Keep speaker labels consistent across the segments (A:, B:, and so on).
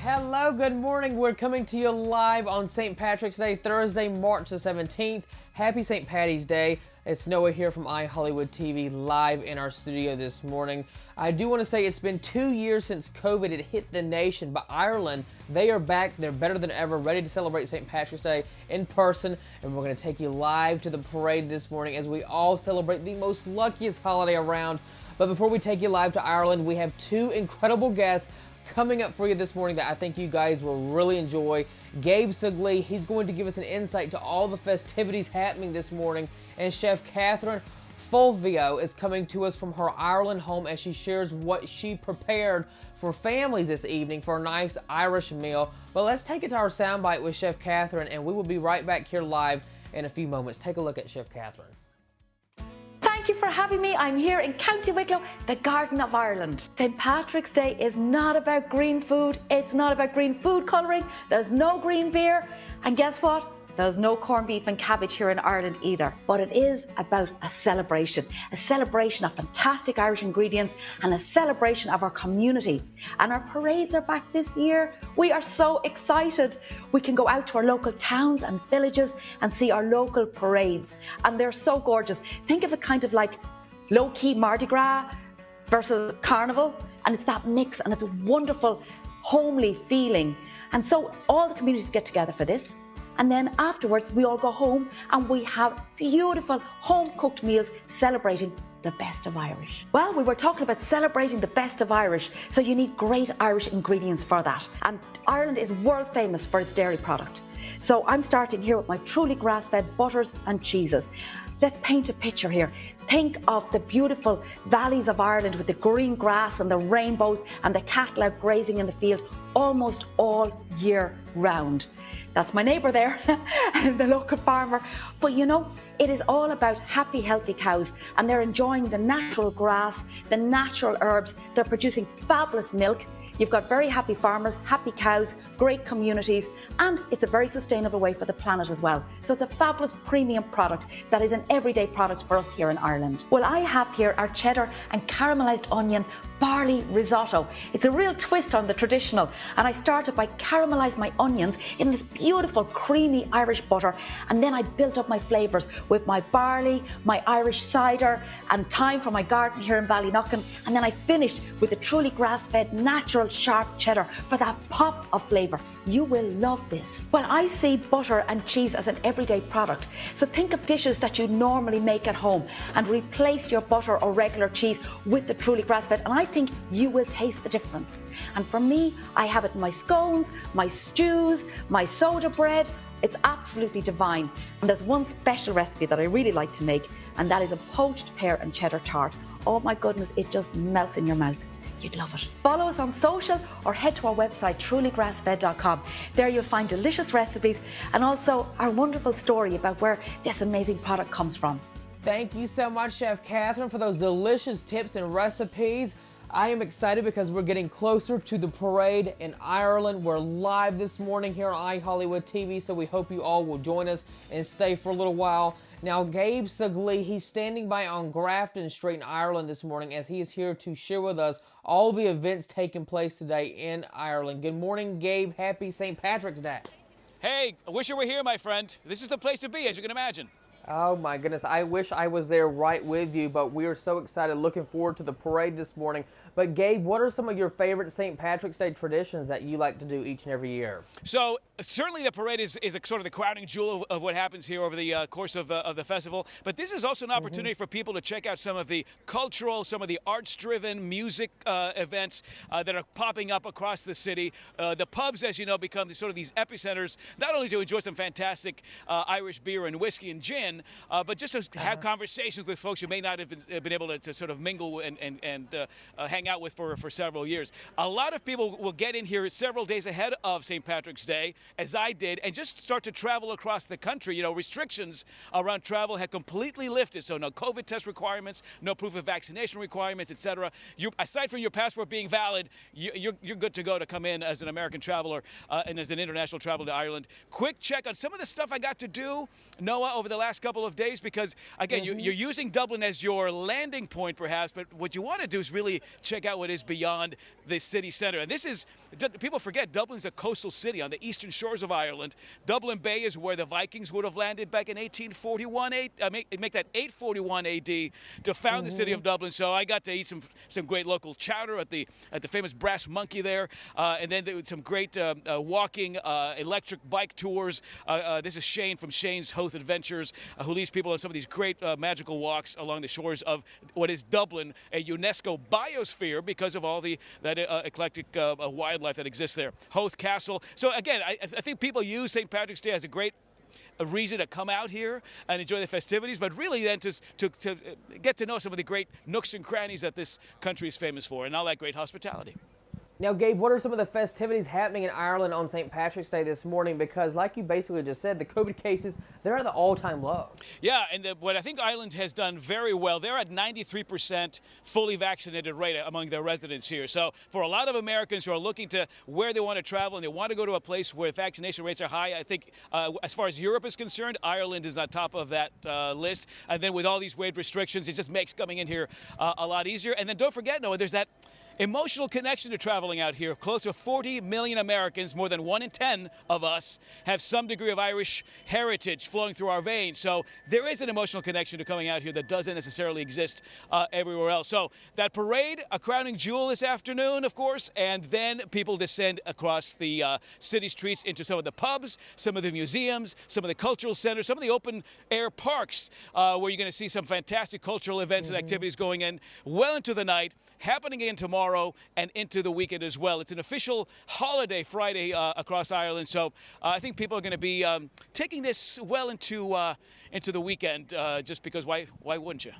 A: Hello, good morning. We're coming to you live on St. Patrick's Day, Thursday, March the 17th. Happy St. Patty's Day. It's Noah here from iHollywood TV live in our studio this morning. I do want to say it's been 2 years since COVID had hit the nation, but Ireland, they are back. They're better than ever, ready to celebrate St. Patrick's Day in person, and we're going to take you live to the parade this morning as we all celebrate the most luckiest holiday around. But before we take you live to Ireland, we have two incredible guests coming up for you this morning that I think you guys will really enjoy. Gabe Sugley, he's going to give us an insight to all the festivities happening this morning. And Chef Catherine Fulvio is coming to us from her Ireland home as she shares what she prepared for families this evening for a nice Irish meal. But let's take it to our soundbite with Chef Catherine, and we will be right back here live in a few moments. Take a look at Chef Catherine.
B: Thank you for having me. I'm here in County Wicklow, the Garden of Ireland. St. Patrick's Day is not about green food. It's not about green food colouring. There's no green beer. And guess what? There's no corned beef and cabbage here in Ireland either. But it is about a celebration of fantastic Irish ingredients and a celebration of our community. And our parades are back this year. We are so excited. We can go out to our local towns and villages and see our local parades. And they're so gorgeous. Think of it kind of like low-key Mardi Gras versus Carnival. And it's that mix, and it's a wonderful, homely feeling. And so all the communities get together for this. And then afterwards, we all go home and we have beautiful home-cooked meals celebrating the best of Irish. Well, we were talking about celebrating the best of Irish, so you need great Irish ingredients for that. And Ireland is world famous for its dairy product. So I'm starting here with my truly grass-fed butters and cheeses. Let's paint a picture here. Think of the beautiful valleys of Ireland with the green grass and the rainbows and the cattle out grazing in the field almost all year round. That's my neighbour there, the local farmer. But you know, it is all about happy, healthy cows, and they're enjoying the natural grass, the natural herbs. They're producing fabulous milk. You've got very happy farmers, happy cows, great communities, and it's a very sustainable way for the planet as well. So it's a fabulous premium product that is an everyday product for us here in Ireland. Well, I have here our cheddar and caramelized onion barley risotto. It's a real twist on the traditional, and I started by caramelizing my onions in this beautiful creamy Irish butter, and then I built up my flavors with my barley, my Irish cider, and thyme from my garden here in Ballynockin, and then I finished with the truly grass-fed natural sharp cheddar for that pop of flavor. You will love this. Well, I see butter and cheese as an everyday product, so think of dishes that you normally make at home and replace your butter or regular cheese with the truly grass-fed, and I think you will taste the difference. And for me, I have it in my scones, my stews, my soda bread. It's absolutely divine. And there's one special recipe that I really like to make, and that is a poached pear and cheddar tart. Oh my goodness, it just melts in your mouth. You'd love it. Follow us on social or head to our website trulygrassfed.com. There you'll find delicious recipes and also our wonderful story about where this amazing product comes from.
A: Thank you so much, Chef Catherine, for those delicious tips and recipes. I am excited because we're getting closer to the parade in Ireland. We're live this morning here on iHollywood TV, so we hope you all will join us and stay for a little while. Now, Gabe Sugley, he's standing by on Grafton Street in Ireland this morning as he is here to share with us all the events taking place today in Ireland. Good morning, Gabe. Happy St. Patrick's Day.
C: Hey, I wish you were here, my friend. This is the place to be, as you can imagine.
A: Oh my goodness, I wish I was there right with you, but we are so excited, looking forward to the parade this morning. But Gabe, what are some of your favorite St. Patrick's Day traditions that you like to do each and every year?
C: So certainly the parade is a sort of the crowning jewel of what happens here over the course of the festival. But this is also an opportunity for people to check out some of the cultural, some of the arts-driven music events that are popping up across the city. The pubs, as you know, become sort of these epicenters, not only to enjoy some fantastic Irish beer and whiskey and gin, but just to have conversations with folks you may not have been able to sort of mingle and hang out with for several years. A lot of people will get in here several days ahead of St. Patrick's Day, as I did, and just start to travel across the country. You know, restrictions around travel have completely lifted, so no COVID test requirements, no proof of vaccination requirements, etc. Aside from your passport being valid, you're good to go to come in as an American traveler and as an international traveler to Ireland. Quick check on some of the stuff I got to do, Noah, over the last couple of days, because, again, you're using Dublin as your landing point, perhaps, but what you want to do is really check check out what is beyond the city centre. And this is, people forget, Dublin's a coastal city on the eastern shores of Ireland. Dublin Bay is where the Vikings would have landed back in 1841, make that 841 AD to found the city of Dublin. So I got to eat some great local chowder at the famous Brass Monkey there, and then there was some great walking electric bike tours. This is Shane from Shane's Hoth Adventures, who leads people on some of these great magical walks along the shores of what is Dublin, a UNESCO biosphere because of all that eclectic wildlife that exists there. Hoth Castle. So again, I think people use St. Patrick's Day as a reason to come out here and enjoy the festivities, but really then to get to know some of the great nooks and crannies that this country is famous for, and all that great hospitality.
A: Now, Gabe, what are some of the festivities happening in Ireland on St. Patrick's Day this morning? Because like you basically just said, the COVID cases, they're at the all-time low.
C: Yeah, and what I think Ireland has done very well, they're at 93% fully vaccinated rate among their residents here. So for a lot of Americans who are looking to where they want to travel and they want to go to a place where vaccination rates are high, I think as far as Europe is concerned, Ireland is on top of that list. And then with all these weird restrictions, it just makes coming in here a lot easier. And then don't forget, Noah, there's that emotional connection to traveling out here. Close to 40 million Americans, more than 1 in 10 of us, have some degree of Irish heritage flowing through our veins. So there is an emotional connection to coming out here that doesn't necessarily exist everywhere else. So that parade, a crowning jewel this afternoon, of course, and then people descend across the city streets into some of the pubs, some of the museums, some of the cultural centers, some of the open air parks where you're going to see some fantastic cultural events and activities going in well into the night, happening again tomorrow and into the weekend as well. It's an official holiday Friday across Ireland, so I think people are going to be taking this well into the weekend, just because why wouldn't you?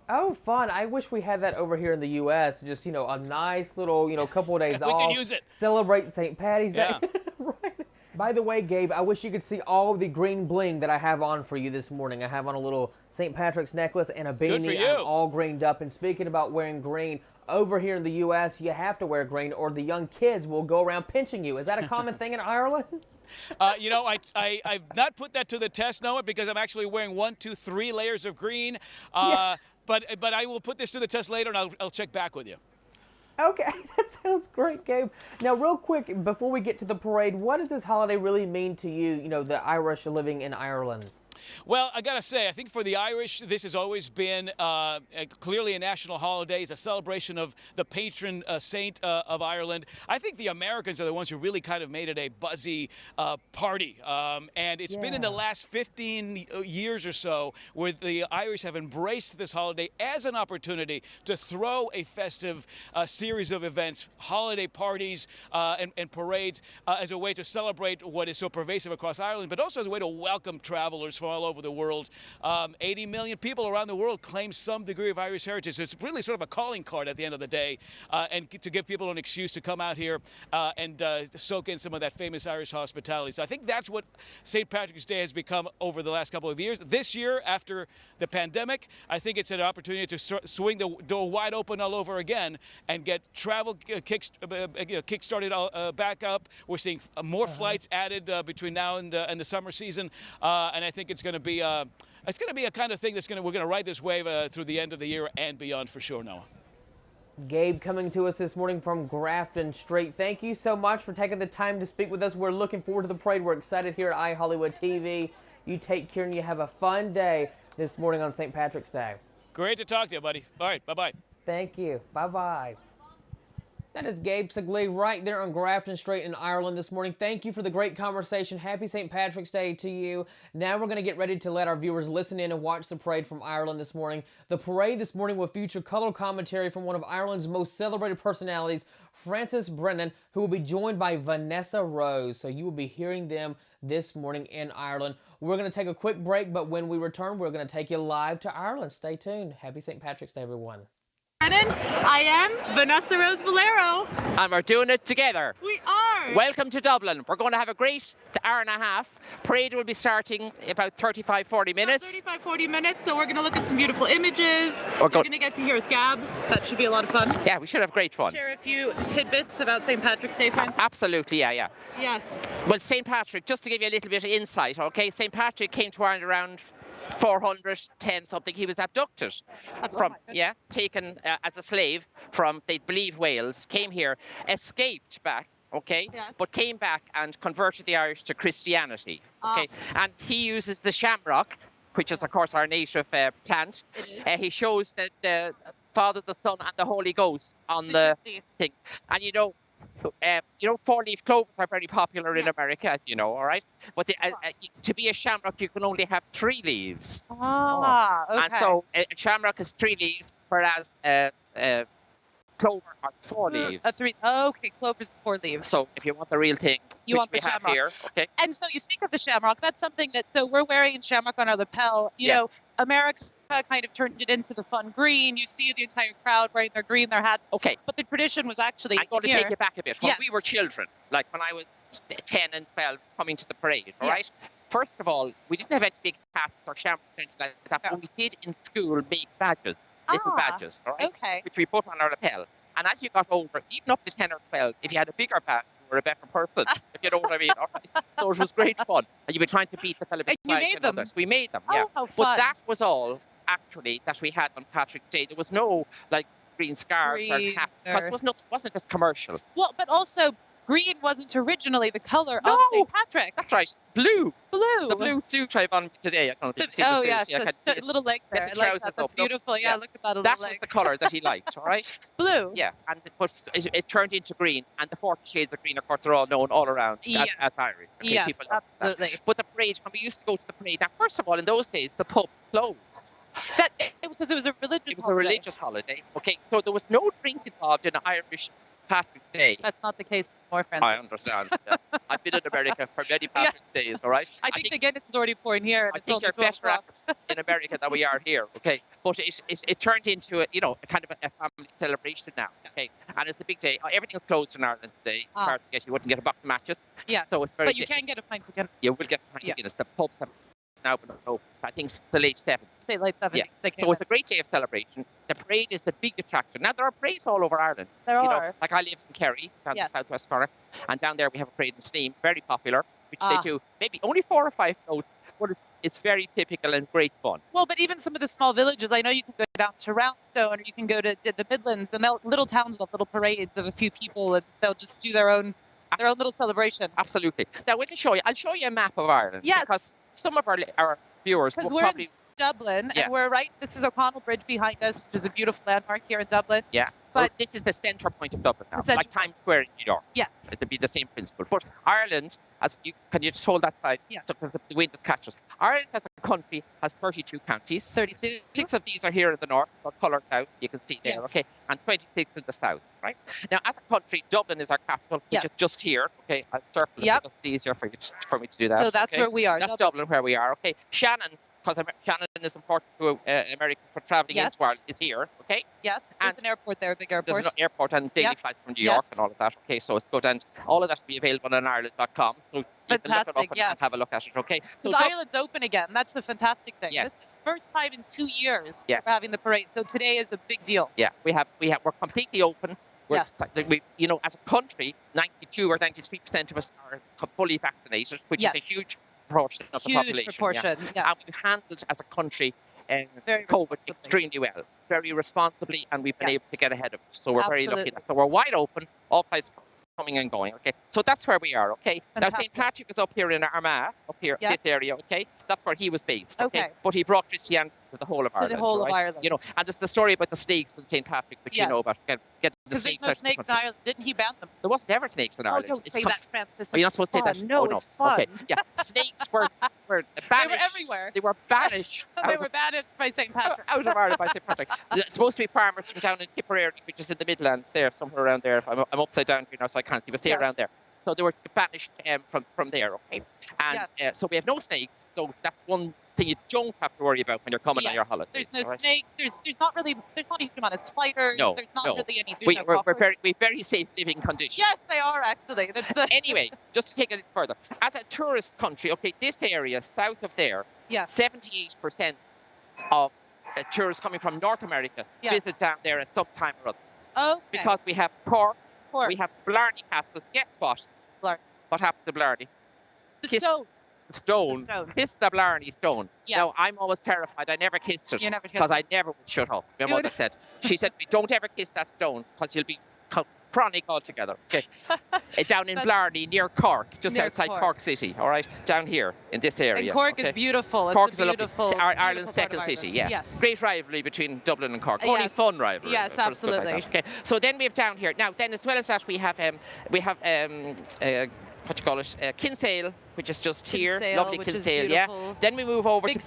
A: Oh, fun. I wish we had that over here in the U.S. Just, a nice little, couple of days off.
C: We can use it.
A: Celebrate St. Patty's Day.
C: Yeah.
A: Right. By the way, Gabe, I wish you could see all of the green bling that I have on for you this morning. I have on a little St. Patrick's necklace and a beanie.
C: Good for you.
A: I'm all greened up. And speaking about wearing green, over here in the U.S., you have to wear green or the young kids will go around pinching you. Is that a common thing in Ireland?
C: I've not put that to the test, Noah, because I'm actually wearing 1, 2, 3 layers of green.
A: Yeah.
C: But I will put this to the test later, and I'll check back with you.
A: Okay, that sounds great, Gabe. Now, real quick, before we get to the parade, what does this holiday really mean to you, the Irish living in Ireland?
C: Well, I got to say, I think for the Irish, this has always been clearly a national holiday. It's a celebration of the patron saint of Ireland. I think the Americans are the ones who really kind of made it a buzzy party. And it's been in the last 15 years or so where the Irish have embraced this holiday as an opportunity to throw a festive series of events, holiday parties and parades as a way to celebrate what is so pervasive across Ireland, but also as a way to welcome travelers from all over the world. 80 million people around the world claim some degree of Irish heritage. So it's really sort of a calling card at the end of the day, and to give people an excuse to come out here and soak in some of that famous Irish hospitality. So I think that's what St. Patrick's Day has become over the last couple of years. This year, after the pandemic, I think it's an opportunity to swing the door wide open all over again and get travel kick-started back up. We're seeing more flights added between now and the summer season, and I think it's going to be a kind of thing we're going to ride this wave through the end of the year and beyond for sure, Noah.
A: Gabe coming to us this morning from Grafton Street. Thank you so much for taking the time to speak with us. We're looking forward to the parade. We're excited here at iHollywood TV. You take care and you have a fun day this morning on St. Patrick's Day.
C: Great to talk to you, buddy. All right, bye-bye.
A: Thank you. Bye-bye. That is Gabe Siglee right there on Grafton Street in Ireland this morning. Thank you for the great conversation. Happy St. Patrick's Day to you. Now we're going to get ready to let our viewers listen in and watch the parade from Ireland this morning. The parade this morning will feature color commentary from one of Ireland's most celebrated personalities, Frances Brennan, who will be joined by Vanessa Rose. So you will be hearing them this morning in Ireland. We're going to take a quick break, but when we return, we're going to take you live to Ireland. Stay tuned. Happy St. Patrick's Day, everyone.
D: I am Vanessa Rose Valero.
E: And we're doing it together.
D: We are.
E: Welcome to Dublin. We're going to have a great hour and a half. Parade will be starting about 35-40 minutes.
D: 35-40 minutes, so we're going to look at some beautiful images. We're going to get to hear a scab. That should be a lot of fun.
E: Yeah, we should have great fun.
D: Share a few tidbits about St. Patrick's Day, Frances.
E: Absolutely, yeah.
D: Yes.
E: Well, St. Patrick, just to give you a little bit of insight, okay? St. Patrick came to Ireland around 410 something, he was abducted from, taken as a slave from, they believe, Wales, came here, escaped back, okay, but came back and converted the Irish to Christianity, okay, and he uses the shamrock, which is, of course, our native plant. He shows that the Father, the Son, and the Holy Ghost on the thing, and four-leaf clovers are very popular in America, as you know, all right? But to be a shamrock, you can only have 3 leaves.
D: Okay.
E: And so a shamrock is 3 leaves, whereas clover are 4 leaves.
D: Okay, clover's 4 leaves.
E: So if you want the real thing,
D: you want the shamrock
E: here, okay?
D: And so you speak of the shamrock. That's something that, so we're wearing shamrock on our lapel. You know, America kind of turned it into the fun green. You see the entire crowd wearing their green, their hats.
E: Okay.
D: But the tradition was actually
E: I'm going to take you back a bit. When
D: Yes.
E: we were children, like when I was 10 and 12 coming to the parade, all right? First of all, we didn't have any big hats or shamrocks or anything like that, but we did in school make badges, little badges, all right?
D: Okay.
E: Which we put on our lapel. And as you got older, even up to 10 or 12, if you had a bigger badge, you were a better person, if you know what I mean. All right? So it was great fun. And you were trying to beat the fellow beside
D: you made
E: and
D: them?
E: others. We made them,
D: Oh, how fun.
E: But that was all, actually, that we had on Patrick's Day. There was no, like, green scarves or
D: Green
E: hats, because it wasn't as commercial.
D: Well, but also green wasn't originally the color of
E: No.
D: St. Patrick.
E: That's right. Blue.
D: Blue.
E: The blue suit I have on today. I don't know if you can see the suit.
D: yes,
E: Yeah, I can see it.
D: little leg there.
E: Get
D: I
E: the
D: like
E: trousers
D: that. That's
E: up, look.
D: beautiful. Yeah, look at that little
E: That
D: leg.
E: was the colour that he liked, all right?
D: Blue.
E: Yeah, and it turned into green, and the 40 shades of green, of course, are all known all around as Irish. Okay,
D: Yes,
E: people know that.
D: absolutely.
E: But the parade, when we used to go to the parade, now, first of all, in those days, the pub closed.
D: Because it was a religious
E: It was
D: holiday.
E: a religious holiday. Okay, so there was no drink involved in Irish Patrick's Day.
D: That's not the case anymore, Francis.
E: I understand. Yeah. I've been in America for many Patrick's Days, all right?
D: I think the Guinness is already pouring here. And
E: I
D: it's
E: think
D: only
E: you're
D: 12
E: better
D: o'clock.
E: in America than we are here, okay? But it turned into a kind of a family celebration now, okay? And it's a big day. Everything's closed in Ireland today. It's hard to get. You wouldn't get a box of matches.
D: Yes,
E: So it's very.
D: but you can get a pint of Guinness.
E: You will get a pint of Guinness. The pubs have now been open. So I think it's the late 70s.
D: Say late 70s.
E: Yeah. So it's a great day of celebration. The parade is the big attraction. Now there are parades all over Ireland.
D: There are.
E: Like I live in Kerry, down the southwest corner, and down there we have a parade in Slieve, very popular, which they do maybe only 4 or 5 floats, but it's very typical and great fun.
D: Well, but even some of the small villages, I know you can go down to Roundstone, or you can go to the Midlands, and little towns will have little parades of a few people, and they'll just do their own little celebration.
E: Absolutely. Now we can show you. I'll show you a map of Ireland.
D: Yes.
E: Because some of our viewers will
D: Because we're
E: probably.
D: in Dublin, and we're right. This is O'Connell Bridge behind us, which is a beautiful landmark here in Dublin.
E: Yeah.
D: But
E: this is the centre point of Dublin now,
D: The centre
E: like Times Square in New York.
D: Yes.
E: It'd be the same principle. But Ireland, can you just hold that side?
D: Yes.
E: So the wind just catches. Ireland as a country has 32 counties.
D: 32.
E: 6 of these are here in the north, coloured out, you can see there,
D: Yes.
E: okay? And 26 in the south, right? Now, as a country, Dublin is our capital, which is just here, okay? I'll circle it, it's easier for me to do that.
D: So that's
E: okay?
D: where we are.
E: That's Dublin where we are, okay? Shannon, because Shannon is important to America for travelling into Ireland, is here, okay?
D: Yes. There's an airport there, a big airport.
E: There's an airport and daily flights from New York and all of that, okay? So it's good. And all of that will be available on Ireland.com. So you can look it up and have a look at it, okay? So
D: Ireland's open again. That's the fantastic thing.
E: Yes.
D: This is the first time in 2 years
E: Yeah.
D: we're having the parade. So today is a big deal.
E: Yeah, we're completely open.
D: Yes.
E: As a country, 92 or 93% of us are fully vaccinated, which is a huge proportion of the population.
D: Huge proportion, yeah.
E: And we've handled as a country
D: Very
E: COVID extremely well, very responsibly, and we've been able to get ahead of it. So we're very lucky.
D: Absolutely.
E: So we're wide open, all flights coming and going. Okay, so that's where we are. Okay, now
D: Fantastic.
E: St. Patrick is up here in Armagh, up here this area. Okay, that's where he was based.
D: Okay.
E: But he brought Christianity to the whole of Ireland.
D: the whole of
E: right?
D: Ireland.
E: You know, and there's the story about the snakes in St. Patrick, which you
D: Yes.
E: know about. Getting the
D: Because there's
E: snakes
D: no
E: out of the
D: snakes in
E: country.
D: Ireland. Didn't he ban them?
E: There wasn't ever snakes in Ireland.
D: don't
E: It's
D: say that, Francis.
E: Oh, you're not
D: It's
E: supposed to say
D: fun.
E: that.
D: No,
E: oh, no.
D: it's fun.
E: Okay, yeah, snakes were banished.
D: They were everywhere.
E: They were banished.
D: They were banished by St. Patrick.
E: Out of Ireland by St. Patrick. It's supposed to be farmers from down in Tipperary, which is in the Midlands there, somewhere around there. I'm upside down here now, so I can't see, but say around there. So they were banished from there, okay? And so we have no snakes, so that's one thing you don't have to worry about when you're coming on your holidays.
D: There's no
E: all right?
D: snakes. There's not a huge amount of spiders.
E: No,
D: There's not
E: no.
D: really any.
E: We're very safe living conditions.
D: Yes, they are actually.
E: Anyway, just to take it a little further, as a tourist country, okay, this area south of there, 78% of tourists coming from North America visit down there at some time or other.
D: Okay.
E: Because we have Cork, we have Blarney Castle. Guess what?
D: Blarney.
E: What happens to Blarney?
D: The stone.
E: Stone.
D: stone.
E: Kiss the Blarney stone.
D: Yes.
E: Now, I'm always terrified. I never kissed it.
D: You never kissed
E: Because I
D: it.
E: never would shut up. My
D: You
E: mother
D: would-
E: said. She said, don't ever kiss that stone because you'll be chronic altogether. Okay. Down in
D: That's-
E: Blarney, near Cork, just
D: Near
E: outside
D: Cork.
E: Cork City, all right? Down here, in this area.
D: And Cork
E: okay?
D: is beautiful. It's
E: Cork
D: a
E: is a lovely,
D: beautiful,
E: Ireland's
D: beautiful part
E: second
D: of
E: city,
D: Ireland.
E: yeah.
D: Yes.
E: Great rivalry between Dublin and Cork. Only
D: Yes.
E: fun rivalry.
D: Yes,
E: let's put it like that,
D: absolutely.
E: okay. So then we have down here. Now, then as well as that, we have what you call it, Kinsale, which is just here,
D: Kinsale,
E: lovely
D: which is
E: Kinsale, yeah.
D: beautiful.
E: Then we move over
D: Big
E: to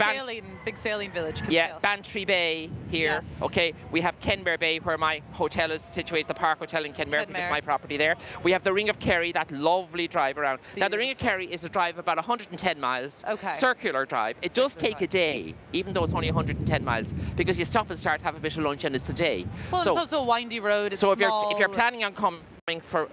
D: sailing village.
E: yeah,
D: Kinsale.
E: Bantry Bay here.
D: Yes.
E: Okay, we have Kenmare Bay, where my hotel is situated, the Park Hotel in Kenmare, which is
D: Kenmare.
E: my property there. We have the Ring of Kerry, that lovely drive around. Now, the Ring of Kerry is a drive about 110 miles.
D: Okay.
E: Circular drive. It does
D: Circular
E: take a day, even though it's only 110 miles, because you stop and start, have a bit of lunch, and it's a day.
D: Well,
E: so,
D: it's also a windy road. It's
E: so if you're
D: small,
E: planning on coming for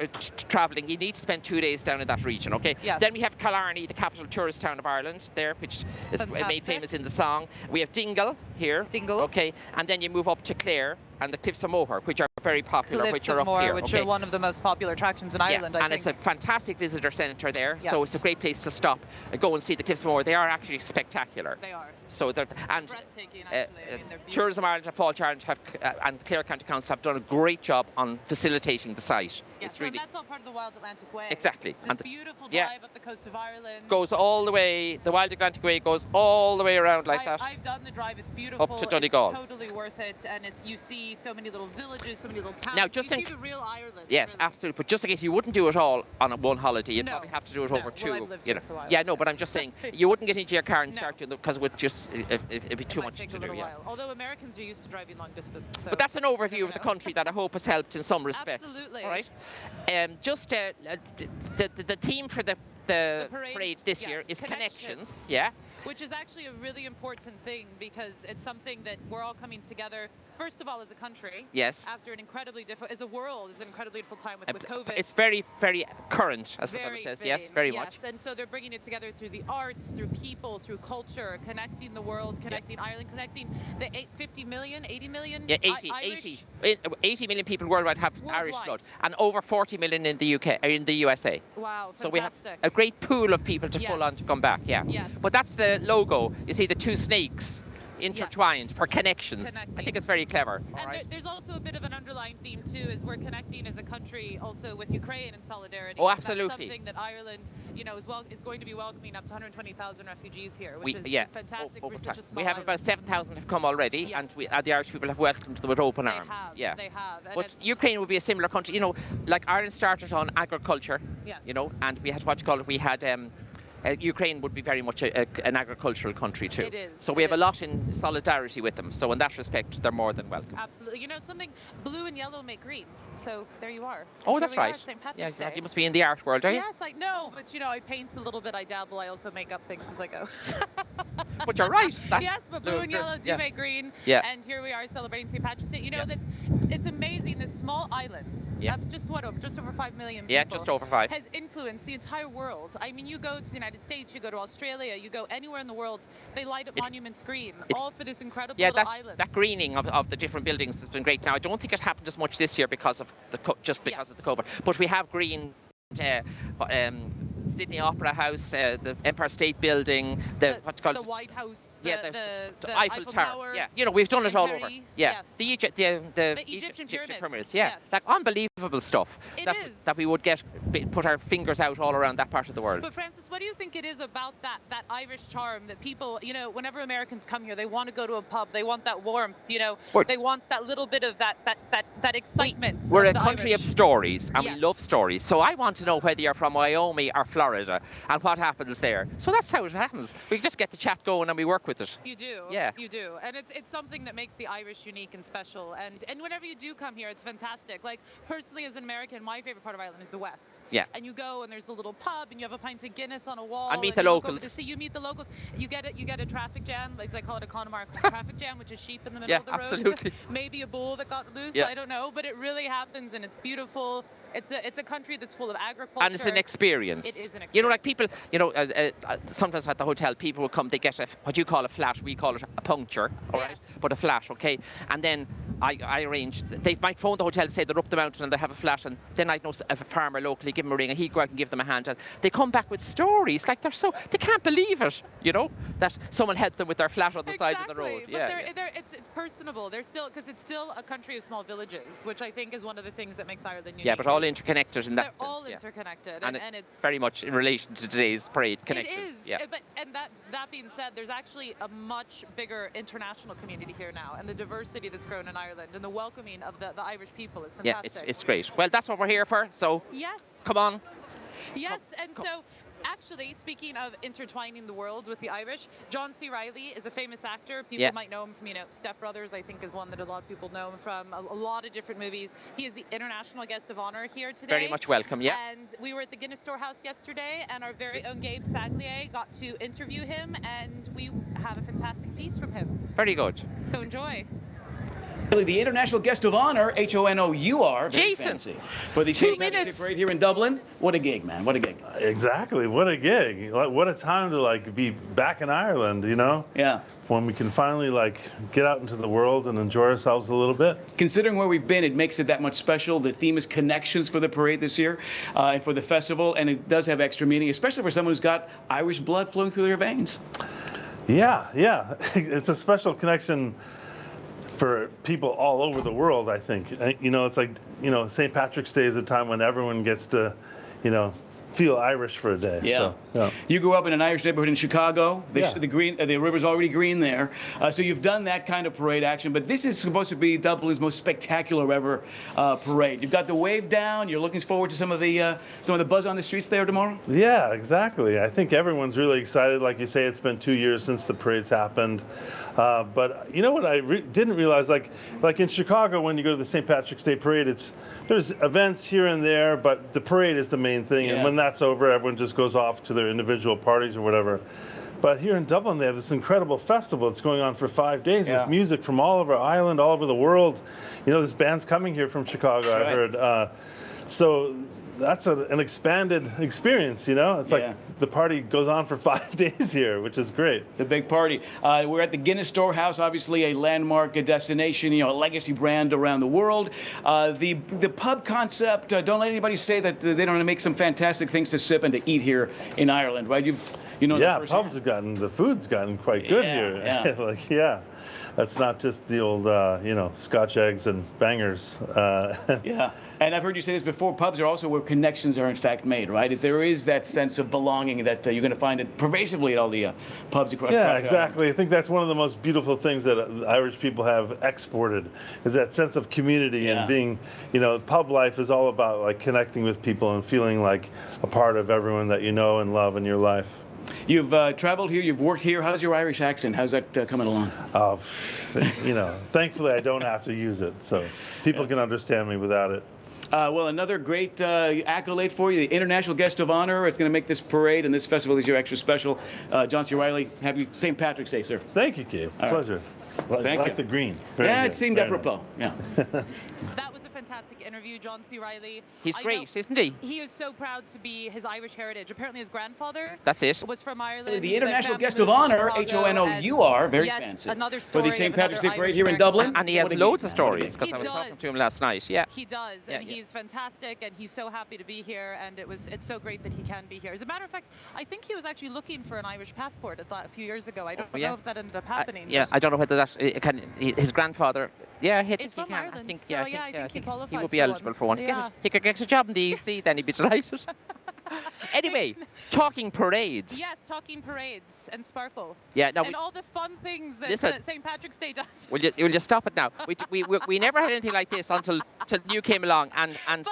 E: travelling, you need to spend 2 days down in that region, okay?
D: Yes.
E: Then we have Killarney, the capital tourist town of Ireland there, which is made
D: Fantastic.
E: famous in the song. We have Dingle here.
D: Dingle.
E: Okay, and then you move up to Clare and the Cliffs of Moher, which are very popular,
D: Cliffs
E: which are
D: of
E: up
D: Moher,
E: here.
D: which
E: okay?
D: are one of the most popular attractions in Ireland,
E: yeah,
D: I
E: and
D: think.
E: it's a fantastic visitor centre there, so
D: Yes.
E: it's a great place to stop and go and see the Cliffs of Moher. They are actually spectacular.
D: They are.
E: So they're, and
D: Breathtaking, actually. I mean, they're
E: Tourism Ireland and Falch Ireland have, and Clare County Council have done a great job on facilitating the site.
D: Yes,
E: It's really
D: and that's all part of the Wild Atlantic Way.
E: exactly.
D: It's this
E: And the-
D: beautiful
E: yeah.
D: drive up the coast of Ireland.
E: goes all the way. The Wild Atlantic Way goes all the way around like that.
D: I've done the drive. It's beautiful.
E: to Donegal.
D: It's totally worth it, and you see so many little villages, so many little towns.
E: Now, just
D: you
E: think-
D: see the real Ireland.
E: Yes,
D: really.
E: absolutely. But just in case you wouldn't do it all on one holiday, you'd
D: No.
E: probably have to do it
D: No.
E: over
D: Well,
E: two.
D: I've lived
E: you
D: here
E: know.
D: for a while,
E: Yeah, no,
D: so-
E: but I'm just saying you wouldn't get into your car and
D: No.
E: start doing it because it would just it'd be too
D: It might
E: much
D: take
E: to
D: a
E: do.
D: little
E: Yeah.
D: while. Although Americans are used to driving long distance. So
E: But that's an overview
D: you
E: of the
D: never know.
E: country that I hope has helped in some respects.
D: Absolutely.
E: All right. Just the theme for the parade this year
D: yes,
E: is connections.
D: connections.
E: Yeah.
D: Which is actually a really important thing because it's something that we're all coming together, first of all, as a country.
E: Yes.
D: After an incredibly difficult, as a world, is an incredibly difficult time with COVID.
E: It's very, very current, as the
D: Very
E: fellow says.
D: fitting,
E: Yes, very
D: yes.
E: much.
D: And so they're bringing it together through the arts, through people, through culture, connecting the world, connecting Ireland, connecting the 50 million, 80 million
E: Yeah, 80,
D: Irish.
E: 80 million people worldwide have Irish
D: Worldwide.
E: blood, and over 40 million in the UK, in the USA.
D: Wow,
E: So we have
D: fantastic.
E: a great pool of people to pull on
D: Yes.
E: to come back. Yeah.
D: Yes.
E: But that's the logo. You see the two snakes intertwined for connections. I
D: Connecting.
E: think it's very clever. All
D: And
E: right.
D: there's also a bit of an underlying theme too, is we're connecting as a country also with Ukraine in solidarity.
E: Oh,
D: That's
E: absolutely.
D: something that Ireland, is going to be welcoming up to 120,000 refugees here, which
E: We,
D: is
E: yeah,
D: fantastic
E: over
D: for
E: time.
D: such a small
E: We have
D: island.
E: about 7,000 have come already, and
D: Yes.
E: the Irish people have welcomed them with open
D: They
E: arms.
D: have,
E: Yeah.
D: they have. And
E: But
D: it's-
E: Ukraine would be a similar country. Like Ireland started on agriculture.
D: Yes.
E: And we had we had Ukraine would be very much an agricultural country too.
D: It is,
E: So we
D: it
E: have a
D: is.
E: lot in solidarity with them. So in that respect, they're more than welcome.
D: Absolutely. It's something, blue and yellow make green. So there you are.
E: Oh,
D: Here
E: that's
D: we are,
E: right.
D: St.
E: Yeah,
D: Patrick's Day.
E: you must be in the art world, are you?
D: Yes, I know, but I paint a little bit, I dabble, I also make up things as I go.
E: But you're right.
D: Yes, but blue and yellow do
E: yeah.
D: make green.
E: Yeah.
D: And here we are celebrating St. Patrick's Day.
E: Yeah.
D: It's amazing. This small island,
E: Yeah.
D: of just over 5 million people.
E: Yeah, just over 5.
D: Has influenced the entire world. I mean, you go to the United States, you go to Australia, you go anywhere in the world, they light up monuments green, all for this incredible
E: Yeah,
D: little island.
E: that greening of the different buildings has been great. Now, I don't think it happened as much this year because of just because of the COVID. But we have green. Sydney Opera House, the Empire State Building, the
D: White House,
E: yeah,
D: the
E: Eiffel Tower. Yeah, we've done it
D: in
E: all
D: Kerry,
E: over. Yeah,
D: yes.
E: the
D: Egyptian pyramids,
E: Yeah,
D: yes.
E: like unbelievable stuff.
D: It
E: that,
D: is.
E: that we would put our fingers out all around that part of the world.
D: But Francis, what do you think it is about that Irish charm that people, whenever Americans come here, they want to go to a pub, they want that warmth, they want that little bit of that excitement.
E: We're
D: of
E: a
D: the
E: country
D: Irish.
E: of stories, and
D: Yes.
E: we love stories. So I want to know whether you're from Wyoming or Florida and what happens there. So that's how it happens. We just get the chat going and we work with it.
D: You do.
E: Yeah.
D: You do. And it's something that makes the Irish unique and special. And whenever you do come here, it's fantastic. Like, personally, as an American, my favorite part of Ireland is the West.
E: Yeah.
D: And you go and there's a little pub and you have a pint of Guinness on a wall.
E: And meet the
D: you look over
E: locals.
D: to see, you meet the locals. You get a traffic jam, like they call it a Connemara traffic jam, which is sheep in the middle
E: Yeah,
D: of the road.
E: absolutely.
D: Maybe a bull that got loose.
E: Yeah.
D: I don't know, but it really happens, and it's beautiful. It's a country that's full of agriculture.
E: And it's an experience.
D: It is an experience.
E: You know, like people, you know, sometimes at the hotel, people will come, they get what you call a flat, we call it a puncture, all right? But a flat, okay? And then I arrange, they might phone the hotel, say they're up the mountain and they have a flat, and then I know a farmer locally, give them a ring, and he'd go out and give them a hand, and they come back with stories, like they can't believe it, you know, that someone helped them with their flat on the side of the road.
D: But it's personable. They're still, because it's still a country of small villages, which I think is one of the things that makes Ireland unique.
E: Yeah, but all interconnected in that sense.
D: They're all interconnected,
E: and
D: it's
E: very much in relation to today's parade connections.
D: It is,
E: yeah.
D: But that being said, there's actually a much bigger international community here now, and the diversity that's grown in Ireland, and the welcoming of the Irish people is fantastic.
E: Yeah, it's great. Well, that's what we're here for. So
D: yes,
E: come on.
D: Yes, and so. Actually, speaking of intertwining the world with the Irish, John C. Reilly is a famous actor. People might know him from, Step Brothers, I think, is one that a lot of people know him from. A lot of different movies. He is the international guest of honor here today.
E: Very much welcome, yeah.
D: And we were at the Guinness Storehouse yesterday, and our very own Gabe Saglier got to interview him, and we have a fantastic piece from him.
E: Very good.
D: So enjoy.
F: The international guest of honor, H-O-N-O-U-R.
E: Jason.
F: Fancy. For the
E: 2 minutes.
F: right here in Dublin. What a gig, man. What a gig.
G: Exactly. What a gig. What a time to be back in Ireland, you know?
F: Yeah.
G: When we can finally get out into the world and enjoy ourselves a little bit.
F: Considering where we've been, it makes it that much special. The theme is connections for the parade this year and for the festival, and it does have extra meaning, especially for someone who's got Irish blood flowing through their veins.
G: Yeah. It's a special connection for people all over the world, I think. You know, it's St. Patrick's Day is a time when everyone gets to, feel Irish for a day.
F: Yeah.
G: So, yeah.
F: You grew up in an Irish neighborhood in Chicago.
G: Yeah.
F: The river's already green there. So you've done that kind of parade action, but this is supposed to be Dublin's most spectacular ever parade. You've got the wave down. You're looking forward to some of the buzz on the streets there tomorrow?
G: Yeah, exactly. I think everyone's really excited. Like you say, it's been 2 years since the parade's happened. But you know what I didn't realize, like in Chicago, when you go to the St. Patrick's Day parade, there's events here and there, but the parade is the main thing.
F: Yeah.
G: And when that's over, everyone just goes off to their individual parties or whatever. But here in Dublin, they have this incredible festival. It's going on for 5 days with music from all over Ireland, all over the world. You know, there's bands coming here from Chicago, I heard. So that's an expanded experience, you know? It's like the party goes on for 5 days here, which is great.
F: The big party. We're at the Guinness Storehouse, obviously a landmark, a destination, a legacy brand around the world. The pub concept, don't let anybody say that they don't make some fantastic things to sip and to eat here in Ireland, right?
G: Pubs the food's gotten quite good here.
F: Yeah.
G: That's not just the old, Scotch eggs and bangers.
F: Yeah, and I've heard you say this before, pubs are also where connections are in fact made, right? If there is that sense of belonging that you're going to find it pervasively at all the pubs across
G: Yeah, exactly. I think that's one of the most beautiful things that Irish people have exported, is that sense of community and being, pub life is all about connecting with people and feeling like a part of everyone that you know and love in your life.
F: You've traveled here, you've worked here. How's your Irish accent? How's that coming along?
G: Thankfully I don't have to use it, so people can understand me without it.
F: Well, another great accolade for you, the International Guest of Honor. It's going to make this parade and this festival this year extra special. John C. Reilly, happy St. Patrick's Day, sir.
G: Thank you, Gabe. Pleasure.
F: Thank you.
G: The green.
F: It seemed apropos. Yeah.
D: That was a fantastic interview, John C. Reilly.
E: He's great, isn't he?
D: He is so proud to be his Irish heritage. Apparently his grandfather was from Ireland.
F: The International Guest of Honor, H-O-N-O-U-R, very fancy.
D: Another story
F: for the St. Patrick's Day parade here in Dublin.
E: And he has loads of stories, because I was talking to him last night. Yeah.
D: He does, and he's fantastic, and he's so happy to be here, and it's so great that he can be here. As a matter of fact, I think he was actually looking for an Irish passport a few years ago. I don't know if that ended up happening.
E: I don't know whether that his grandfather. Yeah,
D: he's from Ireland. I think
E: he would be eligible for one.
D: Yeah.
E: He could get a job in the EC, then he'd be delighted. Anyway, talking parades.
D: Yes, talking parades and sparkle.
E: Yeah,
D: and all the fun things that St. Patrick's Day does.
E: Will you stop it now? We never had anything like this until you came along, and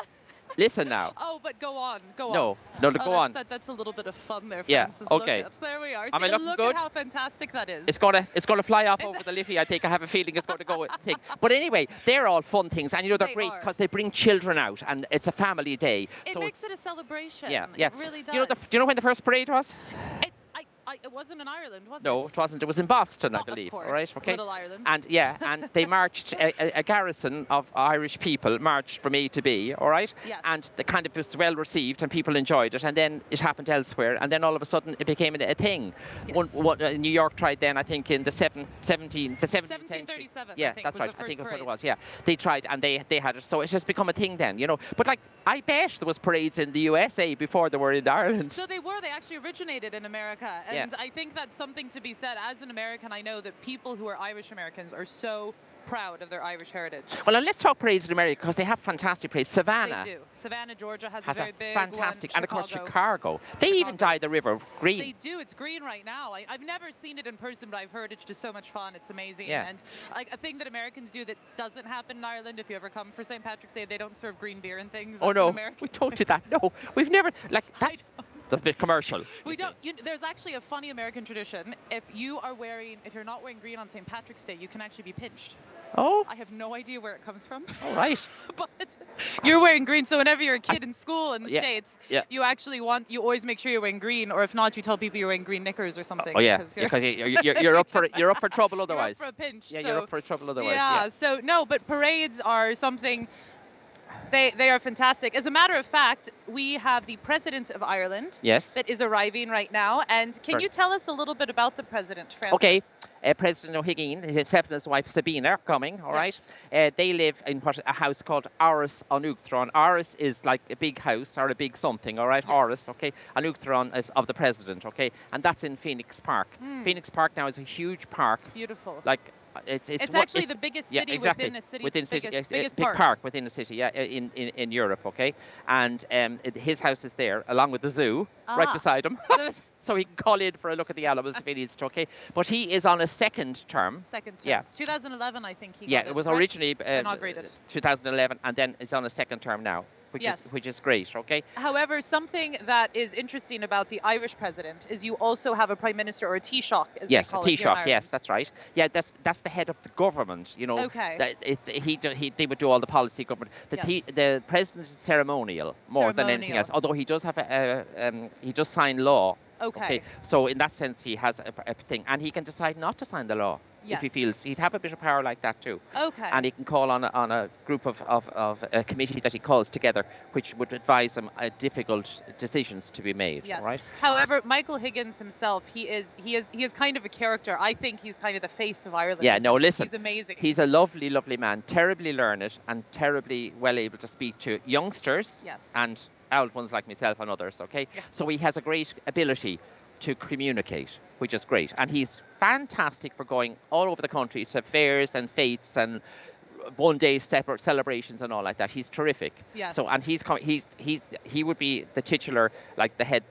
E: listen now.
D: Oh, but go on.
E: No, go on.
D: That's a little bit of fun there, Francis.
E: Yeah, okay.
D: There we are.
E: Am I looking
D: look
E: good?
D: At how fantastic that is.
E: It's gonna fly off over the Liffey. I think I have a feeling it's going to go. But anyway, they're all fun things, and they're great because they bring children out, and it's a family day.
D: It makes it a celebration.
E: Yeah.
D: It really does.
E: Do you know when the first parade was?
D: it wasn't in Ireland, was it?
E: No, it wasn't. It was in Boston, I
D: Of
E: believe.
D: course.
E: All right, okay.
D: Little Ireland.
E: And yeah, and they marched. A garrison of Irish people marched from A to B. All right.
D: Yes.
E: And the kind of was well received, and people enjoyed it. And then it happened elsewhere, and then all of a sudden it became a thing.
D: Yes.
E: New York tried then, I think, in the 17th century.
D: 1737.
E: Yeah,
D: I think,
E: that's
D: was
E: right.
D: the
E: I think it was
D: first
E: what it was.
D: parade.
E: Yeah, they tried, and they had it. So it's just become a thing then, you know. But like, I bet there was parades in the USA before they were in Ireland.
D: So they were. They actually originated in America, and I think that's something to be said. As an American, I know that people who are Irish Americans are so proud of their Irish heritage.
E: Well, and let's talk parades in America, because they have fantastic parades. Savannah
D: They do. Savannah, Georgia has
E: has
D: a very big
E: fantastic,
D: one.
E: and of course Chicago. They even dye the river green.
D: They do. It's green right now. I've never seen it in person, but I've heard it's just so much fun. It's amazing.
E: Yeah.
D: And like a thing that Americans do that doesn't happen in Ireland, if you ever come for St. Patrick's Day, they don't serve green beer and things.
E: Oh
D: That's
E: no,
D: an American
E: we don't do that. No, we've never, like, that's a bit commercial.
D: We don't. There's actually a funny American tradition. If you're not wearing green on St. Patrick's Day, you can actually be pinched.
E: Oh.
D: I have no idea where it comes from.
E: All right.
D: But you're wearing green, so whenever you're a kid in school in the
E: Yeah,
D: States,
E: yeah.
D: you always make sure you're wearing green, or if not, you tell people you're wearing green knickers or something.
E: Oh yeah,
D: because
E: you're up for trouble otherwise.
D: You're up for a pinch.
E: Yeah,
D: so,
E: you're up for trouble otherwise.
D: Yeah. So no, but parades are something. They are fantastic. As a matter of fact, we have the President of Ireland.
E: Yes.
D: That is arriving right now. And can you tell us a little bit about the President, Francis?
E: Okay. President O'Higgins, himself and his wife Sabina are coming, all right? They live in a house called Áras an Uachtaráin. Áras is like a big house or a big something, all right? Yes. Áras, okay? An Uachtaráin of the President, okay? And that's in Phoenix Park. Phoenix Park now is a huge park.
D: It's beautiful.
E: Like, it's
D: actually the biggest city
E: exactly.
D: within a city. Biggest
E: big
D: park.
E: park within a city, yeah, in Europe, okay? And his house is there, along with the zoo, right beside him. So he can call in for a look at the animals if he needs to, okay? But he is on a second term.
D: Second term.
E: Yeah.
D: 2011, I think he
E: got it was originally
D: inaugurated.
E: 2011, and then is on a second term now, which is great, okay?
D: However, something that is interesting about the Irish president is you also have a prime minister, or a Taoiseach, as
E: yes,
D: they call
E: a Taoiseach.
D: it.
E: Yes, that's right. Yeah, that's the head of the government. You know,
D: okay.
E: They would do all the policy government. The president is ceremonial more than anything else. Although he does have he does sign law.
D: Okay.
E: So in that sense, he has a thing, and he can decide not to sign the law if he feels. He'd have a bit of power like that too.
D: Okay.
E: And he can call on a group of a committee that he calls together, which would advise him difficult decisions to be made.
D: Yes.
E: Right.
D: However, Michael Higgins himself, he is kind of a character. I think he's kind of the face of Ireland.
E: Yeah. No, listen.
D: He's amazing.
E: He's a lovely, lovely man, terribly learned and terribly well able to speak to youngsters.
D: Yes.
E: And old ones like myself and others, okay? Yeah. So he has a great ability to communicate, which is great. And he's fantastic for going all over the country to fairs and fetes and one-day separate celebrations and all like that. He's terrific.
D: Yes.
E: So, and he would be the titular, like the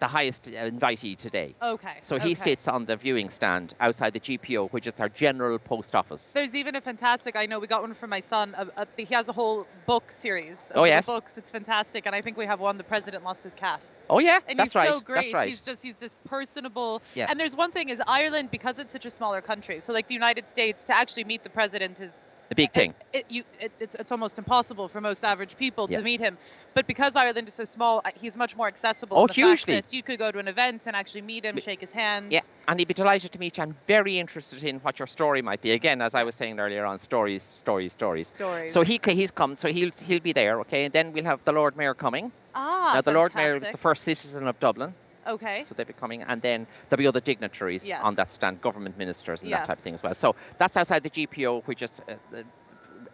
E: highest invitee today.
D: Okay.
E: So he sits on the viewing stand outside the GPO, which is our general post office.
D: There's even a fantastic, I know we got one for my son, he has a whole book series
E: of
D: yes. books. It's fantastic. And I think we have one, The President Lost His Cat.
E: Oh yeah,
D: and
E: that's
D: he's
E: right.
D: So great.
E: That's right.
D: He's this personable.
E: Yeah.
D: And there's one thing is Ireland, because it's such a smaller country, so like the United States, to actually meet the president is
E: a big thing.
D: It's almost impossible for most average people to meet him. But because Ireland is so small, he's much more accessible.
E: Oh,
D: hugely. You could go to an event and actually meet him, shake his hand.
E: Yeah, and he'd be delighted to meet you. I'm very interested in what your story might be. Again, as I was saying earlier on, stories. So he's come, so he'll be there, okay? And then we'll have the Lord Mayor coming.
D: Now
E: the Lord Mayor is the first citizen of Dublin.
D: Okay.
E: So they'll be coming, and then there'll be other dignitaries on that stand, government ministers and that type of thing as well. So that's outside the GPO, which is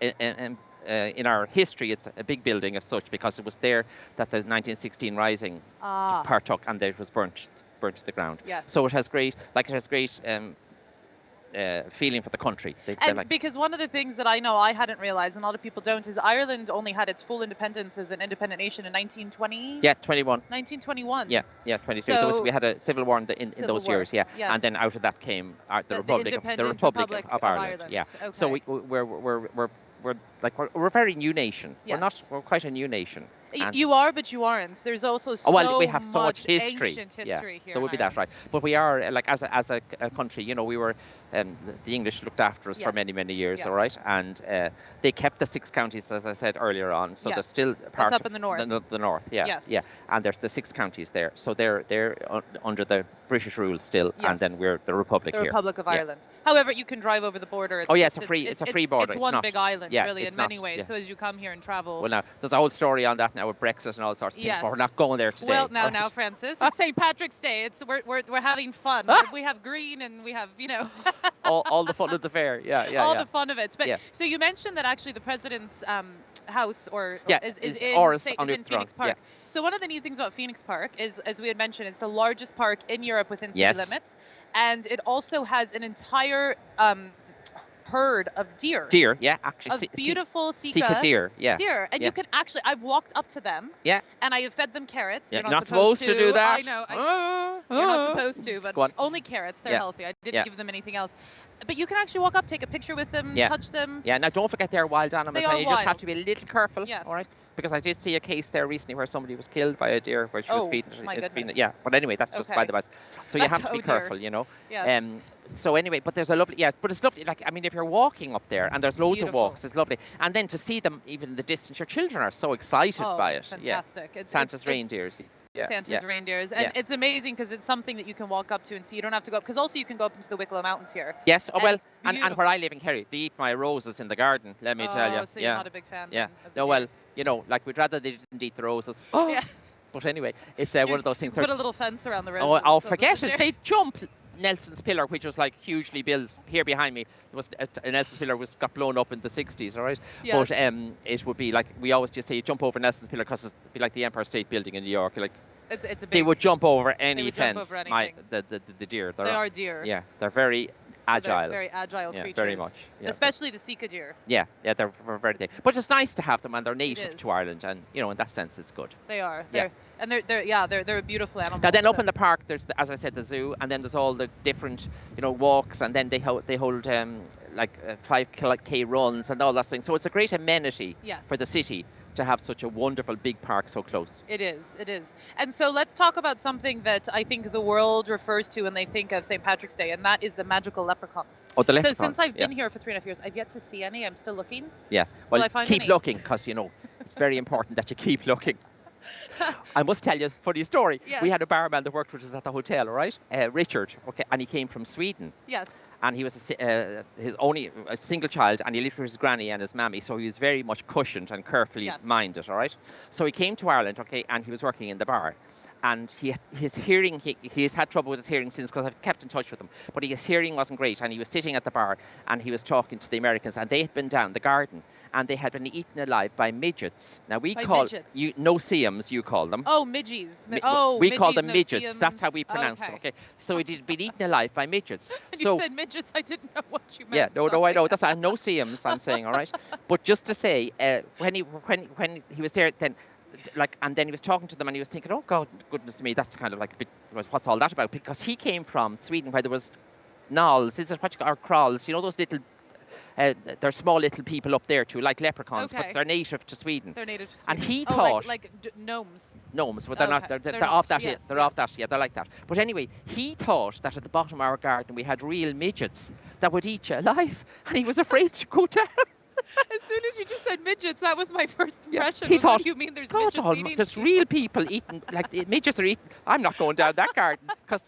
E: in our history, it's a big building as such, because it was there that the 1916 Rising partook, and it was burnt to the ground.
D: Yes.
E: So it has great feeling for the country.
D: Because one of the things that I know I hadn't realized, and a lot of people don't, is Ireland only had its full independence as an independent nation in 1920.
E: Yeah, 21.
D: 1921.
E: Yeah, 22. So we had a civil war in those years. Yeah,
D: yes.
E: And then out of that came the Republic of Ireland. Yeah.
D: Okay.
E: So we're a very new nation.
D: Yes.
E: We're quite a new nation.
D: You are, but you aren't. There's also
E: we have so much history.
D: Ancient history here.
E: There would be that, right? But we are like as a country, you know, we were the English looked after us for many years, all right, and they kept the 6 counties, as I said earlier on. So there's still part
D: up in the north.
E: The north, and there's the 6 counties there. So they're under the British rule still, and then we're the Republic here.
D: The Republic of Ireland. However, you can drive over the border.
E: It's a free border.
D: It's one big island, really, in many ways.
E: Yeah.
D: So as you come here and travel.
E: Well, now there's a whole story on that now with Brexit and all sorts of things, but we're not going there today.
D: Well, now, Francis, it's St. Patrick's Day. We're having fun. We have green and we have, you know.
E: all the fun of the fair. All
D: the fun of it. But so you mentioned that actually the president's house is in Phoenix Park. So one of the neat things about Phoenix Park is, as we had mentioned, it's the largest park in Europe within city limits, and it also has an entire herd of deer.
E: Deer, actually.
D: Of beautiful Sika
E: deer,
D: Deer, and you can actually, I've walked up to them.
E: Yeah.
D: And I have fed them carrots.
E: You're not supposed to do that.
D: I know. You're not supposed to, but only carrots. They're healthy. I didn't give them anything else. But you can actually walk up, take a picture with them, touch them.
E: Yeah, now don't forget they're wild animals. You just have to be a little careful, all right? Because I did see a case there recently where somebody was killed by a deer where she was feeding it.
D: My goodness.
E: But anyway, that's just by the by. So you have to be careful, you know.
D: Yes.
E: So anyway, but there's a lovely, but it's lovely. Like, I mean, if you're walking up there and there's loads of walks, it's lovely. And then to see them even in the distance, your children are so excited by it.
D: It's fantastic.
E: Yeah. Santa's reindeers.
D: Santa's reindeers, and it's amazing because it's something that you can walk up to and see. You don't have to go up, because also you can go up into the Wicklow Mountains here.
E: Yes, and where I live in Kerry, they eat my roses in the garden. Let me tell you.
D: So you're not a big fan.
E: Yeah.
D: Of the deers.
E: You know, like we'd rather they didn't eat the roses. But anyway, it's one of those things.
D: Put a little fence around the roses.
E: Forget it. They jump Nelson's Pillar, which was like hugely built here behind me. It was Nelson's Pillar got blown up in the 60s, all right?
D: Yes.
E: But it would be like, we always just say, you jump over Nelson's Pillar because it'd be like the Empire State Building in New York. Like,
D: it's a big,
E: they would jump over any fence.
D: Jump over
E: The deer.
D: They are deer.
E: Yeah, they're very agile.
D: They're very agile creatures.
E: Very much. Yeah.
D: Especially the Sika deer.
E: Yeah, they're very big. But it's nice to have them, and they're native to Ireland, and you know, in that sense, it's good.
D: They are. They're a beautiful animal.
E: Now then, up in the park, there's as I said, the zoo, and then there's all the different, you know, walks, and then they hold 5K runs and all that thing. So it's a great amenity for the city to have such a wonderful big park so close.
D: It is. And so let's talk about something that I think the world refers to when they think of St. Patrick's Day, and that is the magical leprechauns.
E: Oh, the leprechauns.
D: So since I've been here for 3.5 years, I've yet to see any. I'm still looking.
E: Yeah. Well, keep looking, because, you know, it's very important that you keep looking. I must tell you a funny story.
D: Yes.
E: We had a barman that worked with us at the hotel, all right? Richard, and he came from Sweden.
D: Yes.
E: And he was his only single child, and he lived with his granny and his mammy, so he was very much cushioned and carefully minded, all right? So he came to Ireland, and he was working in the bar. And his hearing, he's had trouble with his hearing since, because I've kept in touch with him. But his hearing wasn't great, and he was sitting at the bar, and he was talking to the Americans, and they had been down the garden, and they had been eaten alive by midgets. Now we call you no-see-ums, you call them.
D: Oh, midgies.
E: We call them midgets. That's how we pronounce them. Okay. So he'd been eaten alive by midgets.
D: And you said midgets. I didn't know what you meant.
E: Yeah. No, I know. That's no-see-ums. I'm saying, all right. But just to say, when he was there, then. And then he was talking to them, and he was thinking, oh God, goodness me, that's kind of like a bit, what's all that about? Because he came from Sweden, where there was gnolls, or crawls, you know, those little, they're small little people up there too, like leprechauns, but they're native to Sweden.
D: They're native to Sweden.
E: And he thought,
D: like gnomes.
E: Gnomes, but they're not. They're off that. Yes, they're off that. Yeah, they're like that. But anyway, he thought that at the bottom of our garden we had real midgets that would eat you alive, and he was afraid to go down.
D: As soon as you just said midgets, that was my first impression.
E: He thought,
D: you mean there's midgets eating?
E: There's real people eating, like the midgets are eating. I'm not going down that garden, because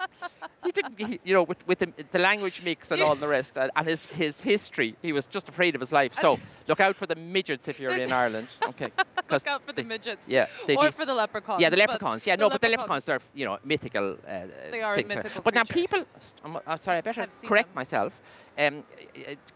E: he didn't, you know, with the language mix and all the rest, and his history, he was just afraid of his life. So look out for the midgets if you're in Ireland. Okay.
D: Look out for the midgets.
E: Yeah.
D: For the leprechauns.
E: Yeah, the leprechauns. Yeah, but the leprechauns are, you know, mythical
D: they are
E: things.
D: Mythical
E: but
D: creatures.
E: Now people, I'm sorry, I better correct myself.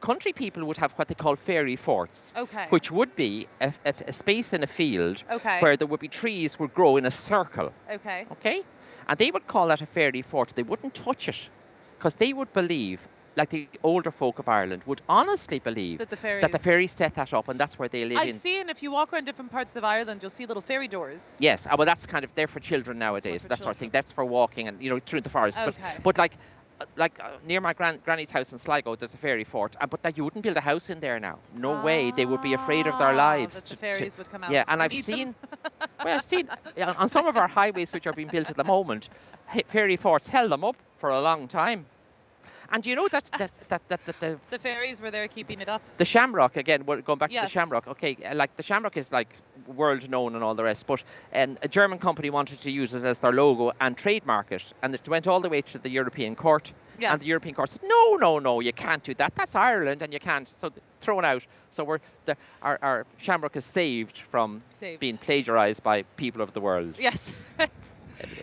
E: Country people would have what they call fairy forts, which would be a space in a field where there would be trees would grow in a circle. Okay? And they would call that a fairy fort. They wouldn't touch it, because they would believe, like the older folk of Ireland would honestly believe
D: that the fairies
E: set that up, and that's where they live.
D: I've seen, if you walk around different parts of Ireland, you'll see little fairy doors.
E: Yes, well, that's kind of there for children nowadays. That sort of thing. That's for walking and, you know, through the forest. But like, near my granny's house in Sligo, there's a fairy fort, but that you wouldn't build a house in there now. No way. They would be afraid of their lives.
D: That the fairies would come out.
E: Yeah, and I've
D: eat
E: seen,
D: them.
E: well, I've seen on some of our highways which are being built at the moment, fairy forts held them up for a long time. And you know that
D: the fairies were there keeping it up.
E: The shamrock, again, we're going back to the
D: Yes.
E: shamrock. Okay, like the shamrock is like world known and all the rest, but a German company wanted to use it as their logo and trademark it, and it went all the way to the European court.
D: Yes.
E: And the European court said, no, you can't do that. That's Ireland, and you can't. So thrown out. So our shamrock is saved from being plagiarized by people of the world.
D: Yes.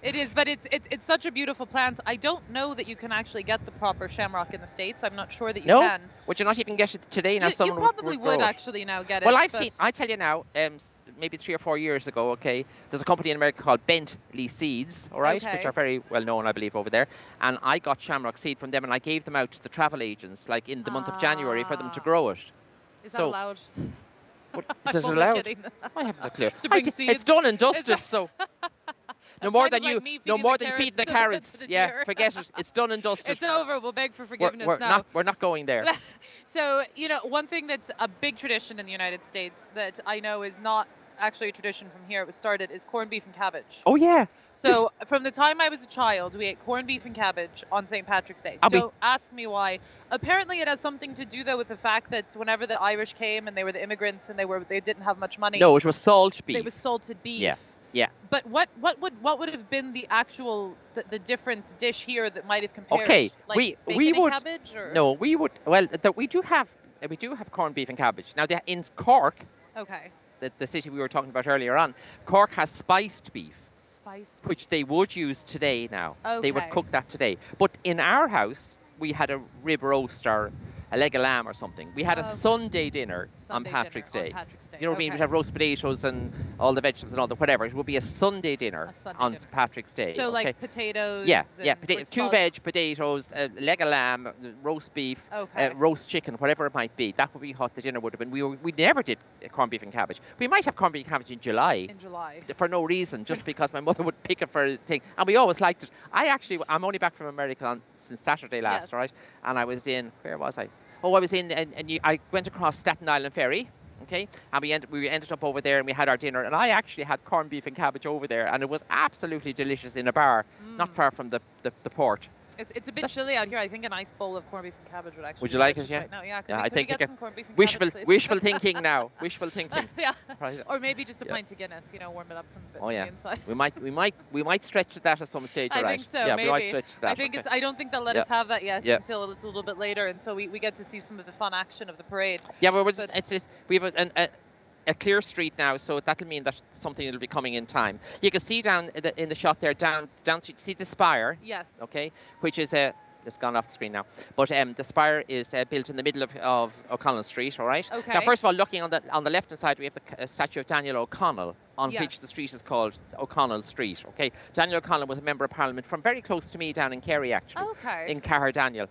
D: It is, but it's such a beautiful plant. I don't know that you can actually get the proper shamrock in the States. I'm not sure that you can.
E: Would you not even get it today? Now
D: You probably would actually now get it.
E: Well, I've seen, I tell you now, maybe 3 or 4 years ago, okay, there's a company in America called Bentley Seeds, all right, which are very well known, I believe, over there. And I got shamrock seed from them, and I gave them out to the travel agents, like in the month of January, for them to grow it.
D: Is that allowed?
E: Is it allowed? I haven't a clue.
D: Seeds.
E: It's done and dusted, so... No more than you feed the carrots. Yeah, forget it. It's done and dusted.
D: It's over. We'll beg for forgiveness
E: now. We're not going there.
D: So, one thing that's a big tradition in the United States that I know is not actually a tradition from here, it was started, is corned beef and cabbage.
E: Oh, yeah.
D: So from the time I was a child, we ate corned beef and cabbage on St. Patrick's Day. Don't ask me why. Apparently it has something to do, though, with the fact that whenever the Irish came and they were the immigrants and they didn't have much money.
E: No, it was salt beef.
D: It was salted beef.
E: Yeah. Yeah.
D: But what would have been the actual the different dish here that might have compared?
E: Okay,
D: like
E: we would.
D: Cabbage, or?
E: No, we would. Well, we do have corned beef and cabbage. Now in Cork.
D: Okay.
E: The city we were talking about earlier on, Cork has spiced beef. Which they would use today now.
D: Okay.
E: They would cook that today. But in our house, we had a rib roast or a leg of lamb or something. We had a Sunday dinner on Patrick's Day. You know what I mean? We'd have roast potatoes and all the vegetables and all the whatever. It would be a Sunday dinner on Patrick's Day.
D: So like potatoes.
E: Yeah. Two veg, potatoes, a leg of lamb, roast beef, roast chicken, whatever it might be. That would be what the dinner would have been. We never did corned beef and cabbage. We might have corned beef and cabbage in July. For no reason, just because my mother would pick it for a thing. And we always liked it. I'm only back from America since Saturday last, right? And I was in, where was I? Oh, I was in, and I went across Staten Island Ferry, okay, and we ended up over there and we had our dinner, and I actually had corned beef and cabbage over there, and it was absolutely delicious in a bar, not far from the port.
D: It's a bit chilly out here. I think a nice bowl of corned beef and cabbage would actually.
E: Would you like it?
D: Yeah. Right now? Yeah.
E: I think
D: we get some corned beef and cabbage,
E: wishful thinking now. Wishful thinking.
D: Yeah.
E: Right.
D: Or maybe just a pint of Guinness. Warm it up from the inside.
E: We might stretch that at some stage.
D: I think so.
E: Yeah,
D: maybe.
E: we might stretch that.
D: I think I don't think they'll let us have that yet until it's a little bit later, and so we get to see some of the fun action of the parade.
E: Yeah, well, we have a clear street now, so that'll mean that something will be coming in time. You can see down in the shot there, down street, see the spire.
D: Yes.
E: Okay, which is it's gone off the screen now. But the spire is built in the middle of O'Connell Street, all right?
D: Okay.
E: Now, first of all, looking on the left-hand side, we have the statue of Daniel O'Connell, on which the street is called O'Connell Street, okay? Daniel O'Connell was a member of Parliament from very close to me down in Kerry, actually.
D: Okay.
E: In Daniel.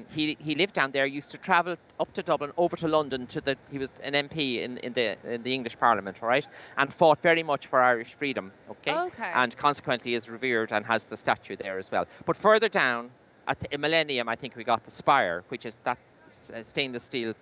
E: He lived down there, used to travel up to Dublin, over to London, he was an MP in the English Parliament, all right? And fought very much for Irish freedom, okay?
D: Okay.
E: And consequently is revered and has the statue there as well. But further down, at the Millennium, I think we got the spire, which is that stainless steel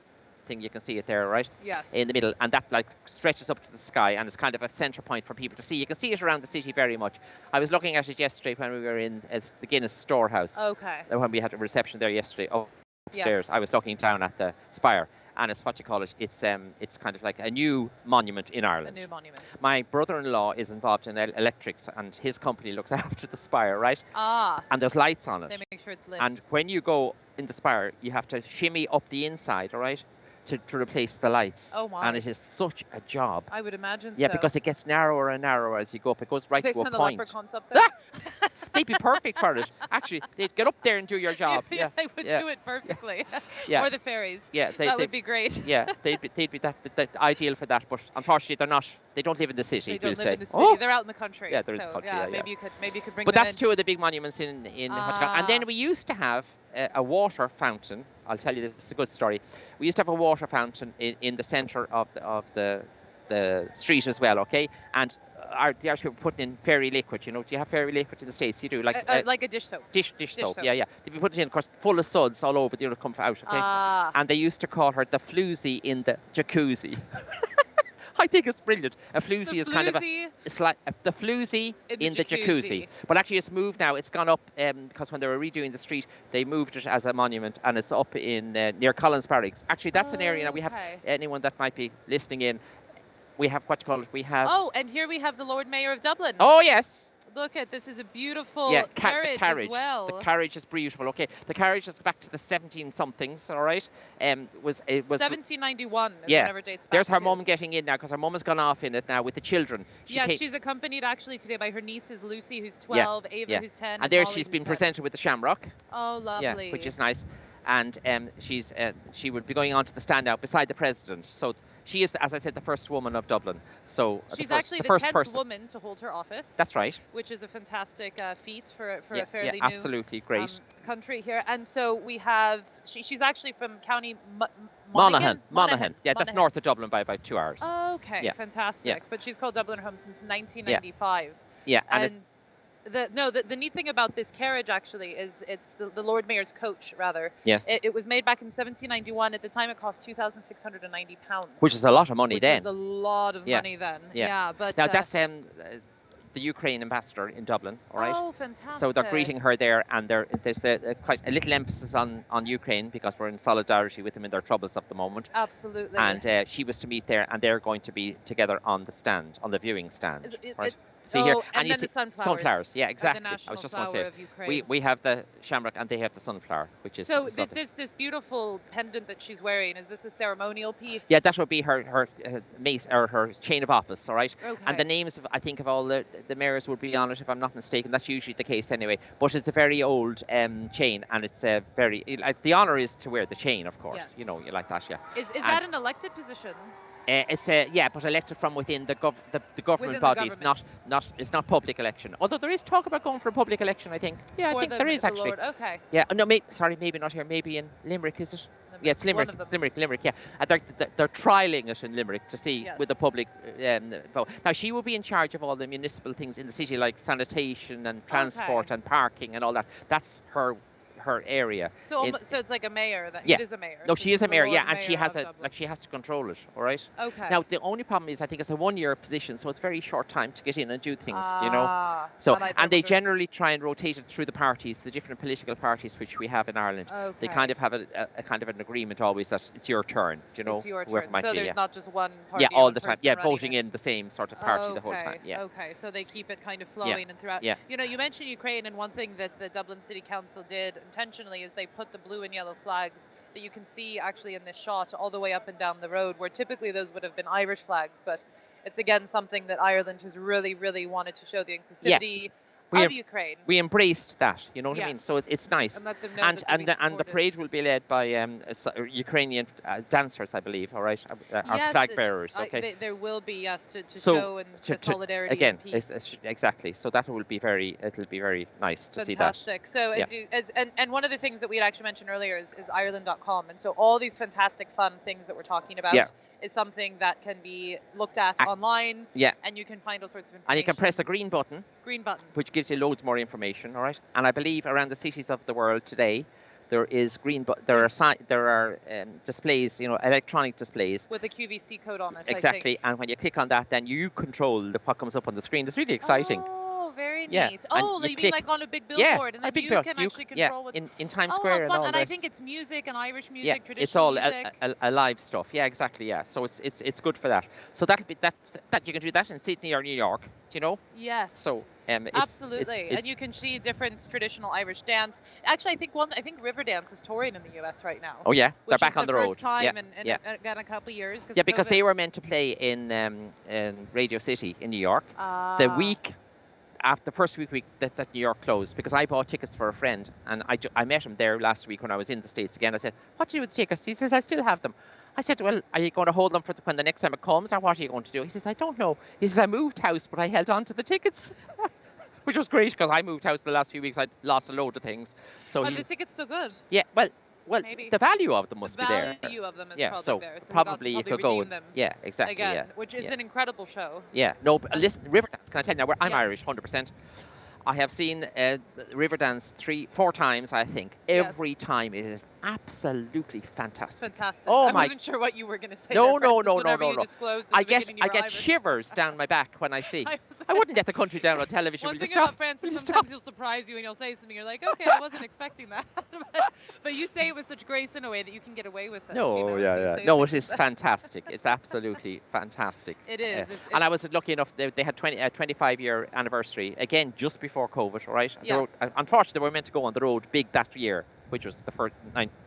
E: thing. You can see it there, right?
D: Yes.
E: In the middle, and that stretches up to the sky, and it's kind of a center point for people to see. You can see it around the city very much. I was looking at it yesterday when we were in the Guinness storehouse.
D: Okay.
E: When we had a reception there yesterday upstairs.
D: Yes.
E: I was looking down at the spire, and it's what you call it. It's kind of like a new monument in Ireland.
D: A new monument.
E: My brother-in-law is involved in electrics, and his company looks after the spire, right? And there's lights on it.
D: They make sure it's lit.
E: And when you go in the spire, you have to shimmy up the inside, all right, to replace the lights.
D: Oh my!
E: And it is such a job.
D: I would imagine.
E: Yeah,
D: so.
E: Because it gets narrower and narrower as you go up. It goes right to a point.
D: They send the leprechauns up there.
E: They'd be perfect for it. Actually, they'd get up there and do your job.
D: Yeah, they would do it perfectly.
E: Yeah.
D: Or the fairies.
E: Yeah,
D: that would be great.
E: Yeah, they'd be that ideal for that. But unfortunately, they're not. They don't live in the city.
D: They don't live in the city.
E: Oh.
D: They're out in the country.
E: Yeah, they're in the country. Yeah,
D: maybe you could bring.
E: But
D: them
E: that's
D: in.
E: two of the big monuments in and then we used to have a water fountain. I'll tell you this. It's a good story. We used to have a water fountain in the centre of the street as well. Okay, and the Irish people putting in fairy liquid. You know, do you have fairy liquid in the States? You do, like
D: a dish soap.
E: Dish soap. Yeah. They'd be putting it in, of course, full of suds all over. They would come out. Okay. And they used to call her the floozy in the jacuzzi. I think it's brilliant. A floozy is kind of it's like the floozy in the jacuzzi. But actually it's moved now. It's gone up because when they were redoing the street, they moved it as a monument, and it's up in near Collins Barracks. Actually, that's an area now. We have anyone that might be listening in. We have what you call it. We have.
D: Oh, and here we have the Lord Mayor of Dublin.
E: Oh yes.
D: Look at this is a beautiful
E: carriage
D: as well.
E: The carriage is beautiful. Okay, the carriage is back to the 17-somethings. All right, it was
D: 1791.
E: Yeah,
D: dates back
E: there's her mum getting in now because her mum has gone off in it now with the children.
D: She's accompanied actually today by her nieces Lucy, who's 12, Ava, who's 10,
E: and there
D: Molly,
E: she's been
D: 10.
E: presented with the shamrock.
D: Oh, lovely.
E: Yeah, which is nice. And she would be going on to the stand out beside the president. So she is, as I said, the first woman of Dublin. So
D: she's actually the 10th woman to hold her office.
E: That's right.
D: Which is a fantastic feat for a fairly new
E: absolutely great
D: country here. And so we have she's actually from County
E: Monaghan. Yeah, that's north of Dublin by about 2 hours.
D: Okay, fantastic. Yeah. But she's called Dublin home since 1995.
E: Yeah,
D: and the neat thing about this carriage actually is it's the Lord Mayor's coach rather.
E: Yes.
D: It was made back in 1791. At the time, it cost £2,690.
E: Which is a lot of money then.
D: Which is a lot of money then. Yeah. But
E: now that's the Ukraine ambassador in Dublin. All right.
D: Oh, fantastic.
E: So they're greeting her there, and there's quite a little emphasis on Ukraine because we're in solidarity with them in their troubles at the moment.
D: Absolutely.
E: And she was to meet there, and they're going to be together on the stand, on the viewing stand. Right. See
D: here,
E: and you
D: then
E: see
D: the sunflowers.
E: Yeah, exactly. I was just going to say it. We have the shamrock and they have the sunflower, which is
D: so. This beautiful pendant that she's wearing, is this a ceremonial piece?
E: Yeah, that would be her mace or her chain of office. All right.
D: Okay.
E: And the names of of all the mayors would be on it, if I'm not mistaken. That's usually the case anyway. But it's a very old chain, and it's a very the honour is to wear the chain, of course.
D: Yes.
E: You know, you like that, yeah.
D: Is that an elected position?
E: It's but elected from within the government bodies, it's not public election. Although there is talk about going for a public election, I think. Yeah, I think there is actually.
D: Lord. Okay.
E: Yeah, no, maybe not here. Maybe in Limerick, is it? Yeah, it's Limerick. It's Limerick. Yeah, and they're trialling it in Limerick to see with the public vote. Now she will be in charge of all the municipal things in the city, like sanitation and transport and parking and all that. That's her area.
D: So it's like a mayor. It is a mayor.
E: No, she is a mayor. Yeah, and she has she has to control it. All right.
D: Okay.
E: Now the only problem is I think it's a 1-year position, so it's very short time to get in and do things. Do you know? So and they generally try and rotate it through the parties, the different political parties which we have in Ireland.
D: Okay.
E: They kind of have a kind of an agreement always that it's your turn. Do you know?
D: It's your turn. So there's not just one party.
E: Yeah, all the time. Yeah, voting in the same sort of party the whole time. Yeah.
D: Okay. So they keep it kind of flowing and throughout.
E: Yeah.
D: You know, you mentioned Ukraine, and one thing that the Dublin City Council did intentionally is they put the blue and yellow flags that you can see actually in this shot all the way up and down the road, where typically those would have been Irish flags, but it's again something that Ireland has really, really wanted to show the inclusivity of Ukraine.
E: We embraced that, you know what I mean? So it's nice.
D: And let them know
E: and the parade will be led by Ukrainian dancers, I believe, all right? Our flag bearers, okay?
D: There will be, yes, to show the solidarity
E: again,
D: and peace.
E: Exactly. So it'll be very nice to see that.
D: Fantastic. So and one of the things that we had actually mentioned earlier is Ireland.com. And so all these fantastic fun things that we're talking about is something that can be looked at online. Yeah. And you can find all sorts of information.
E: And you can press a green button. Which gives you loads more information, all right? And I believe around the cities of the world today, there is there are displays, you know, electronic displays
D: with a QVC code on it.
E: Exactly,
D: I think.
E: and when you click on that, then you control what comes up on the screen. It's really exciting.
D: Oh, very neat. Oh, you mean like on a big billboard, and then you can actually control what's
E: in Times Square and all
D: and
E: that.
D: I think it's music and Irish music, traditional
E: it's all
D: music.
E: a live stuff. Yeah, exactly. Yeah, so it's good for that. So that'll be that you can do that in Sydney or New York. Do you know?
D: Yes.
E: So.
D: Absolutely, and you can see different traditional Irish dance. Actually, I think River Dance is touring in the US right now.
E: Oh yeah, they're back on the road.
D: First time in a couple of years.
E: Yeah, because they were meant to play in Radio City in New York. The week after the first week that New York closed, because I bought tickets for a friend, and I met him there last week when I was in the States again. I said, "What do you do with the tickets?" He says, "I still have them." I said, "Well, are you going to hold them for when the next time it comes, or what are you going to do?" He says, "I don't know." He says, "I moved house, but I held on to the tickets." Which was great, because I moved house the last few weeks. I'd lost a load of things. So
D: the ticket's still good.
E: Yeah, well, Well,
D: maybe.
E: the value of them must
D: The
E: be there.
D: value of them is
E: Yeah,
D: probably
E: so
D: there. So
E: probably
D: we
E: you
D: got to
E: could go.
D: redeem them
E: Yeah, exactly.
D: again,
E: Yeah,
D: which is
E: yeah.
D: an incredible show.
E: Yeah, no, but listen, Riverdance. Can I tell you now? I'm
D: Yes.
E: Irish, 100%. I have seen Riverdance 4 times, I think.
D: Yes.
E: Every time it is absolutely fantastic.
D: Fantastic.
E: Oh
D: I
E: my-
D: wasn't sure what you were going to say.
E: No,
D: there,
E: no,
D: Francis,
E: no, no,
D: whenever
E: no,
D: you
E: no.
D: disclosed at
E: I
D: the
E: get
D: beginning you were Irish.
E: shivers down my back when I see.
D: was-
E: I wouldn't let the country down on television.
D: One
E: Will you
D: thing
E: stop?
D: about Francis,
E: Will you
D: sometimes
E: stop?
D: he'll surprise you and he'll say something. You're like, okay, I wasn't expecting that. But you say it with such grace in a way that you can get away with it.
E: No,
D: you know,
E: yeah,
D: so you
E: yeah.
D: say
E: No, it
D: things
E: is
D: that-
E: fantastic. It's absolutely fantastic.
D: It is.
E: Yeah.
D: It's-
E: And I
D: it's-
E: was lucky enough, they had 25-year anniversary, again, just before COVID, all right?
D: Yes.
E: Unfortunately, they were meant to go on the road big that year, which was the first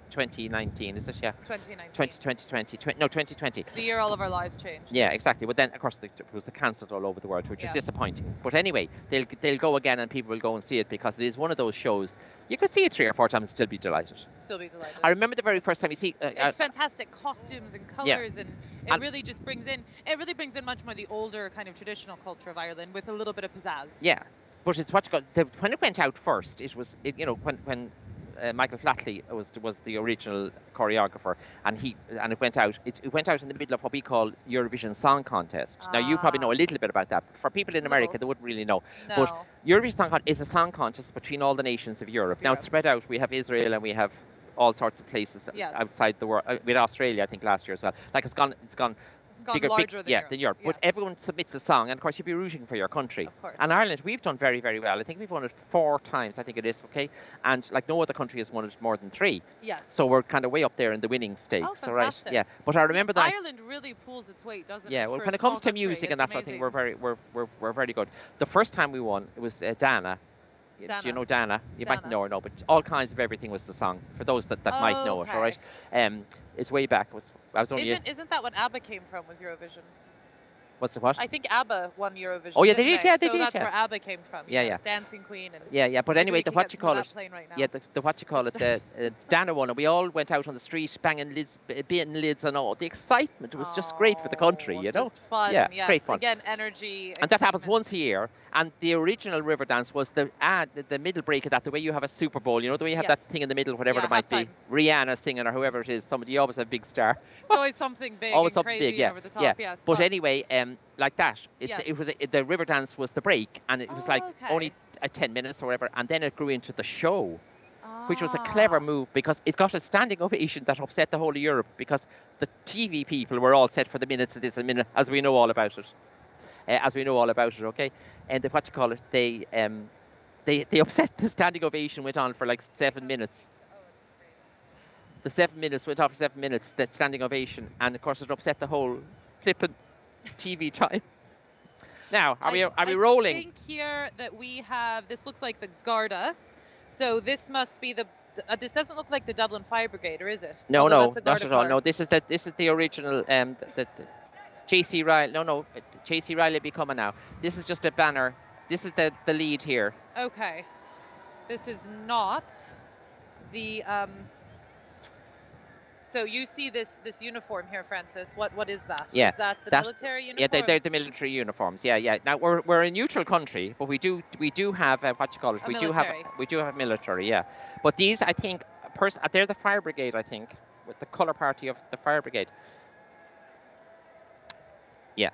E: 2019, is it? Yeah.
D: 2019.
E: 2020.
D: The year all of our lives changed.
E: Yeah, exactly. But then, of course, it was cancelled all over the world, which is
D: Yes.
E: disappointing. But anyway, they'll go again, and people will go and see it because it is one of those shows you could see it 3 or 4 times and still be delighted.
D: Still be delighted.
E: I remember the very first time you see.
D: It's fantastic costumes and
E: Yeah.
D: colors, and it
E: And-
D: really just brings in. It really brings in much more the older kind of traditional culture of Ireland with a little bit of pizzazz.
E: Yeah, but it's what you got. When it went out first, it was when Michael Flatley was the original choreographer, and it went out. It went out in the middle of what we call Eurovision Song Contest. Now you probably know a little bit about that. But for people in America,
D: Little.
E: they wouldn't really know.
D: No.
E: But Eurovision Song Contest is a song contest between all the nations of Europe. Now
D: Europe.
E: it's spread out. We have Israel and we have all sorts of places
D: Yes.
E: outside the world. We had Australia, I think, last year as well. Like it's gone
D: It's gone
E: bigger,
D: larger than Europe.
E: than Europe. But
D: Yes.
E: everyone submits a song, and of course you'd be rooting for your country.
D: Of course.
E: And Ireland, we've done very, very well. I think we've won it 4 times. I think it is okay. And like no other country has won it more than 3.
D: Yes.
E: So we're kind of way up there in the winning stakes. All right.
D: fantastic.
E: Yeah. But I remember that.
D: Ireland really pulls its weight, doesn't
E: Yeah.
D: it?
E: Well,
D: for
E: when
D: a
E: it comes
D: small
E: to music
D: country?
E: and that
D: It's
E: sort of thing,
D: amazing.
E: we're very good. The first time we won, it was Dana. Do
D: Dana.
E: you know Dana? You might
D: Dana.
E: know or no, but All Kinds of Everything was the song. For those that might know it, all right. It's way back. I was only.
D: Isn't that what ABBA came from? Was Eurovision?
E: What's the what?
D: I think ABBA won Eurovision.
E: Oh, yeah, they
D: didn't
E: did, yeah, they
D: so
E: did,
D: that's
E: yeah.
D: where ABBA came from.
E: Yeah,
D: you know,
E: yeah.
D: Dancing Queen and.
E: Yeah. But
D: maybe
E: anyway,
D: we
E: the
D: can
E: what
D: get
E: you
D: some
E: call
D: of
E: it.
D: that playing right now.
E: Yeah, the what you call it, the Dana one, and we all went out on the street banging lids, beating lids and all. The excitement was just great for the country,
D: Oh,
E: you know?
D: Just fun.
E: Yeah,
D: yes.
E: great fun.
D: Again, energy.
E: And that happens
D: excitement.
E: once a year. And the original Riverdance was the middle break of that, the way you have a Super Bowl, you know, the way you have
D: Yes.
E: that thing in the middle, whatever
D: Yeah,
E: it might
D: halftime.
E: be. Rihanna singing or whoever it is, somebody, you always have a big star.
D: It's always something big.
E: Always
D: and
E: something
D: crazy
E: big, yeah.
D: and over the top.
E: Yeah.
D: Yes,
E: But
D: fun.
E: anyway, like that,
D: Yes.
E: it was the Riverdance was the break, and it was like
D: Oh, okay.
E: only 10 minutes or whatever, and then it grew into the show, which was a clever move because it got a standing ovation that upset the whole of Europe because the TV people were all set for the minutes of this minute, as we know all about it. Okay, and what you call it, they upset the standing ovation went on for like 7 minutes. The 7 minutes went on for 7 minutes, the standing ovation, and of course it upset the whole flippin' TV time. Now, are we rolling?
D: I think here that we have, this looks like the Garda. So this must be this doesn't look like the Dublin Fire Brigade, or is it?
E: No,
D: Although
E: no,
D: that's a
E: not
D: Garda
E: at all.
D: car.
E: No, this is the original. The C Reilly. No, C Reilly be coming now. This is just a banner. This is the lead here.
D: Okay. This is not the. So you see this uniform here, Francis. What is that?
E: Yeah,
D: Is that the
E: that's-
D: military uniform?
E: Yeah, they're the military uniforms. Yeah. Now we're a neutral country, but we do have what you call it.
D: A
E: We
D: military.
E: do have military. Yeah, but these I think they're the fire brigade. I think with the colour party of the fire brigade. Yeah.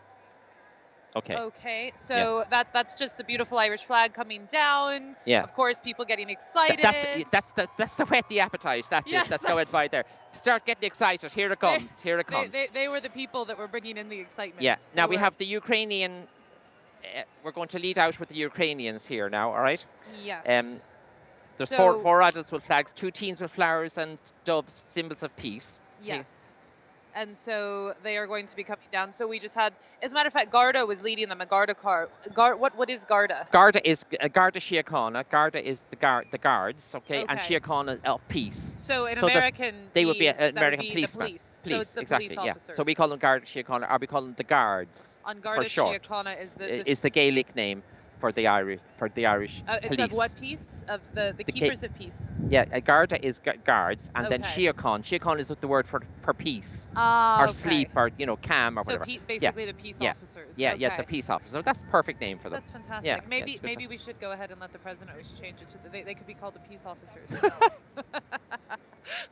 E: Okay.
D: Okay, so that's just the beautiful Irish flag coming down.
E: Yeah.
D: Of course, people getting excited.
E: That's the whet the appetite.
D: Yes,
E: That's going by there. Start getting excited. Here it comes. Here it comes.
D: They were the people that were bringing in the excitement.
E: Yeah.
D: They
E: Now we
D: were-
E: have the Ukrainian. We're going to lead out with the Ukrainians here now. All right.
D: Yes.
E: There's
D: So-
E: four adults with flags, 2 teens with flowers and doves, symbols of peace.
D: Yes. And so they are going to be coming down. So we just had, as a matter of fact, Garda was leading them, a Garda car. What is Garda?
E: Garda is Garda Síochána. Garda is the guards, okay, and
D: Okay.
E: Síochána of peace.
D: So in
E: So the-
D: American,
E: They would be
D: police, that
E: American
D: would be
E: policemen.
D: the police. So it's the
E: exactly,
D: police
E: yeah.
D: officers.
E: So we call them Garda Síochána, or we call them the guards.
D: On Garda
E: short.
D: Síochána is
E: Is the Gaelic name for the Irish
D: it's
E: police.
D: of what piece? Of the keepers of peace.
E: Yeah, Garda is guards, and then
D: Okay.
E: Síochána is the word for peace,
D: Ah,
E: or
D: okay.
E: sleep, or calm, or
D: So
E: whatever.
D: basically the peace
E: Yeah.
D: officers.
E: Yeah,
D: okay.
E: the peace officer. That's a perfect name for them.
D: That's fantastic.
E: Yeah,
D: maybe
E: yes, good
D: we should go ahead and let the president. We should change it to they could be called the peace officers.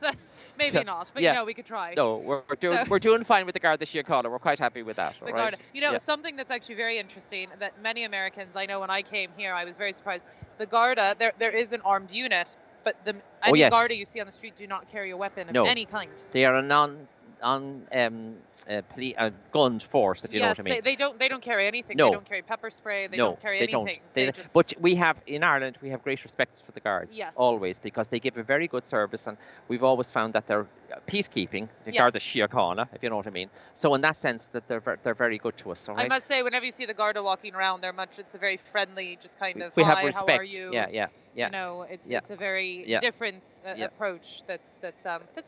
D: That's maybe not, but
E: Yeah.
D: you know, we could try.
E: No, we're doing fine with the Garda Síochána. We're quite happy with that.
D: The
E: All
D: Garda.
E: right?
D: You know,
E: Yeah.
D: something that's actually very interesting that many Americans, I know when I came here, I was very surprised. The Garda, there is an armed unit, but any
E: yes.
D: Garda you see on the street do not carry a weapon of
E: No.
D: any kind.
E: They are a gunned force, if you know what I mean.
D: They don't carry anything.
E: No.
D: They don't carry pepper spray. They don't carry anything.
E: They don't. But we have in Ireland, we have great respect for the guards.
D: Yes.
E: Always, because they give a very good service, and we've always found that they're peacekeeping, the Garda Síochána, if you know what I mean. So in that sense, that they're very good to us. All right?
D: I must say, whenever you see the Garda walking around, it's a very friendly, just kind of,
E: we
D: hi,
E: have respect.
D: how are you?
E: Yeah.
D: You know, it's a very different approach. That's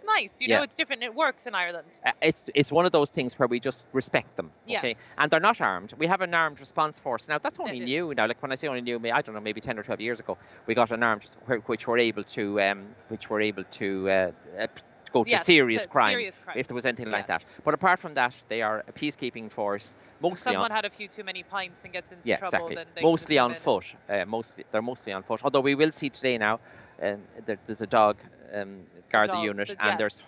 D: nice. You know, it's different. It works in Ireland.
E: It's one of those things where we just respect them. Okay,
D: Yes.
E: and they're not armed. We have an armed response force now. That's only new now. Like when I say only new, I don't know, maybe 10 or 12 years ago, we got an armed which were able to go to serious crime if there was anything like that. But apart from that, they are a peacekeeping force. Mostly
D: Someone had a few too many pints and gets into trouble.
E: Exactly.
D: Then they
E: Mostly
D: can
E: on
D: come in.
E: foot. They're mostly on foot. Although we will see today now, there's a dog guard the unit, and there's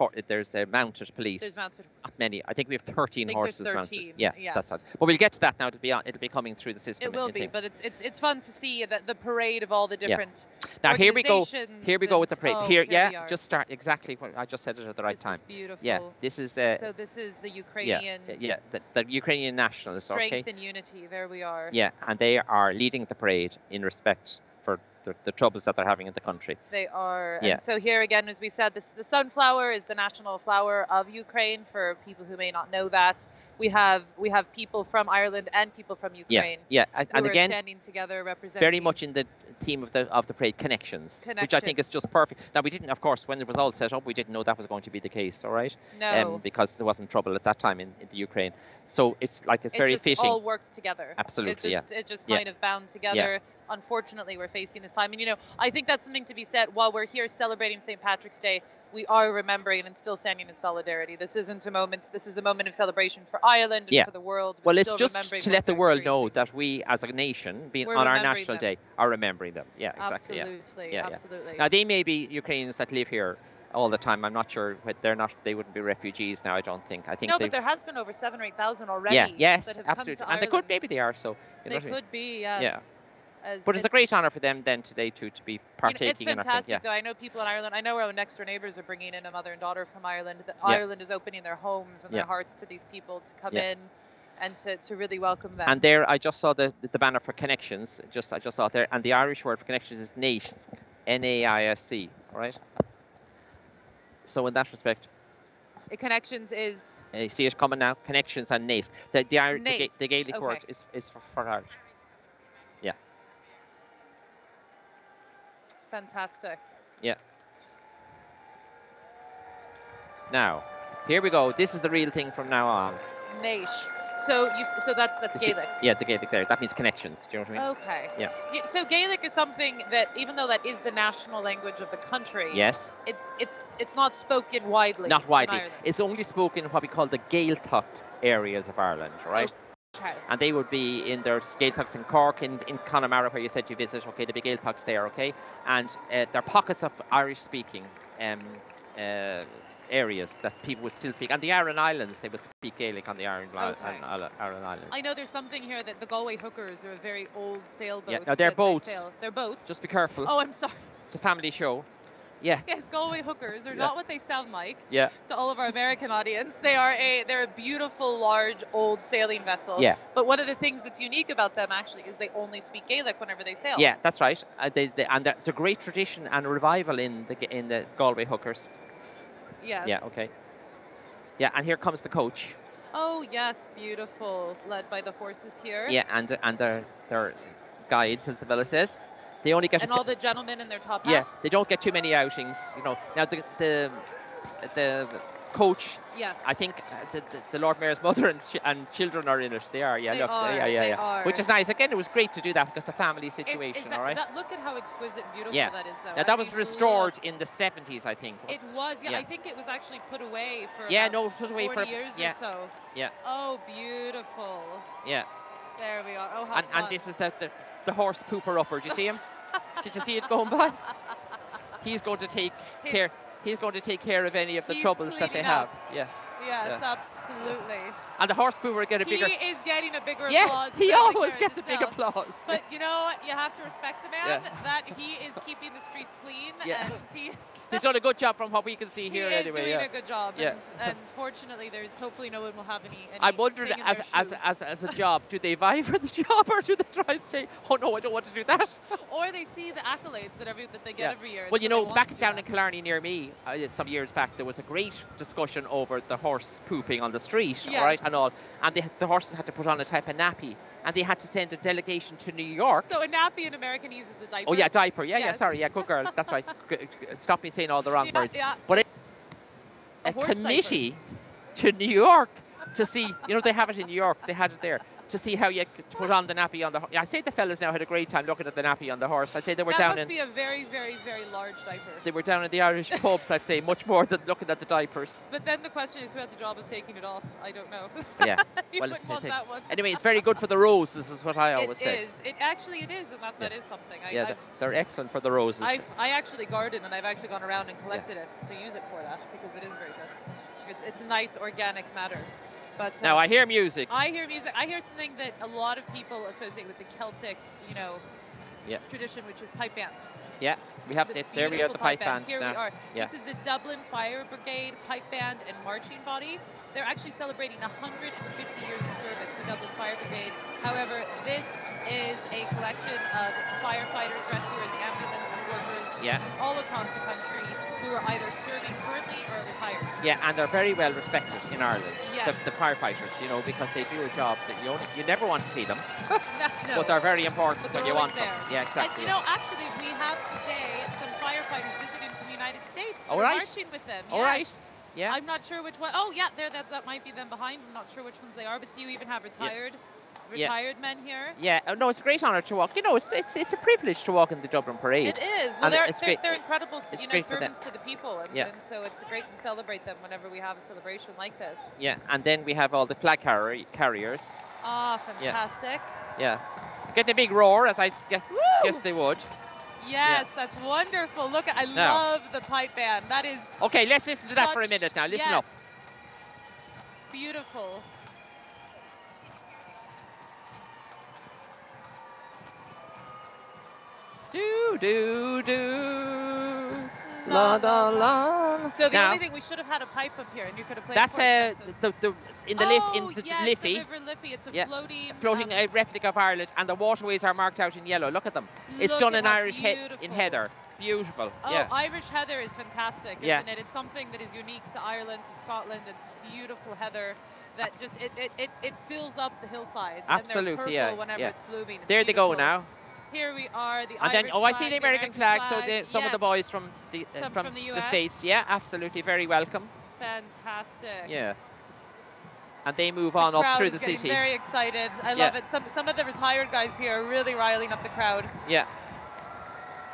E: mounted police.
D: There's mounted.
E: Not many. I think we have 13 horses
D: there's 13,
E: mounted. Yeah,
D: yes.
E: that's right. But we'll get to that now. It'll be coming through the system.
D: It will be, but it's fun to see the parade of all the different.
E: Now here we go.
D: organizations
E: Here we go with the parade.
D: and-
E: Here,
D: here we are.
E: just start exactly what I just said it at the right
D: This
E: time.
D: is beautiful.
E: Yeah, this is the
D: So this is the Ukrainian.
E: the Ukrainian nationalists.
D: Strength
E: Okay.
D: and unity. There we are.
E: Yeah, and they are leading the parade in respect for the troubles that they're having in the country.
D: They are.
E: Yeah.
D: And so here again, as we said, the sunflower is the national flower of Ukraine. For people who may not know that, we have people from Ireland and people from Ukraine.
E: Yeah,
D: who
E: and
D: are
E: again,
D: standing together representing.
E: very much in the theme of the parade, connections, which I think is just perfect. Now we didn't, of course, when it was all set up, we didn't know that was going to be the case. All right.
D: No.
E: Because there wasn't trouble at that time in the Ukraine. So it's very
D: just
E: fitting.
D: all worked together.
E: Absolutely,
D: It just kind of bound together. Unfortunately, we're facing this time, and you know, I think that's something to be said. While we're here celebrating St. Patrick's Day, we are remembering and still standing in solidarity. This isn't a moment. This is a moment of celebration for Ireland and for the world.
E: Well, it's
D: still
E: just
D: remembering
E: to
D: what
E: let the
D: they're
E: world know
D: experiencing.
E: that we, as a nation, being
D: We're
E: on our
D: remembering
E: national
D: them.
E: day, are remembering them. Yeah, exactly.
D: Absolutely,
E: Yeah.
D: absolutely.
E: Now they may be Ukrainians that live here all the time. I'm not sure, but they're not. They wouldn't be refugees now. I don't think. I think
D: No,
E: they.
D: but there has been over 7,000 or 8,000 already.
E: Yes,
D: that have
E: absolutely.
D: Come to
E: And they could,
D: Ireland.
E: maybe they are. So you know
D: They
E: what I mean?
D: could be, yes.
E: Yeah. But it's a great honour for them then today to be partaking
D: It's
E: in our thing.
D: fantastic,
E: Yeah.
D: though. I know people in Ireland. I know our next door neighbours are bringing in a mother and daughter from Ireland.
E: Yeah.
D: Ireland is opening their homes and their
E: Yeah.
D: hearts to these people to come
E: Yeah.
D: in and to really welcome them.
E: And there, I just saw the banner for connections. I just saw it there, and the Irish word for connections is NAISC, NAISC. All right. So in that respect,
D: Connections is
E: you see it coming now. Connections and NAISC. The Gaelic
D: okay.
E: word is for Irish. Yeah.
D: fantastic.
E: Yeah. Now, here we go. This is the real thing from now on.
D: Naish. So that's
E: See-
D: Gaelic.
E: Yeah, the Gaelic there. That means connections. Do you know what I mean?
D: Okay.
E: Yeah.
D: So Gaelic is something that, even though that is the national language of the country,
E: Yes.
D: it's not spoken widely.
E: Not
D: in
E: widely.
D: Ireland.
E: It's only spoken in what we call the Gaeltacht areas of Ireland, right?
D: Okay.
E: And they would be in their Gaeltachts in Cork, in Connemara, where you said you visit. Okay, the big Gaeltachts there. Okay, and there are pockets of Irish-speaking areas that people would still speak. And the Aran Islands, they would speak Gaelic on the Aran Islands.
D: I know there's something here that the Galway hookers are a very old sailboat.
E: Yeah, now they're
D: that they
E: boats.
D: sail. They're boats.
E: Just be careful.
D: Oh, I'm sorry.
E: It's a family show. Yeah.
D: Yes, Galway hookers are
E: Yeah.
D: not what they sound like.
E: Yeah.
D: To all of our American audience, they're a beautiful, large, old sailing vessel.
E: Yeah.
D: But one of the things that's unique about them actually is they only speak Gaelic whenever they sail.
E: Yeah, that's right. And there's a great tradition and a revival in the Galway hookers.
D: Yes.
E: Yeah. Okay. Yeah, and here comes the coach.
D: Oh yes, beautiful, led by the horses here.
E: Yeah, and their guides, as the fella says. They only get
D: And all the gentlemen in their top hats.
E: yeah, they don't get too many outings, you know. Now the coach,
D: Yes.
E: I think the Lord Mayor's mother and children are in it. They are, yeah.
D: They
E: Look,
D: are,
E: yeah,
D: they
E: yeah.
D: are.
E: Which is nice. Again, it was great to do that because the family situation, all right.
D: Look at how exquisite and beautiful
E: Yeah.
D: that is, though.
E: Now
D: I
E: that was
D: mean,
E: restored
D: look.
E: in the 70s, I think.
D: It was, yeah,
E: Yeah.
D: I think it was actually put away for
E: Yeah,
D: about
E: no, put away
D: 40
E: for
D: years
E: yeah,
D: or so.
E: yeah,
D: Oh, beautiful.
E: yeah.
D: There we are. Oh, how fun.
E: And this is the horse pooper upper. Do you see him? Did you see it going by? He's going to take care. He's going to take care of any of the
D: He's
E: troubles that they
D: cleaning
E: have.
D: up.
E: Yeah.
D: Yes,
E: Yeah.
D: absolutely.
E: And the horse poo will get a bigger.
D: He is getting a bigger
E: Yeah,
D: applause.
E: he
D: than the
E: always
D: carriage
E: gets a big
D: itself.
E: applause.
D: But you know what? You have to respect the man,
E: Yeah.
D: that he is keeping the streets clean,
E: Yeah.
D: and he's
E: done a good job from what we can see here
D: he is
E: anyway.
D: doing
E: Yeah.
D: a good job.
E: Yeah.
D: And fortunately, there's hopefully no one will have any
E: I'm wondering,
D: thing in their
E: as a job, do they vie for the job, or do they try and say, oh no, I don't want to do that?
D: or they see the accolades that they get every year.
E: Well,
D: and
E: you
D: so they
E: know,
D: want
E: back
D: to do
E: down
D: that.
E: in Killarney near me, some years back, there was a great discussion over the horse pooping on the street,
D: Yes.
E: all right, and all. And the horses had to put on a type of nappy, and they had to send a delegation to New York.
D: So a nappy in Americanese is a diaper.
E: Oh yeah, diaper. Yeah,
D: Yes.
E: sorry, yeah, good girl. That's right. Stop me saying all the wrong
D: Yeah,
E: words.
D: yeah.
E: But
D: A
E: a
D: horse
E: committee to New York to see, you know, they have it in New York, they had it there, to see how you could put on the nappy on the horse. I say the fellas now had a great time looking at the nappy on the horse. I'd say they were
D: That
E: down
D: must
E: in
D: be a very, very, very large diaper.
E: they were down in the Irish pubs, I'd say, much more than looking at the diapers.
D: But then the question is, who had the job of taking it off? I don't know.
E: Yeah.
D: You
E: Well,
D: wouldn't
E: it's the
D: want
E: thing.
D: that one.
E: Anyway, it's very good for the roses, is what I always
D: It
E: say.
D: is. It actually it is, and that is something.
E: Yeah, they're excellent for the roses.
D: I actually garden, and I've actually gone around and collected it to use it for that, because it is very good. It's a nice organic matter. But
E: Now I hear music.
D: I hear music. I hear something that a lot of people associate with the Celtic,
E: Yeah.
D: tradition, which is pipe bands.
E: Yeah, we have
D: The
E: there we are, the
D: beautiful
E: pipe band
D: Here
E: now.
D: we are.
E: Yeah.
D: This is the Dublin Fire Brigade Pipe Band and Marching Body. They're actually celebrating 150 years of service, the Dublin Fire Brigade. However, this is a collection of firefighters, rescuers, ambulance workers
E: Yeah.
D: all across the country who are either serving currently or retired.
E: Yeah, and they're very well respected in Ireland.
D: Yes.
E: The firefighters, you know, because they do a job that you never want to see them,
D: No.
E: but they're very important
D: But
E: when
D: they're
E: you want
D: always
E: them.
D: there.
E: Yeah, exactly.
D: And, actually, we have today some firefighters visiting from the United States.
E: All
D: We're
E: right.
D: marching with them.
E: All
D: yes.
E: right. Yeah.
D: I'm not sure which one. Oh, yeah, that might be them behind. I'm not sure which ones they are, but see, you even have retired men here.
E: Yeah, no, it's a great honour to walk. You know, it's a privilege to walk in the Dublin Parade.
D: It is. Well,
E: And
D: they're
E: great.
D: incredible,
E: It's great for them.
D: servants to the people, and,
E: Yeah.
D: and so it's great to celebrate them whenever we have a celebration like this.
E: Yeah, and then we have all the flag carriers.
D: Ah, fantastic.
E: Yeah, getting a big roar, as I guess they would.
D: Yes, that's wonderful. Look, I
E: Now.
D: love the pipe band. That is.
E: Okay, let's listen to that for a
D: such-
E: minute now. Listen
D: yes.
E: up.
D: It's beautiful.
E: Do do do. La la la.
D: So the
E: Now,
D: only thing, we should have had a pipe up here, and you could have played.
E: that's
D: chords.
E: the in the
D: yes,
E: Liffey.
D: the River Liffey. It's a
E: Yeah.
D: floating.
E: A replica of Ireland, and the waterways are marked out in yellow. Look at them. It's
D: Look
E: done
D: at
E: in
D: how
E: Irish in
D: beautiful.
E: heather. Beautiful.
D: Oh,
E: Yeah.
D: Irish heather is fantastic,
E: Yeah.
D: isn't it? It's something that is unique to Ireland, to Scotland. It's beautiful heather that just it fills up the hillsides.
E: Absolutely,
D: and they're
E: yeah,
D: purple whenever
E: yeah.
D: it's blooming. It's
E: There they go
D: beautiful.
E: now.
D: Here we are, the
E: And then,
D: Irish
E: I see the
D: flag,
E: American flag. So some of the
D: yes.
E: boys from the
D: Some from the US.
E: States, yeah, absolutely, very welcome.
D: Fantastic.
E: Yeah. And they move
D: The
E: on up
D: crowd
E: through
D: is
E: the
D: getting
E: city.
D: very excited. I
E: Yeah.
D: love it. Some of the retired guys here are really riling up the crowd.
E: Yeah.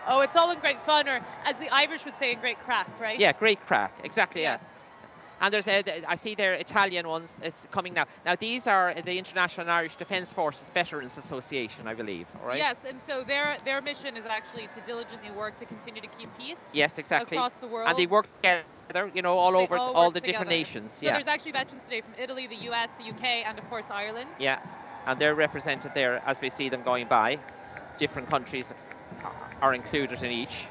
D: Oh, it's all in great fun, or as the Irish would say, in great crack, right?
E: Yeah, great crack. Exactly.
D: Yes.
E: Yeah. And there's I see there Italian ones. It's coming now. Now these are the International Irish Defence Forces Veterans Association, I believe. All right.
D: Yes, and so their mission is actually to diligently work to continue to keep peace.
E: Yes, exactly.
D: Across the world.
E: And they work together, you know, all
D: They
E: over
D: all
E: all
D: work
E: the different
D: together.
E: nations.
D: So
E: Yeah.
D: there's actually veterans today from Italy, the US, the UK, and of course Ireland.
E: Yeah. And they're represented there as we see them going by. Different countries are included in each.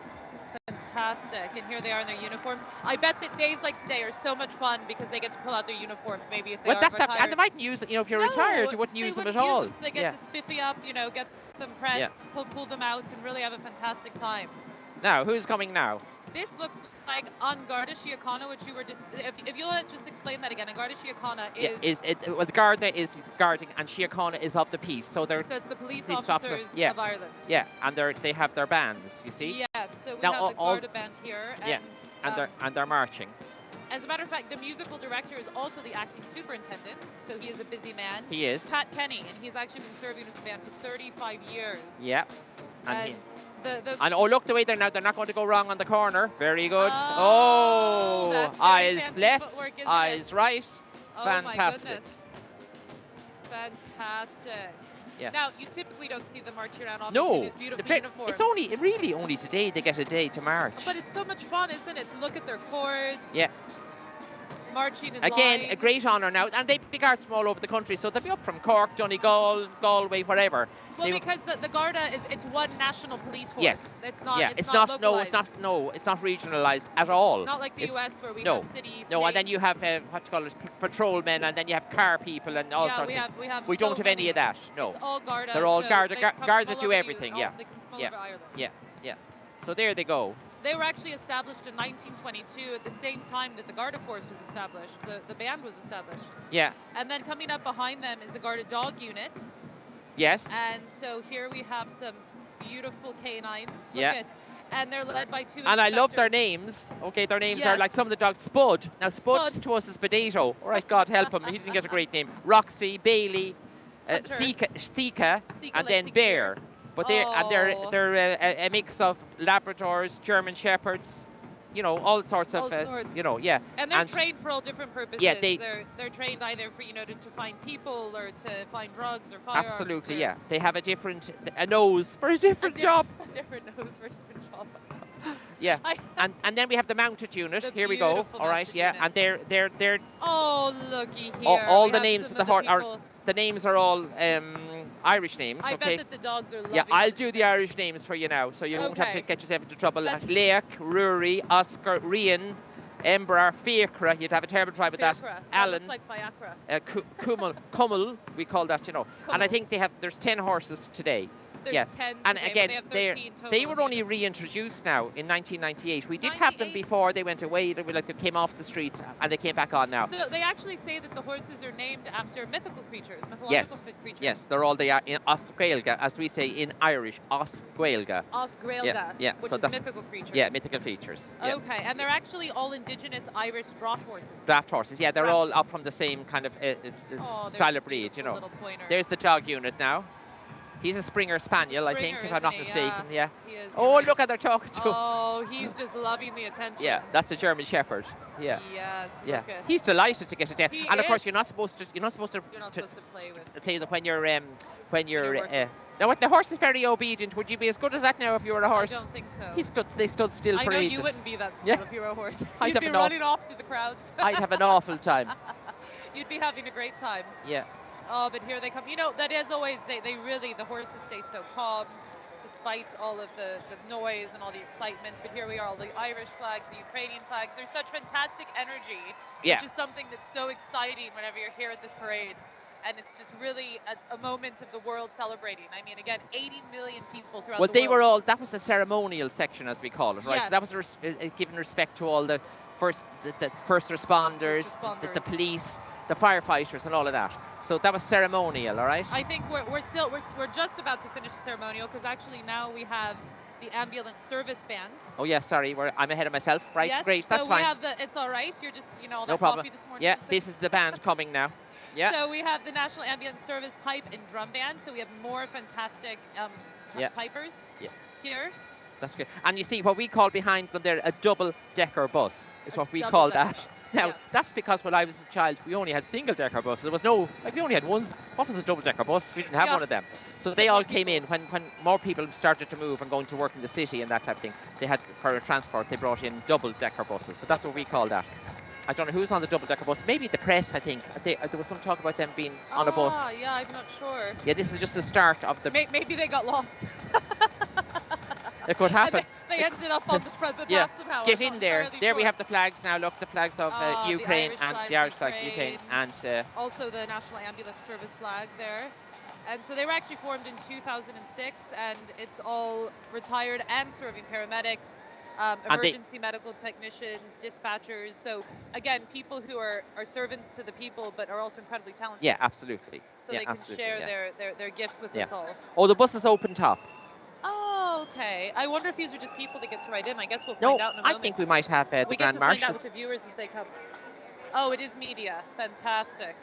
D: Fantastic. And here they are in their uniforms. I bet that days like today are so much fun because they get to pull out their uniforms, maybe if they
E: Well,
D: are
E: that's
D: retired.
E: and they mightn't use it. You know, if you're
D: No,
E: retired, you wouldn't use them at all.
D: Use them, so they get
E: Yeah.
D: to spiffy up, get them pressed, pull them out, and really have a fantastic time.
E: Now, who's coming now?
D: This looks like Garda Síochána, which you were just. If you'll just explain that again, Garda Síochána is.
E: Well, the Garda is guarding, and Síochána is of the peace. So they're
D: So it's the police
E: officers,
D: officers
E: yeah.
D: of Ireland.
E: Yeah, and they have their bands. You see.
D: Yes, so we
E: Now,
D: have the
E: all-
D: Garda band here,
E: Yeah,
D: and
E: and they're marching.
D: as a matter of fact, the musical director is also the acting superintendent, so he is a busy man.
E: He is.
D: Pat Kenny, and he's actually been serving with the band for 35 years.
E: Yeah.
D: And the
E: And oh, look the way they're now. They're not going to go wrong on the corner. Very good.
D: Oh, that's very
E: eyes
D: fancy
E: left,
D: footwork, isn't
E: eyes
D: it?
E: right.
D: Oh
E: Fantastic.
D: My goodness. Fantastic.
E: Yeah.
D: Now, you typically don't see them marching around, obviously,
E: No,
D: these beautiful uniforms.
E: it's really only today they get a day to march.
D: But it's so much fun, isn't it, to look at their cords.
E: Yeah.
D: Marching in
E: Again,
D: line.
E: a great honour now, and they big arts from all over the country, so they'll be up from Cork, Donegal, Galway, whatever.
D: Well, because the Garda it's one national police force.
E: Yes.
D: It's not.
E: Yeah,
D: it's not localized.
E: it's not regionalised at all.
D: Not like the US where we
E: no,
D: have cities.
E: No, and then you have what you call it, patrolmen, and then you have car people and all sorts. We don't have any of that. No.
D: It's all Garda.
E: They're all
D: so
E: Garda.
D: they come from
E: Garda
D: all
E: do
D: over
E: everything.
D: They come from all over Ireland.
E: Yeah. So there they go.
D: They were actually established in 1922 at the same time that the Garda Force was established. The band was established.
E: Yeah.
D: And then coming up behind them is the Garda Dog Unit.
E: Yes.
D: And so here we have some beautiful canines.
E: Yeah.
D: And they're led by 2
E: And I love their
D: inspectors.
E: names. Okay, their names
D: Yes.
E: are like some of the dogs. Spud. Now, Spud
D: Spud.
E: to us is Potato. All right, God help him. He didn't get a great name. Roxy, Bailey,
D: Hunter.
E: Sika, and
D: like
E: then
D: Sika
E: Bear. But they're
D: Oh.
E: a mix of Labradors, German Shepherds, you know, all sorts of,
D: All sorts.
E: you know, yeah.
D: And they're trained for all different purposes.
E: Yeah,
D: they're trained either for, you know, to find people or to find drugs or firearms.
E: Absolutely,
D: or
E: yeah. They have a nose for a different job.
D: A different nose for a different job.
E: Yeah. And then we have the mounted unit.
D: The
E: Here we go.
D: beautiful
E: All right,
D: mounted
E: yeah.
D: units.
E: And they're
D: Oh, looky here.
E: all
D: We
E: the
D: have
E: names
D: some
E: of the horse are
D: people.
E: the names are all Irish names.
D: I
E: Okay.
D: bet that the dogs are loving
E: Yeah, I'll
D: this.
E: do the Irish names for you now, so you won't have to
D: Okay.
E: get yourself into trouble.
D: Let's-
E: Leach, Rory, Oscar, Rian, Embra, Fiacra. You'd have a terrible try with that.
D: Fiacra. That
E: Alan,
D: looks like Fiacra.
E: Cummel, we call that, you know. And I
D: Cummel.
E: think there's 10 horses today.
D: There's
E: yeah.
D: 10
E: And
D: today, but
E: again,
D: they have 13 total
E: they were only
D: units.
E: reintroduced now in 1998. We did have them
D: 98?
E: before they went away. They came off the streets and they came back on now.
D: So they actually say that the horses are named after mythical creatures, mythological
E: Yes.
D: creatures.
E: Yes, they're all in Osgaelga, as we say in Irish, Osgaelga.
D: Osgraelga,
E: Yeah,
D: which
E: so
D: is
E: that's
D: mythical creatures.
E: Yeah, mythical features. Yeah.
D: Okay, and they're actually all indigenous Irish draught horses.
E: Draft horses, yeah, they're
D: Draft
E: all
D: horses.
E: up from the same kind of
D: Oh,
E: style
D: there's
E: of
D: a
E: breed, you
D: beautiful
E: know.
D: little pointer.
E: There's the dog unit now. He's a Springer Spaniel, I think,
D: Springer,
E: if I'm not
D: isn't he?
E: mistaken. Yeah.
D: He is,
E: Oh,
D: you're right.
E: look at they're talking to him.
D: Oh, he's just loving the attention.
E: Yeah, that's a German Shepherd. Yeah.
D: Yes.
E: Yeah.
D: Look at.
E: He's delighted to get it down.
D: He
E: And of course,
D: is.
E: you're not supposed to
D: You're not supposed to play with.
E: play them when you're
D: working.
E: now what the horse is very obedient. Would you be as good as that now if you were a horse?
D: I don't think so.
E: They stood still
D: I
E: for
D: know
E: ages.
D: you wouldn't be that still
E: Yeah.
D: if you were a horse.
E: I'd
D: You'd
E: have
D: be
E: an
D: running off through the crowds.
E: I'd have an awful time.
D: You'd be having a great time.
E: Yeah.
D: Oh, but here they come. You know, that is always, they really, the horses stay so calm despite all of the noise and all the excitement. But here we are, all the Irish flags, the Ukrainian flags. There's such fantastic energy,
E: Yeah.
D: which is something that's so exciting whenever you're here at this parade. And it's just really a moment of the world celebrating. I mean, again, 80 million people throughout
E: Well,
D: the
E: they
D: world.
E: were all, that was the ceremonial section, as we call it, right?
D: Yes.
E: So that was giving respect to all the first responders, the police, the firefighters, and all of that. So that was ceremonial, all right?
D: I think we're just about to finish the ceremonial, because actually now we have the ambulance service band.
E: Oh, yeah, sorry, I'm ahead of myself. Right,
D: Yes,
E: great,
D: so
E: that's fine.
D: we have it's all right. You're just, you know, all
E: No
D: that
E: problem.
D: coffee this morning.
E: Yeah, this is the band coming now. Yeah.
D: So we have the National Ambulance Service pipe and drum band. So we have more fantastic
E: Yeah.
D: pipers
E: Yeah.
D: here.
E: That's good. And you see, what we call behind them there, a double-decker bus is what we
D: double
E: call
D: decker
E: that.
D: bus,
E: Now,
D: yes.
E: that's because when I was a child, we only had single-decker buses. There was no, we only had ones. What was a double-decker bus? We didn't have
D: Yeah.
E: one of them. So they all came in when more people started to move and going to work in the city and that type of thing. They had, for transport, they brought in double-decker buses, but that's what we call that. I don't know who's on the double-decker bus. Maybe the press, I think. There was some talk about them being on a bus.
D: Yeah, I'm not sure.
E: Yeah, this is just the start of the...
D: Maybe they got lost.
E: It could happen.
D: They ended up on the
E: Yeah,
D: path somehow.
E: get
D: I'm
E: in
D: not
E: there.
D: entirely
E: There we
D: sure.
E: have the flags now. Look, the flags of
D: Oh, the
E: Ukraine
D: Irish
E: and
D: flags,
E: the Irish flag,
D: Ukraine.
E: Ukraine, and
D: Also the National Ambulance Service flag there. And so they were actually formed in 2006, and it's all retired and serving paramedics, emergency medical technicians, dispatchers. So again, people who are servants to the people, but are also incredibly talented.
E: yeah, absolutely.
D: So
E: yeah,
D: they can
E: absolutely,
D: share
E: yeah.
D: their gifts with
E: Yeah.
D: us all.
E: Oh, the bus is open top.
D: Oh, okay. I wonder if these are just people that get to ride in. I guess we'll
E: No,
D: find out in a
E: I
D: moment.
E: think we might have the
D: we get
E: Grand
D: to find out
E: Marshals.
D: with the viewers as they come. Oh, it is media. Fantastic.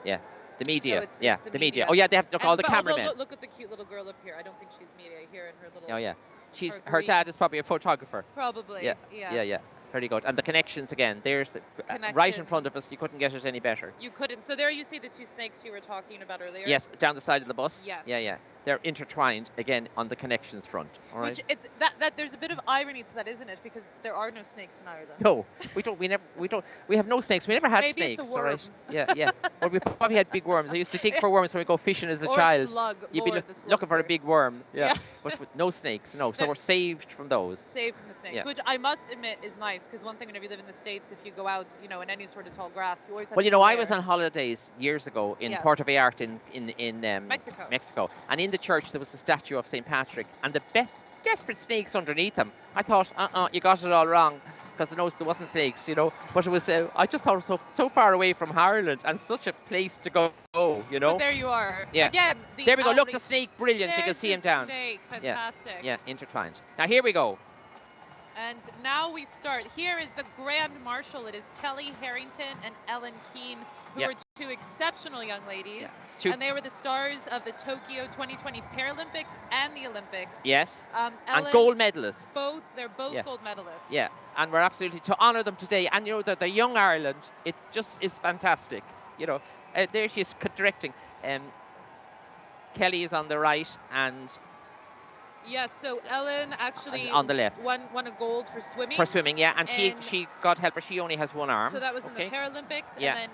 E: Yeah, the media.
D: it's
E: yeah,
D: the
E: the media.
D: media.
E: Oh, yeah, they have all the
D: but although
E: cameramen.
D: Look at the cute little girl up here. I don't think she's media here in her little.
E: Oh, yeah. Her
D: green-
E: dad is probably a photographer.
D: Probably.
E: Yeah,
D: Yeah.
E: yeah, yeah. Very good. And the connections again. There's right in front of us. You couldn't get it any better.
D: You couldn't. So there you see the two snakes you were talking about earlier.
E: Yes, down the side of the bus.
D: Yes.
E: Yeah. They're intertwined again on the connections front. All right.
D: Which it's that there's a bit of irony to that, isn't it? Because there are no snakes in Ireland.
E: No, we don't. We have no snakes. We never had
D: Maybe
E: snakes.
D: it's a worm.
E: All right. Yeah. Well, we probably had big worms. I used to dig for worms when we go fishing as a
D: or
E: child.
D: Slug.
E: You'd be looking for a big worm. Yeah. But with no snakes. No. So we're saved from those.
D: Saved from the snakes, which I must admit is nice, because one thing whenever you live in the States, if you go out, in any sort of tall grass, you always have to
E: I was on holidays years ago in Puerto Vallarta in Mexico, and in the church there was a statue of St. Patrick, and the desperate snakes underneath him. I thought, you got it all wrong, because there wasn't snakes, But it was, I just thought it was so far away from Ireland, and such a place to go,
D: But there you are.
E: Yeah.
D: Again,
E: there we go. Look, the snake, brilliant. You can see him down.
D: Snake. Fantastic.
E: Yeah, intertwined. Now here we go.
D: And now we start. Here is the Grand Marshal. It is Kelly Harrington and Ellen Keane, who are two exceptional young ladies.
E: Yeah.
D: And they were the stars of the Tokyo 2020 Paralympics and the Olympics.
E: Yes.
D: Ellen,
E: and gold medalists.
D: They're both gold medalists.
E: Yeah. And we're absolutely to honour them today. And that they're young Ireland. It just is fantastic. There she is directing. Kelly is on the right, and
D: yes, so Ellen actually
E: on the left
D: won a gold for swimming.
E: For swimming, yeah, and she God help her, she only has one arm.
D: So that was in the Paralympics, and then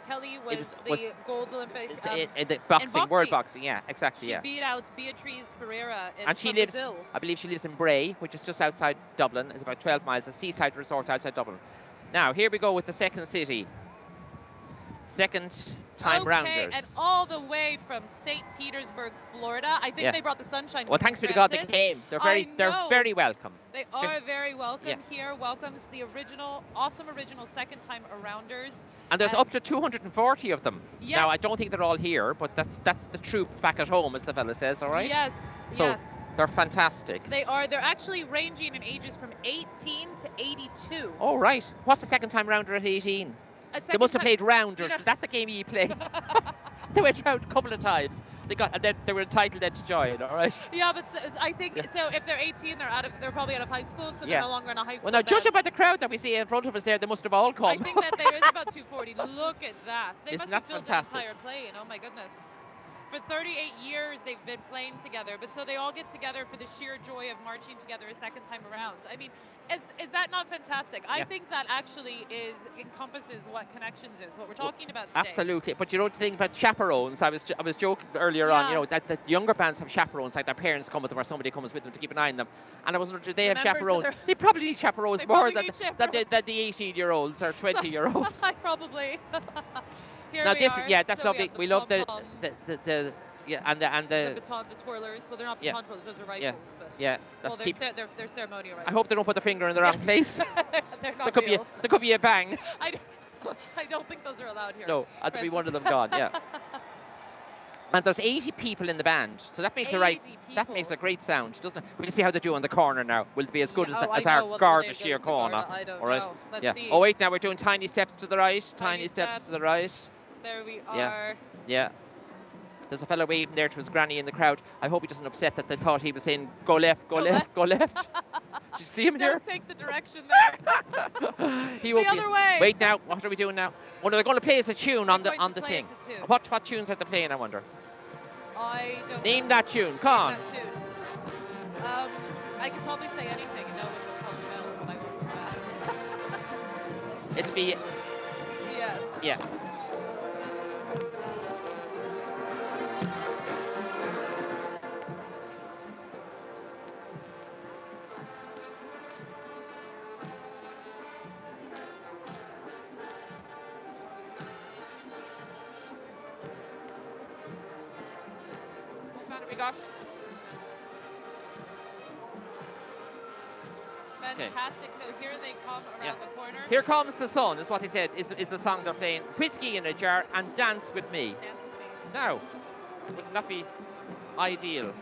D: Kelly was the gold Olympic
E: the boxing, world boxing, yeah, exactly,
D: She beat out Beatriz Ferreira
E: and she lives, Brazil. I believe she lives in Bray, which is just outside Dublin. It's about 12 miles, a seaside resort outside Dublin. Now here we go with the second city. Second time rounders.
D: And all the way from St. Petersburg, Florida. I think they brought the sunshine.
E: Well, thanks be to God they came. They're very welcome.
D: They are very welcome here. Welcomes the awesome original second time arounders.
E: And there's up to 240 of them.
D: Yes.
E: Now I don't think they're all here, but that's the troops back at home, as the fella says. All right.
D: Yes.
E: So they're fantastic.
D: They're actually ranging in ages from 18 to 82.
E: Oh right. What's the second time rounder at 18? They must have played rounders. Is that the game you play? They went round a couple of times. And then they were entitled then to join. All right.
D: Yeah, but I think so. If they're 18, they're probably out of high school, so they're no longer in a high school.
E: Well, now judging by the crowd that we see in front of us there, they must have all come.
D: I think that there is about 240. Look at that. They must have filled the entire plane. Oh my goodness. For 38 years, they've been playing together, but so they all get together for the sheer joy of marching together a second time around. I mean, is that not fantastic? I think that actually encompasses what Connections is, what we're talking about today.
E: Absolutely, but the thing about chaperones, I was joking earlier on, that the younger bands have chaperones, like their parents come with them or somebody comes with them to keep an eye on them. And I was wondering, do they have chaperones? They probably need chaperones more than the 18-year-olds or 20-year-olds.
D: Probably.
E: Now that's lovely. We love the
D: baton, the twirlers. Well, they're not baton twirlers; those are rifles. They're ceremonial rifles.
E: I hope they don't put their finger in the wrong place.
D: They're not
E: there could be a bang.
D: I don't think those are allowed here.
E: No, there'd be one of them gone. Yeah. And there's 80 people in the band, so that makes a great sound, doesn't it? We'll see how they do on the corner now. Will it be as good as our Garda Sheer corner?
D: I don't
E: all right.
D: know. Let's see.
E: Oh wait, now we're doing tiny steps to the right. Tiny steps to the right.
D: There we are.
E: Yeah. There's a fellow waving there to his granny in the crowd. I hope he doesn't upset that they thought he was saying, go left, go left, go left. Did you see him here?
D: Don't take the direction there.
E: The
D: other way.
E: Wait now, what are we doing now? Well, they're going to play us a tune on the thing. What tunes are they playing, I wonder?
D: I don't
E: Name that tune, come on.
D: That tune. I could probably say anything and no one would probably know, but I won't do that.
E: It'll be... Yeah. We got
D: fantastic. So here they come around the corner.
E: Here Comes the Sun is what they said is the song they're playing. Whiskey in a Jar and Dance with Me. Now, wouldn't that be ideal?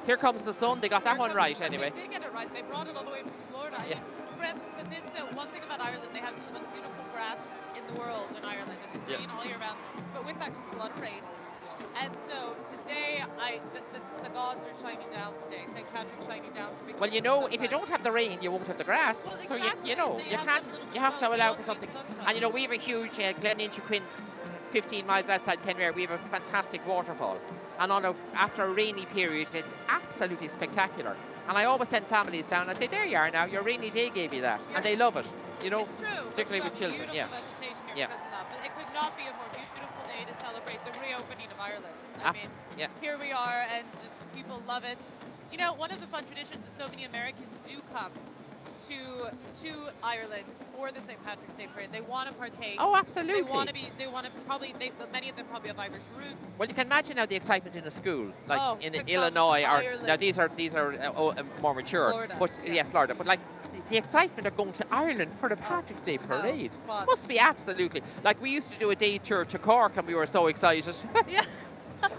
E: Here Comes the Sun. They got that one right anyway.
D: They did get it right. They brought it all the way from Florida.
E: Yeah.
D: Francis, but this one thing about Ireland, they have some of the most beautiful grass in the world in Ireland. It's green all year round. But with that comes a lot of rain. And so today, the gods are shining down today. St. Patrick's shining down to make
E: Well, you
D: it
E: know,
D: so
E: if you
D: fun.
E: don't have the rain, you won't have the grass.
D: Well,
E: So
D: exactly.
E: you know,
D: So
E: you
D: have
E: can't.
D: that little
E: You have to
D: bit of
E: allow for
D: blustering
E: something.
D: sunshine.
E: And you know, we have a huge Gleninch-Quinn, 15 miles outside Kenmare. We have a fantastic waterfall, and after a rainy period, it's absolutely spectacular. And I always send families down. I say, there you are now. Your rainy day gave you that, and they love it. You know,
D: It's true.
E: particularly with children.
D: Beautiful
E: Yeah.
D: vegetation here
E: Yeah.
D: because of that. But it could not be a more beautiful day to celebrate the reopening of Ireland. I mean,
E: Yeah.
D: here we are, and just people love it. You know, one of the fun traditions is so many Americans do come to Ireland for the St. Patrick's Day parade. They want to partake.
E: Oh, absolutely.
D: They want to be. They want to probably. Many of them probably have Irish roots.
E: Well, you can imagine now the excitement in a school, like in
D: to come
E: Illinois,
D: to
E: or
D: Ireland.
E: now these are more mature.
D: Florida,
E: but
D: yeah.
E: Florida. But like the excitement of going to Ireland for the Patrick's Day parade must be absolutely like we used to do a day tour to Cork, and we were so excited.
D: Yeah.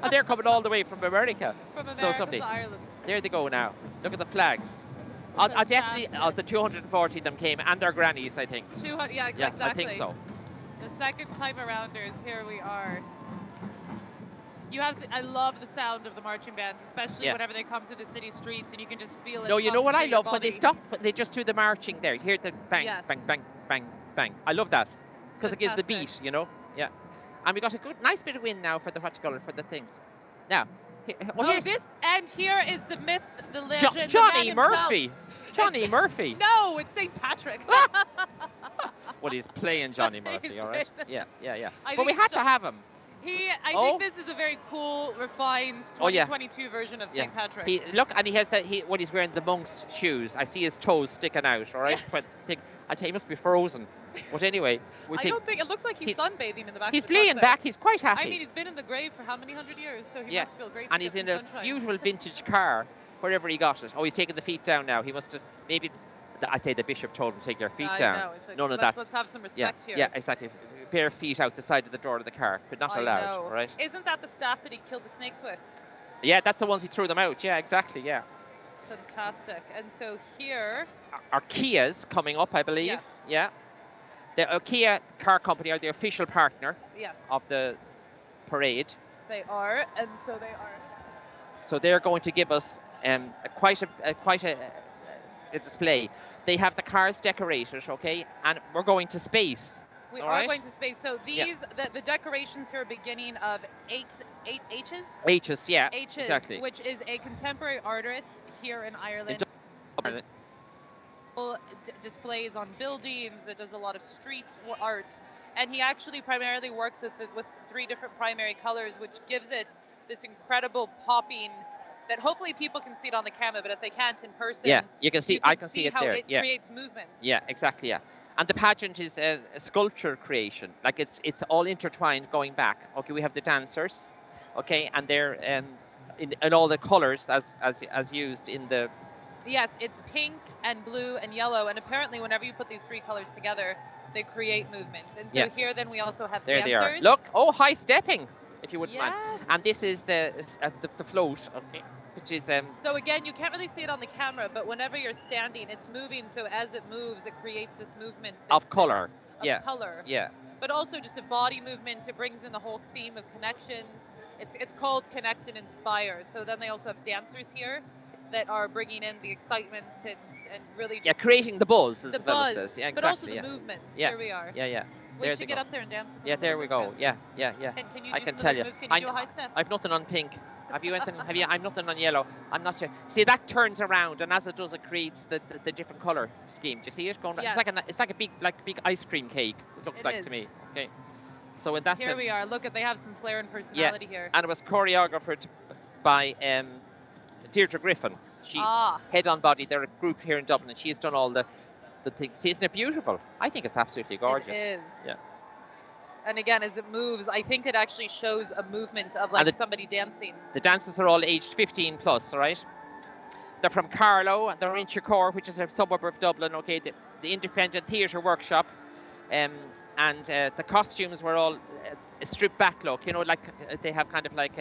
E: And they're coming all the way from America.
D: From America
E: so someday,
D: to Ireland.
E: there they go now. Look at the flags. I definitely, the 240 of them came, and their grannies, I think.
D: 200, yeah,
E: Yeah,
D: exactly.
E: I think so.
D: The second time arounders, here we are. You have to. I love the sound of the marching bands, especially whenever they come through the city streets, and you can just feel it.
E: No, you know what I love when they
D: body.
E: stop, when they just do the marching there. You hear the bang,
D: Yes.
E: bang, bang, bang, bang. I love that because it gives the
D: fantastic.
E: beat, you know. Yeah, and we got a nice bit of wind now for the for the things. Now,
D: here is the myth, the legend,
E: Johnny
D: the man
E: Murphy.
D: himself.
E: Johnny Murphy.
D: No, it's St. Patrick.
E: Well, he's playing Johnny Murphy, all right. Yeah.
D: I
E: But we
D: think
E: had to have him.
D: I think this is a very cool, refined 2022 version of St. Patrick.
E: Look, and he has that. When he's wearing the monk's shoes, I see his toes sticking out. All right,
D: Yes.
E: but I tell you, he must be frozen. But anyway,
D: I don't think it looks like he's sunbathing in the back.
E: He's
D: of the truck
E: laying
D: there.
E: back. He's quite happy.
D: I mean, he's been in the grave for how many hundred years, so he must feel great.
E: And he's in a usual vintage car, wherever he got it. Oh, he's taking the feet down now. He must have maybe. I say the bishop told him to take their feet down.
D: I know. It's like,
E: None of that.
D: Let's have some respect here.
E: Yeah, exactly. Bare feet out the side of the door of the car, but not allowed.
D: Know.
E: Right?
D: Isn't that the staff that he killed the snakes with?
E: Yeah, that's the ones he threw them out. Yeah, exactly. Yeah.
D: Fantastic. And so here.
E: Our Kia's coming up, I believe.
D: Yes.
E: Yeah. The Kia car company are the official partner of the parade.
D: They are, and so they are.
E: So they're going to give us quite a display. They have the cars decorated, okay, and we're going to space.
D: We are going to space. So these, the decorations here are beginning of eight H's.
E: H's, yeah,
D: H's,
E: exactly.
D: Which is a contemporary artist here in Ireland. Displays on buildings, that does a lot of street art, and he actually primarily works with 3 different primary colors, which gives it this incredible popping that hopefully people can see it on the camera, but if they can't in person,
E: you can see. I can see it
D: how
E: there.
D: It creates movements.
E: Yeah, exactly. Yeah, and the pageant is a sculpture creation. Like it's all intertwined going back. Okay, we have the dancers, okay, and they're in all the colors as used in the.
D: Yes, it's pink and blue and yellow, and apparently whenever you put these 3 colors together, they create movement. And so here then we also have
E: there
D: dancers.
E: They are. Look, high stepping, if you wouldn't mind.
D: Yes.
E: And this is the float, okay, which is
D: So again, you can't really see it on the camera, but whenever you're standing, it's moving. So as it moves, it creates this movement
E: of color.
D: Of color.
E: Yeah.
D: But also just a body movement. It brings in the whole theme of connections. It's called Connect and Inspire. So then they also have dancers here that are bringing in the excitement and really just
E: creating the buzz, as
D: the
E: fella
D: buzz,
E: says. Yeah,
D: but
E: exactly.
D: also the movements.
E: Yeah.
D: Here we are.
E: Yeah.
D: We should get up there and dance with them.
E: Yeah, there we go. Yeah.
D: Can you
E: I
D: do
E: can
D: some
E: tell
D: of
E: you.
D: those moves? Can you do a high step?
E: I've nothing on pink. Have you anything? I'm nothing on yellow. I'm not sure. See, that turns around, and as it does, it creates the different color scheme. Do you see it going?
D: Yes.
E: It's like a big ice cream cake. It looks like to me. Okay. So in that
D: Here we are. Look, they have some flair and personality here.
E: And it was choreographed by Deirdre Griffin. She Head on Body. They're a group here in Dublin, and she's done all the things. See, isn't it beautiful? I think it's absolutely gorgeous.
D: It is.
E: Yeah.
D: And again, as it moves, I think it actually shows a movement of somebody dancing.
E: The dancers are all aged 15 plus, all right? They're from Carlow, and they're in Chicor, which is a suburb of Dublin, okay? The independent theatre workshop. And the costumes were all a stripped back look, you know, like they have kind of like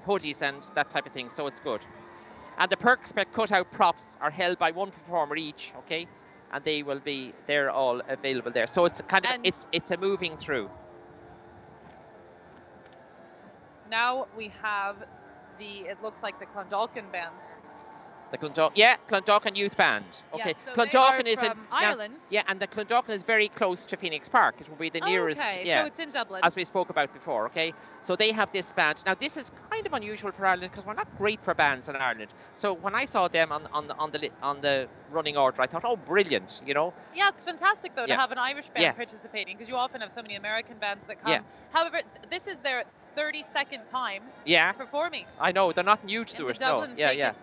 E: hoodies and that type of thing, so it's good. And the perks cut-out props are held by one performer each, okay? And they're all available there. So it's kind of, it's a moving through.
D: now we have it looks like the Clondalkin band.
E: The Clondalkin Youth Band. Okay,
D: Yes, so
E: Clondalkin
D: they are
E: is
D: from Ireland.
E: Yeah, and the Clondalkin is very close to Phoenix Park. It will be the nearest.
D: Okay,
E: yeah,
D: so it's in Dublin.
E: as we spoke about before. Okay, so they have this band. Now this is kind of unusual for Ireland because we're not great for bands in Ireland. So when I saw them on the running order, I thought, oh, brilliant, you know.
D: Yeah, it's fantastic though to
E: Yeah.
D: have an Irish band
E: Yeah.
D: participating, because you often have so many American bands that come.
E: Yeah.
D: However, this is their 32nd time
E: Yeah,
D: performing.
E: I know they're not new to
D: in
E: it.
D: the Dublin
E: No, yeah.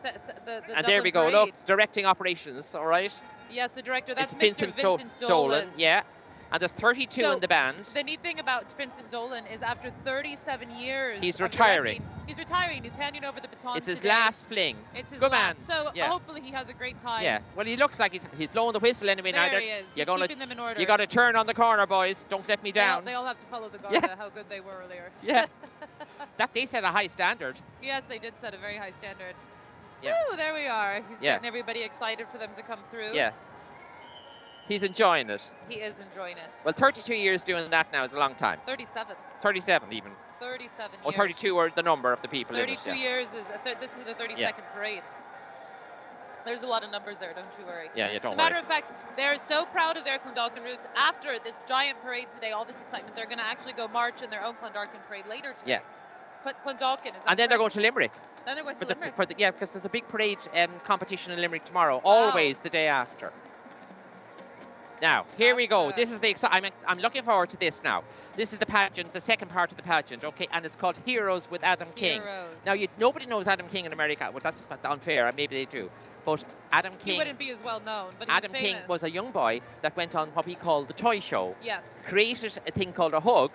D: the
E: And there we go.
D: Dublin
E: Look,
D: parade.
E: directing operations. All right.
D: Yes, the director. That's
E: It's
D: Mr. Vincent Dolan.
E: Yeah, and there's 32
D: So,
E: in the band.
D: The neat thing about Vincent Dolan is after 37 years,
E: He's
D: of
E: retiring.
D: directing, he's retiring. He's handing over the baton
E: It's his
D: today.
E: last fling.
D: It's his
E: Good
D: last.
E: man.
D: So
E: Yeah.
D: hopefully he has a great time.
E: Yeah. Well, he looks like he's blowing the whistle anyway.
D: There
E: Now
D: he is.
E: You're
D: He's
E: gonna
D: keeping them in order.
E: you got to turn on the corner, boys. Don't let me down.
D: They all have to follow the
E: Yeah.
D: Garda, how good they were earlier.
E: Yeah. That they set a high standard.
D: Yes, they did set a very high standard.
E: Yeah.
D: Woo, there we are. He's
E: Yeah.
D: getting everybody excited for them to come through.
E: Yeah. He's enjoying it.
D: He is enjoying it.
E: Well, 32 years doing that now is a long time.
D: 37.
E: 37 even.
D: 37
E: Or
D: years.
E: 32 are the number of the people in it.
D: 32
E: Yeah.
D: years is this is the 32nd parade. There's a lot of numbers there, don't you worry.
E: Yeah,
D: As
E: don't
D: a matter
E: worry.
D: of fact, they're so proud of their Clondalkin roots. After this giant parade today, all this excitement, they're going to actually go march in their own Clondalkin parade later today.
E: Yeah.
D: Clondalkin is.
E: And then they're going to Limerick.
D: Then they're going to
E: For the,
D: Limerick.
E: for the, yeah, because there's a big parade competition in Limerick tomorrow. Always the day after. Now, here we go. This is the I'm looking forward to this now. This is the pageant, the second part of the pageant, okay? And it's called Heroes with Adam King.
D: Heroes.
E: Now, nobody knows Adam King in America. Well, that's unfair. Maybe they do. But Adam
D: He
E: King,
D: wouldn't be as well known, but he
E: Adam
D: was
E: King
D: famous.
E: was a young boy that went on what we call the toy show.
D: Yes.
E: Created a thing called a hug.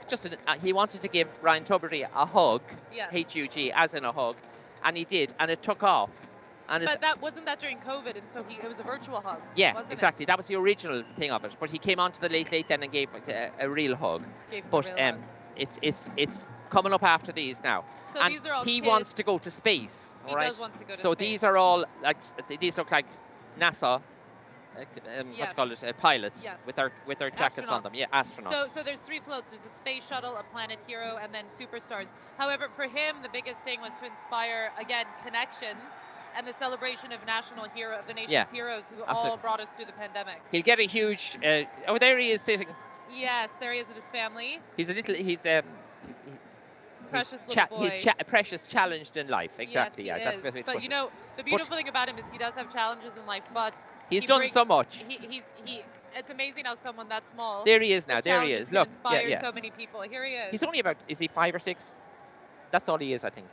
E: He wanted to give Ryan Tubridy a hug.
D: Yes.
E: H-U-G, as in a hug. And he did, and it took off. And
D: But that wasn't that during COVID, and so it was a virtual hug.
E: yeah,
D: wasn't
E: exactly.
D: It?
E: That was the original thing of it. But he came on to the Late Late then and gave a real hug.
D: Gave him a
E: But
D: real hug.
E: it's coming up after these now.
D: So
E: and
D: these are all
E: he
D: kids.
E: wants to go to space.
D: He
E: all right?
D: does want to go to
E: So
D: space.
E: these are all like these look like NASA. What do you
D: Yes.
E: call it? Pilots
D: Yes.
E: with their jackets on them.
D: Astronauts.
E: Yeah, astronauts.
D: So there's 3 floats. There's a space shuttle, a planet hero, and then superstars. However, for him, the biggest thing was to inspire, again, connections and the celebration of the nation's heroes who all
E: Absolutely.
D: brought us through the pandemic.
E: He'll get a huge. Oh, there he is sitting.
D: Yes, there he is with his family.
E: He's a little.
D: Precious little boy.
E: He's precious, challenged in life. Exactly.
D: Yes, he
E: yeah, that's
D: is.
E: what we
D: But
E: put
D: you
E: it.
D: know, the beautiful thing about him is he does have challenges in life, but
E: He's
D: he
E: done
D: brings-
E: so much.
D: He it's amazing how someone that small.
E: There he is now.
D: with
E: There he
D: challenges
E: is.
D: can
E: Look.
D: inspire
E: Yeah.
D: so many people. Here he is.
E: He's only about. Is he 5 or 6? That's all he is, I think.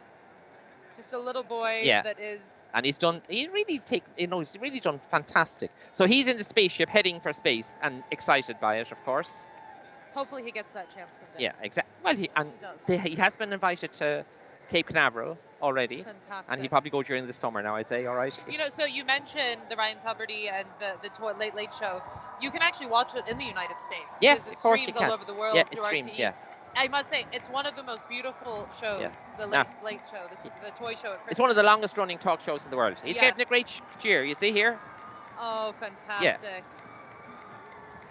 D: Just a little boy
E: Yeah.
D: that is.
E: And he's done. He's really done fantastic. So he's in the spaceship heading for space and excited by it, of course.
D: Hopefully he gets that chance one day.
E: Yeah, exactly. Well, he has been invited to Cape Canaveral already,
D: Fantastic.
E: and he'll probably go during the summer now. I say, all right.
D: You know, so you mentioned the Ryan Tubridy and the Late Late Show. You can actually watch it in the United States.
E: Yes,
D: It
E: of course you
D: streams
E: can.
D: all over the world
E: Yeah, it
D: through
E: streams.
D: RTE.
E: Yeah.
D: I must say, it's one of the most beautiful shows,
E: Yes.
D: the
E: Now-
D: Late Show, the toy show at Christmas.
E: It's one of the longest running talk shows in the world. He's
D: Yes.
E: getting a great cheer. You see here,
D: Oh, fantastic.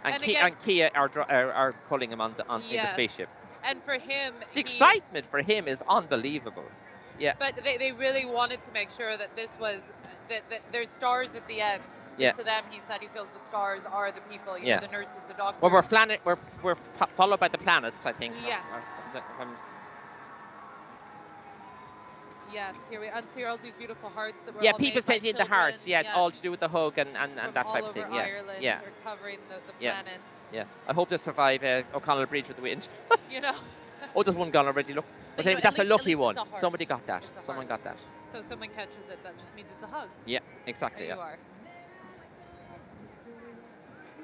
E: and,
D: And
E: Kia,
D: again-
E: and Kia are pulling him in the
D: Yes.
E: spaceship.
D: And for him,
E: The excitement for him is unbelievable. Yeah.
D: But they really wanted to make sure that this was that there's stars at the end.
E: Yeah.
D: And to them, he said he feels the stars are the people, you
E: Yeah.
D: know, the nurses, the doctors.
E: Well, we're followed by the planets, I think.
D: Yes.
E: Um,
D: Yes, here we see all these beautiful hearts that were
E: yeah,
D: all
E: people
D: made by
E: sent in the
D: children.
E: hearts. Yeah,
D: Yes.
E: all to do with the hug and
D: From
E: that
D: all
E: type of
D: over
E: thing. Yeah.
D: Ireland
E: Yeah.
D: are covering the
E: Yeah.
D: planet.
E: Yeah. I hope they survive O'Connell Bridge with the wind.
D: You know.
E: Oh, there's one gone already. Look. But
D: you know,
E: anyway,
D: at
E: that's a
D: least- at
E: lucky
D: least
E: one.
D: it's a heart.
E: Somebody got that.
D: It's a
E: Someone
D: heart.
E: got that.
D: So if someone catches it, that just means it's a hug.
E: Yeah, exactly.
D: There
E: Yeah.
D: you are.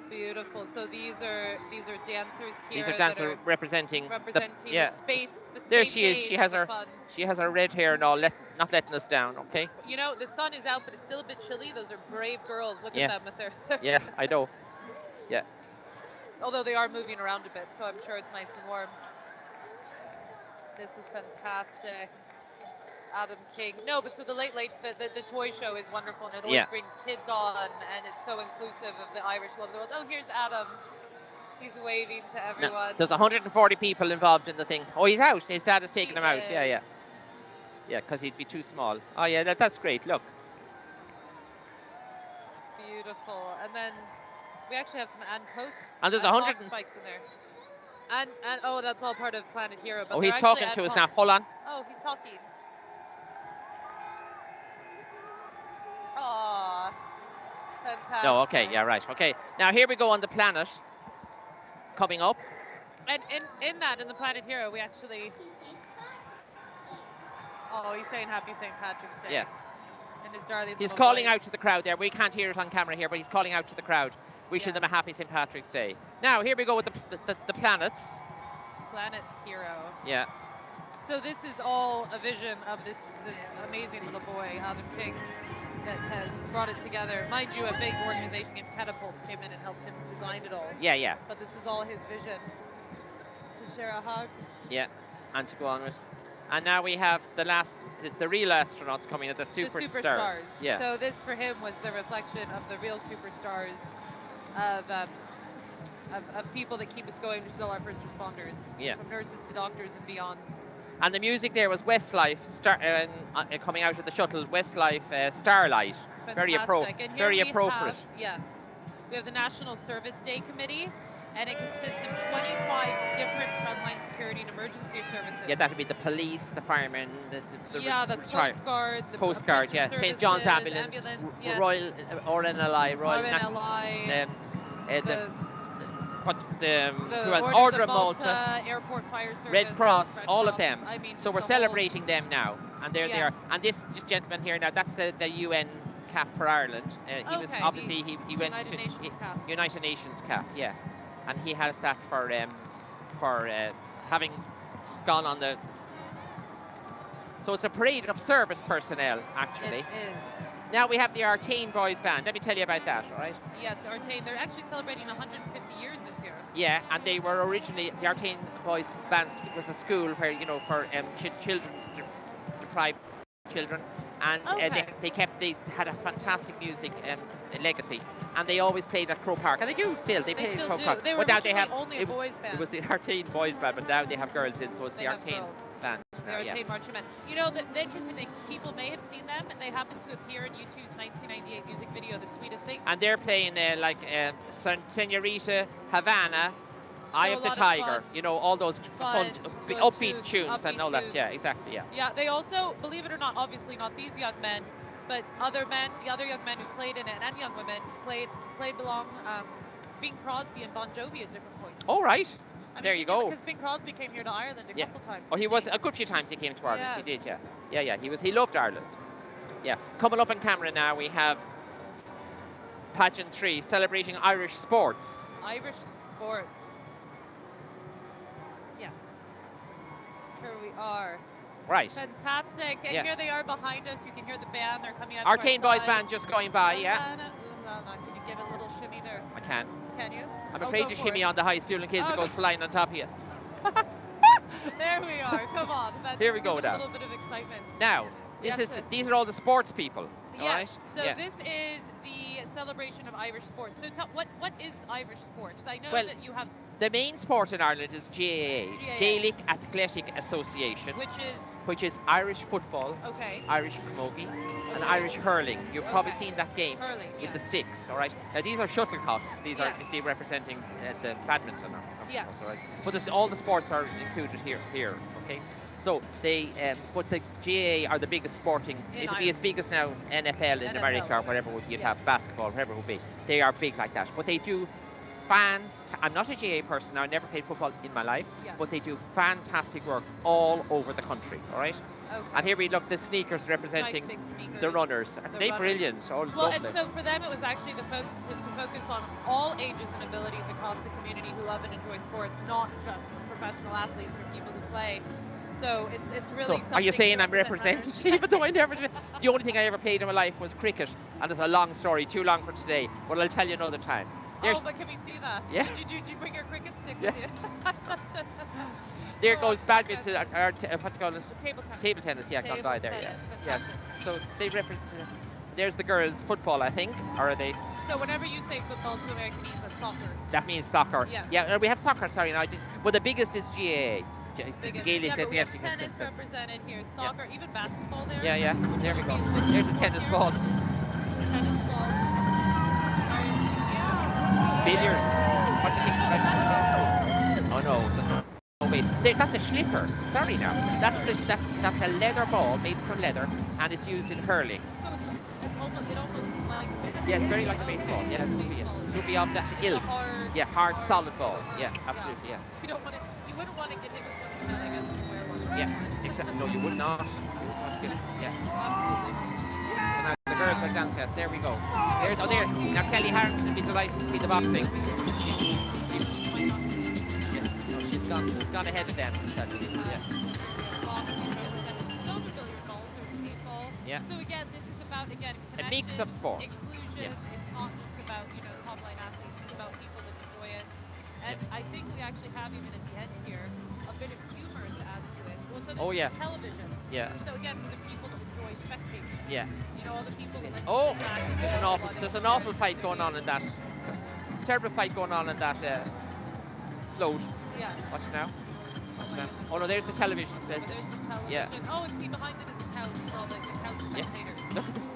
D: Beautiful. So these are dancers here.
E: These are
D: that
E: dancers representing
D: representing
E: yeah.
D: the space. The
E: There
D: space
E: she is.
D: age
E: She has
D: of
E: her
D: fun.
E: she has her red hair and all, not letting us down. Okay.
D: You know, the sun is out, but it's still a bit chilly. Those are brave girls. Look
E: Yeah.
D: at them with their.
E: Yeah, I know. Yeah.
D: Although they are moving around a bit, so I'm sure it's nice and warm. This is fantastic. Adam King. No, but so the the toy show is wonderful, and it always
E: Yeah.
D: brings kids on, and it's so inclusive of the Irish love of the world. Oh, here's Adam. He's waving to everyone.
E: No, there's 140 people involved in the thing. Oh, he's out. His dad has taken him out. Yeah, yeah. Yeah, because he'd be too small. Oh yeah, that's great. Look.
D: Beautiful. And then we actually have some post.
E: And there's
D: and
E: 100
D: spikes in there. And oh, that's all part of Planet Hero. But
E: oh, he's talking to us now. Hold on.
D: Oh, he's talking. Aw. Fantastic.
E: No, okay, yeah, right. Okay. Now here we go on the planet. Coming up.
D: And in the Planet Hero, we actually. Oh, he's saying Happy St. Patrick's Day.
E: Yeah.
D: And his darling.
E: He's calling out to the crowd there. We can't hear it on camera here, but he's calling out to the crowd, wishing them a happy St. Patrick's Day. Now here we go with the planets.
D: Planet Hero.
E: Yeah.
D: So this is all a vision of this amazing little boy, Adam King, that has brought it together. Mind you, a big organization named Catapult came in and helped him design it all.
E: Yeah, yeah.
D: But this was all his vision. To share a hug.
E: Yeah, and to go on with. And now we have the real astronauts coming at the superstars. Yeah.
D: So this for him was the reflection of the real superstars of people that keep us going, which is all our first responders.
E: Yeah.
D: From nurses to doctors and beyond.
E: And the music there was Westlife coming out of the shuttle. Westlife Starlight.
D: Fantastic.
E: Very appropriate.
D: Yes. We have the National Service Day Committee, and it consists of 25 different frontline security and emergency services.
E: Yeah, that would be the police, the firemen, the
D: Coast Guard, the
E: Coast Guard, yeah, St. John's Ambulance,
D: yes.
E: Royal RNLI, who has Order of Malta,
D: Airport Fire Service,
E: Red Cross, all of them.
D: I mean,
E: so we're celebrating them now, and they're there. And this gentleman here now, that's the UN cap for Ireland. He was obviously he went to United Nations cap, yeah, and he has that for having gone on the. So it's a parade of service personnel, actually.
D: It is.
E: Now we have the Artane Boys Band. Let me tell you about that, all right?
D: Yes, Artane. They're actually celebrating 150 years this year.
E: Yeah, and they were originally, the Artane Boys Band was a school where, for children, deprived children. And they had a fantastic music legacy. And they always played at Croke Park. And they do still. They play at Croke Park.
D: They were only a boys band.
E: It was the Artane Boys Band, but now they have girls in, so it's the Artane Band.
D: The Artane Marching Band. You know, the interesting thing, people may have seen them, and they happen to appear in U2's 1998 music video, The Sweetest Things.
E: And they're playing Senorita, Havana, Eye of the Tiger, all those fun upbeat tunes and all that. Yeah, exactly, yeah.
D: Yeah, they also, believe it or not, obviously not these young men, but the other young men who played in it, and young women, played along Bing Crosby and Bon Jovi at different points.
E: All right. There you go.
D: Because Bing Crosby came here to Ireland a couple times.
E: Oh, he was a good few times he came to Ireland.
D: Yes.
E: He did, yeah. Yeah. He loved Ireland. Yeah. Coming up on camera now, we have Pageant 3, celebrating Irish sports.
D: Irish sports. Yes. Here we are.
E: Right.
D: Fantastic. And here they are behind us. You can hear the band. They're coming out.
E: Artane Boys Band just going by, yeah.
D: Can you give it a little shimmy there?
E: I can.
D: Can you?
E: I'm afraid to shimmy on the high stool in case it goes flying on top of you.
D: There we are. Come on.
E: Here we go now.
D: A little bit of excitement.
E: Now, these are all the sports people.
D: Yes.
E: Right?
D: So this is the celebration of Irish sport. So what is Irish sport? I know that you have.
E: The main sport in Ireland is GAA, Gaelic Athletic Association, which is Irish football, Irish camogie, and Irish hurling. You've probably seen that game with the sticks. All right. Now these are shuttlecocks. These are you see representing the badminton. Course, all right. But all the sports are included here. Okay. So but the GAA are the biggest sporting. It'll be as big as now NFL in America or whatever you'd have, basketball, whatever it would be. They are big like that. But they do I'm not a GAA person. I never played football in my life, but they do fantastic work all over the country. All right. Okay. And here we look the sneakers representing the runners. They're brilliant.
D: Well, and so for them it was actually to focus on all ages and abilities across the community who love and enjoy sports, not just professional athletes or people who play. So it's really. So
E: are you saying I'm representative? Even though I never did. The only thing I ever played in my life was cricket, and it's a long story, too long for today. But I'll tell you another time.
D: But can we see that?
E: Yeah.
D: Did you bring your cricket stick with you?
E: There goes badminton, what do you call it?
D: Table tennis.
E: Table tennis, yeah, gone by there, yeah. So they represent. There's the girls' football, I think, or are they?
D: So whenever you say football to American means that's soccer.
E: That means soccer.
D: Yes.
E: Yeah, we have soccer. Sorry, no, but the biggest is GAA.
D: biggest.
E: Gaelic,
D: Yeah, but we have
E: yes,
D: tennis
E: yes.
D: represented here, soccer, even basketball there.
E: Yeah, there we go.
D: Rugby is
E: There's a
D: big
E: tennis
D: here.
E: ball.
D: Tennis ball.
E: Billiards. What do you think about that? Oh no, there's no base. That's a schlipper. Sorry now. That's a leather ball made from leather, and it's used in hurling.
D: So it almost is like.
E: Yeah, it's very like a baseball. Yeah, it would be of that ilk. Yeah, hard, solid ball. Yeah, absolutely. Yeah.
D: You wouldn't want to get hit with one of them, I guess, if you wear one.
E: Yeah, exactly. No, you would not. That's good. Yeah.
D: Absolutely.
E: So now the girls are dancing out. There we go. There. Now Kelly Harrington would be delighted to see the boxing. No, she's gone ahead of them. Yeah. Yeah.
D: So again, this is about
E: a mix of sport.
D: Inclusion.
E: Yeah.
D: It's not just about top line athletes. It's about people that enjoy it. And I think we actually have even at the end here a bit of humor to add to it. Well, so this is television.
E: Yeah.
D: So again, for the people that enjoy spectating.
E: Yeah.
D: All the people that like.
E: Oh, there's an awful fight going on in that. Terrible fight going on in that float.
D: Yeah.
E: Watch now. Oh no, there's the television.
D: There's the television.
E: Yeah.
D: Oh, and see behind it is the couch for all the couch spectators.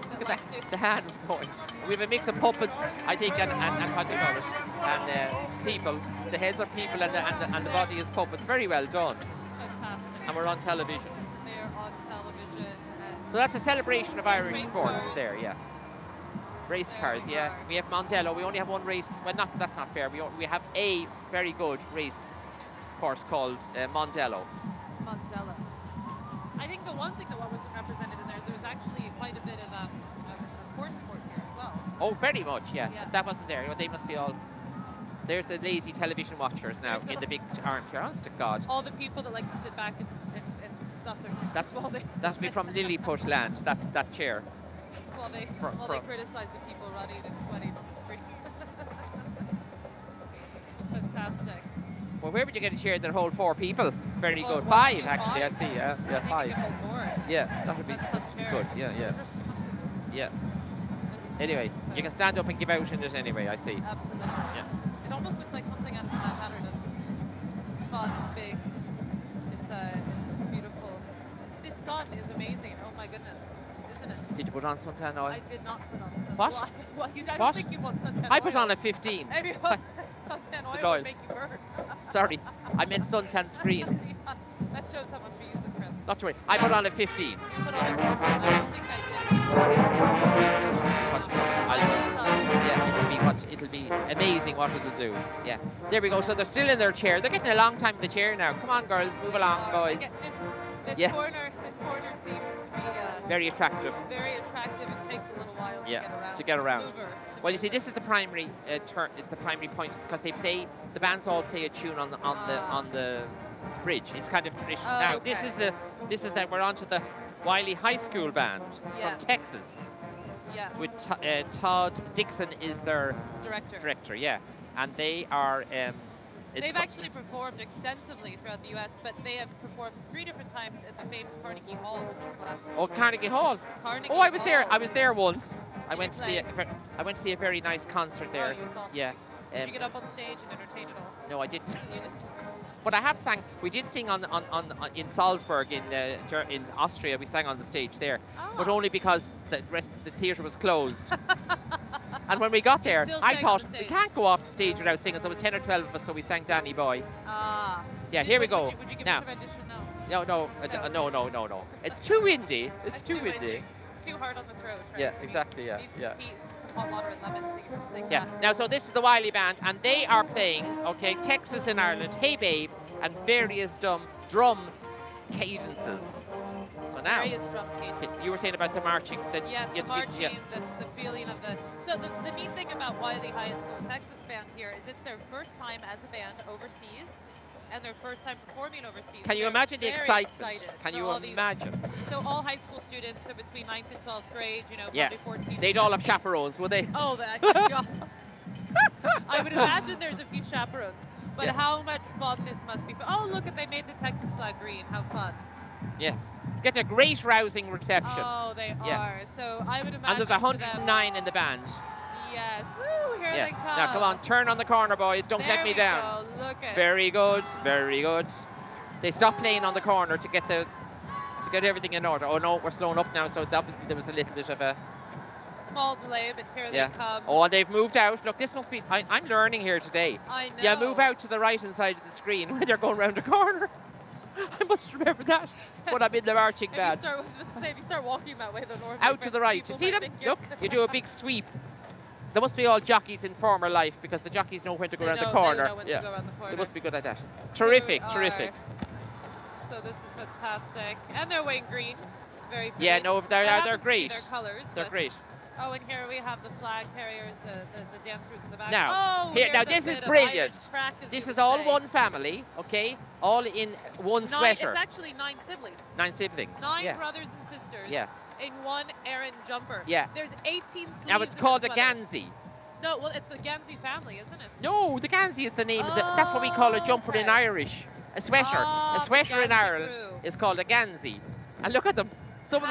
E: Look at that. The hands going. We have a mix of puppets, I think, and what do you call it? And people. The heads are people, and the body is puppets. Very well done.
D: Fantastic.
E: And we're on television.
D: They're on television.
E: So that's a celebration of Irish sports there, yeah. Race cars, yeah. We have Mondello. We only have one race. Well, that's not fair. We have a very good race course called Mondello.
D: Mondello. I think the one thing that wasn't represented in there is there was actually quite a bit of horse sport here as well.
E: Oh, very much, yeah. That wasn't there. They must be all. There's the lazy television watchers now in the big armchair. Honest to God.
D: All the people that like to sit back and stuff their faces while they.
E: That'd be from Lilliput land. That chair.
D: While they criticize the people running and sweating on the screen. Fantastic.
E: Well, where would you get a chair that hold 4 people? Very good. 5 actually. I see. Yeah, 5. Yeah, that would be good. Yeah. Anyway, you can stand up and give out in it anyway. I see.
D: Absolutely.
E: Yeah.
D: It almost looks like something out of Mad Hatter, doesn't it? It's fun. It's big. It's beautiful. This sun is amazing. Oh my goodness. Isn't it?
E: Did you put on suntan oil?
D: I did not put on suntan oil.
E: What?
D: Well, I don't think you want suntan oil.
E: I put on a 15.
D: Maybe suntan oil would make you burn.
E: Sorry, I meant suntan screen.
D: Yeah, that shows how much we use it, Chris.
E: Not to worry. I put on a 15.
D: You put on a 15. I don't think
E: It'll be amazing what it'll do. Yeah. There we go. So they're still in their chair. They're getting a long time in the chair now. Come on, girls, move along, boys.
D: This corner seems to be
E: very attractive.
D: Very attractive. It takes a little while
E: to get around. Well, you see, this is the primary point because the bands all play a tune on the bridge. It's kind of traditional. Now,
D: okay.
E: this is that we're on to the Wiley High School band from Texas.
D: Yes.
E: With Todd Dixon is their director, yeah, and they are.
D: They've actually performed extensively throughout the U.S., but they have performed 3 different times at the famous Carnegie Hall with this last one.
E: Oh, Carnegie Hall. I was there. I was there once. I went to see a very nice concert there.
D: Oh, you saw.
E: Yeah.
D: Did you get up on stage and entertain at all?
E: No, I didn't.
D: You didn't.
E: But I have sang. We did sing on in Salzburg in Austria. We sang on the stage there, but only because the theatre was closed. And when we got there, I thought we can't go off the stage without singing. There was 10 or 12 of us, so we sang Danny Boy.
D: Ah.
E: Yeah, here we go.
D: Would you give us a rendition now?
E: No. It's too windy. It's too windy.
D: It's too hard on the throat. Right?
E: Yeah, exactly. Yeah.
D: Need some tea, some hot water and lemon so you can sing that.
E: Now, so this is the Wiley Band, and they are playing, Texas in Ireland, Hey Babe, and various drum cadences. So now,
D: various drum cadences.
E: You were saying about the marching.
D: Yes, the marching, the feeling of the... So the neat thing about Wiley High School Texas Band here is it's their first time as a band overseas, and their first time performing overseas.
E: Can you imagine the excitement? Can you imagine?
D: So all high school students, so between 9th and 12th grade, probably 14.
E: They'd all have chaperones, would they?
D: Oh, I would imagine there's a few chaperones. But how much fun this must be. Oh, look, they made the Texas flag green. How fun.
E: Yeah. Get a great rousing reception.
D: Oh, they are. So I would imagine.
E: And there's 109 in the band.
D: Yes. Woo, here they come.
E: Now, come on, turn on the corner, boys. Don't let me down.
D: Go. Look at
E: Very good, very good. They stopped playing on the corner to get everything in order. Oh no, we're slowing up now, so obviously there was a little bit of a
D: small delay, but here
E: yeah.
D: they come.
E: Oh, and they've moved out. Look, this must be. I'm learning here today.
D: I know.
E: Yeah, move out to the right hand side of the screen when they're going round the corner. I must remember that when I'm in the marching band.
D: If you start walking that way, the north.
E: Out to the right. You see them? Look, you do a big sweep. There must be all jockeys in former life because the jockeys know when to go around the corner.
D: They know when to go around the corner.
E: They must be good at that. Terrific, terrific.
D: So this is fantastic, and they're wearing green. Very pretty.
E: Yeah, no, they're great.
D: Their colors.
E: They're great.
D: Oh, and here we have the flag carriers, the dancers in the back.
E: Now, this is brilliant. This is all one family, okay? All in one sweater.
D: It's actually 9 siblings.
E: 9 siblings.
D: 9 brothers and sisters.
E: Yeah.
D: In one Aaron jumper.
E: Yeah.
D: There's 18 sleeves.
E: Now it's called a Ganzi.
D: No, well, it's the Ganzi family, isn't it?
E: No, the Ganzi is the name. That's what we call a jumper in Irish. A sweater. A sweater in Ireland is called a Ganzi. And look at them. Some of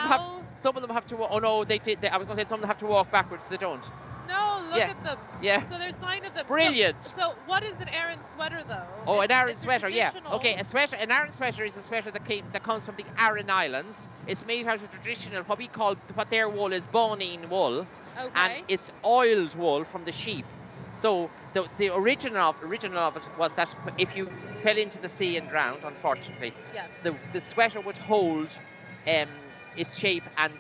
E: them have to. Oh no, they did. I was going to say some of them have to walk backwards. They don't.
D: No, look at them.
E: Yeah.
D: So there's 9 of them.
E: Brilliant.
D: So what is an Aran sweater though?
E: Oh, an Aran sweater, yeah. Okay, an Aran sweater is a sweater that comes from the Aran Islands. It's made out of traditional, what their wool is bone-in wool.
D: Okay.
E: And it's oiled wool from the sheep. So the original of it was that if you fell into the sea and drowned, unfortunately,
D: yes.
E: the sweater would hold its shape and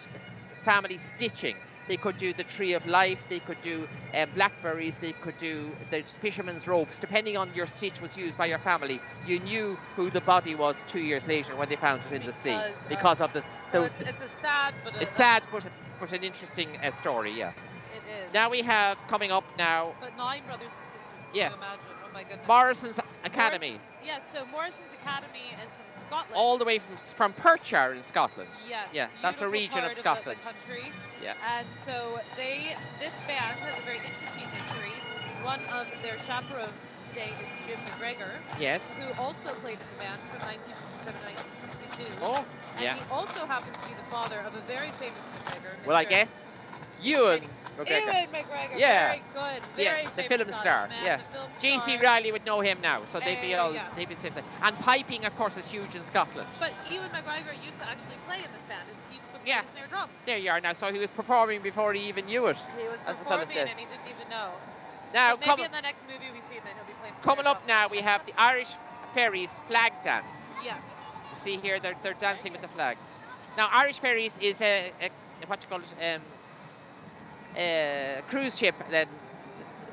E: family stitching. They could do the tree of life, they could do blackberries, they could do the fisherman's ropes. Depending on your stitch was used by your family, you knew who the body was 2 years later when they found it in the sea. Because of the...
D: So it's a sad, but...
E: It's sad, but an interesting story, yeah.
D: It is.
E: Now we have, coming up now...
D: But 9 brothers and sisters, can you imagine? Oh my goodness.
E: Morrison's Academy.
D: Yes, so Morrison's Academy is from Scotland.
E: All the way from Perthshire in Scotland.
D: Yes.
E: Yeah, that's a region of Scotland.
D: The country.
E: Yeah.
D: And so this band has a very interesting history. One of their chaperones today is Jim McGregor.
E: Yes.
D: Who also played in the band from 1957 to 1962.
E: Oh, yeah.
D: And he also happens to be the father of a very famous McGregor.
E: Well, I guess Ewan McGregor.
D: Ewan McGregor.
E: Yeah.
D: Very good. Very
E: the film star.
D: Man,
E: yeah. C Reilly would know him now, so they'd be saying that. And piping, of course, is huge in Scotland.
D: But Ewan McGregor used to actually play in this band. He used to play the snare drum.
E: There you are now. So he was performing before he even knew it.
D: He was performing and he didn't even know.
E: Now,
D: but maybe in the next movie we see that he'll be playing.
E: Coming up now, we have the Irish Fairies flag dance.
D: Yes.
E: You see here, they're dancing with the flags. Now, Irish Fairies is a what you call it, cruise ship that.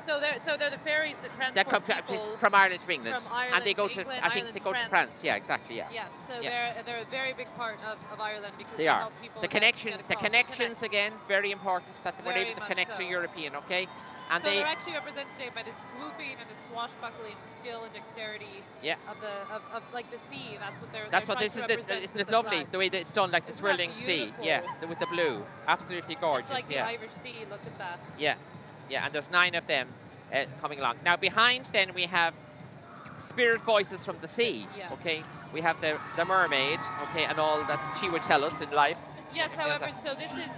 D: So they're the ferries that transport people
E: from Ireland to England,
D: from Ireland
E: and they go
D: to England,
E: I think they go to France. Yeah, exactly. Yeah.
D: Yes, so they're a very big part of Ireland because
E: they are.
D: help people.
E: The connections again, very important that we're able to connect to European. Okay. And
D: so they're actually represented today by the swooping and the swashbuckling skill and dexterity of like the sea. That's what they're.
E: That's what this is. Isn't it lovely the way that it's done, like the swirling sea? Yeah, with the blue, absolutely gorgeous.
D: It's like the Irish Sea. Look at that.
E: Yeah, yeah, and there's 9 of them coming along. Now behind, then we have spirit voices from the sea.
D: Yes.
E: Okay, we have the mermaid. Okay, and all that she would tell us in life.
D: Yes, however, so this is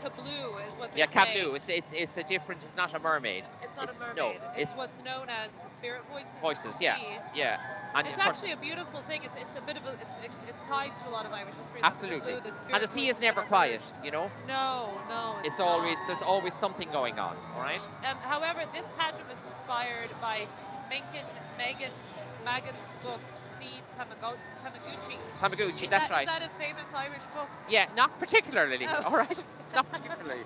D: Kabloo is what they
E: say. Yeah, Kabloo. It's a different. It's not a mermaid.
D: It's not a mermaid.
E: No,
D: it's what's known as the spirit voices.
E: Voices, yeah, yeah.
D: And it's actually a beautiful thing. It's a bit of it's tied to a lot of Irish history.
E: Absolutely. And the sea is never quiet, you know.
D: No.
E: It's there's always something going on. All right.
D: However, this pageant was inspired by Magan's book.
E: Tamaguchi, that's right.
D: Is that a famous Irish book?
E: Yeah, not particularly. Oh. All right, not particularly.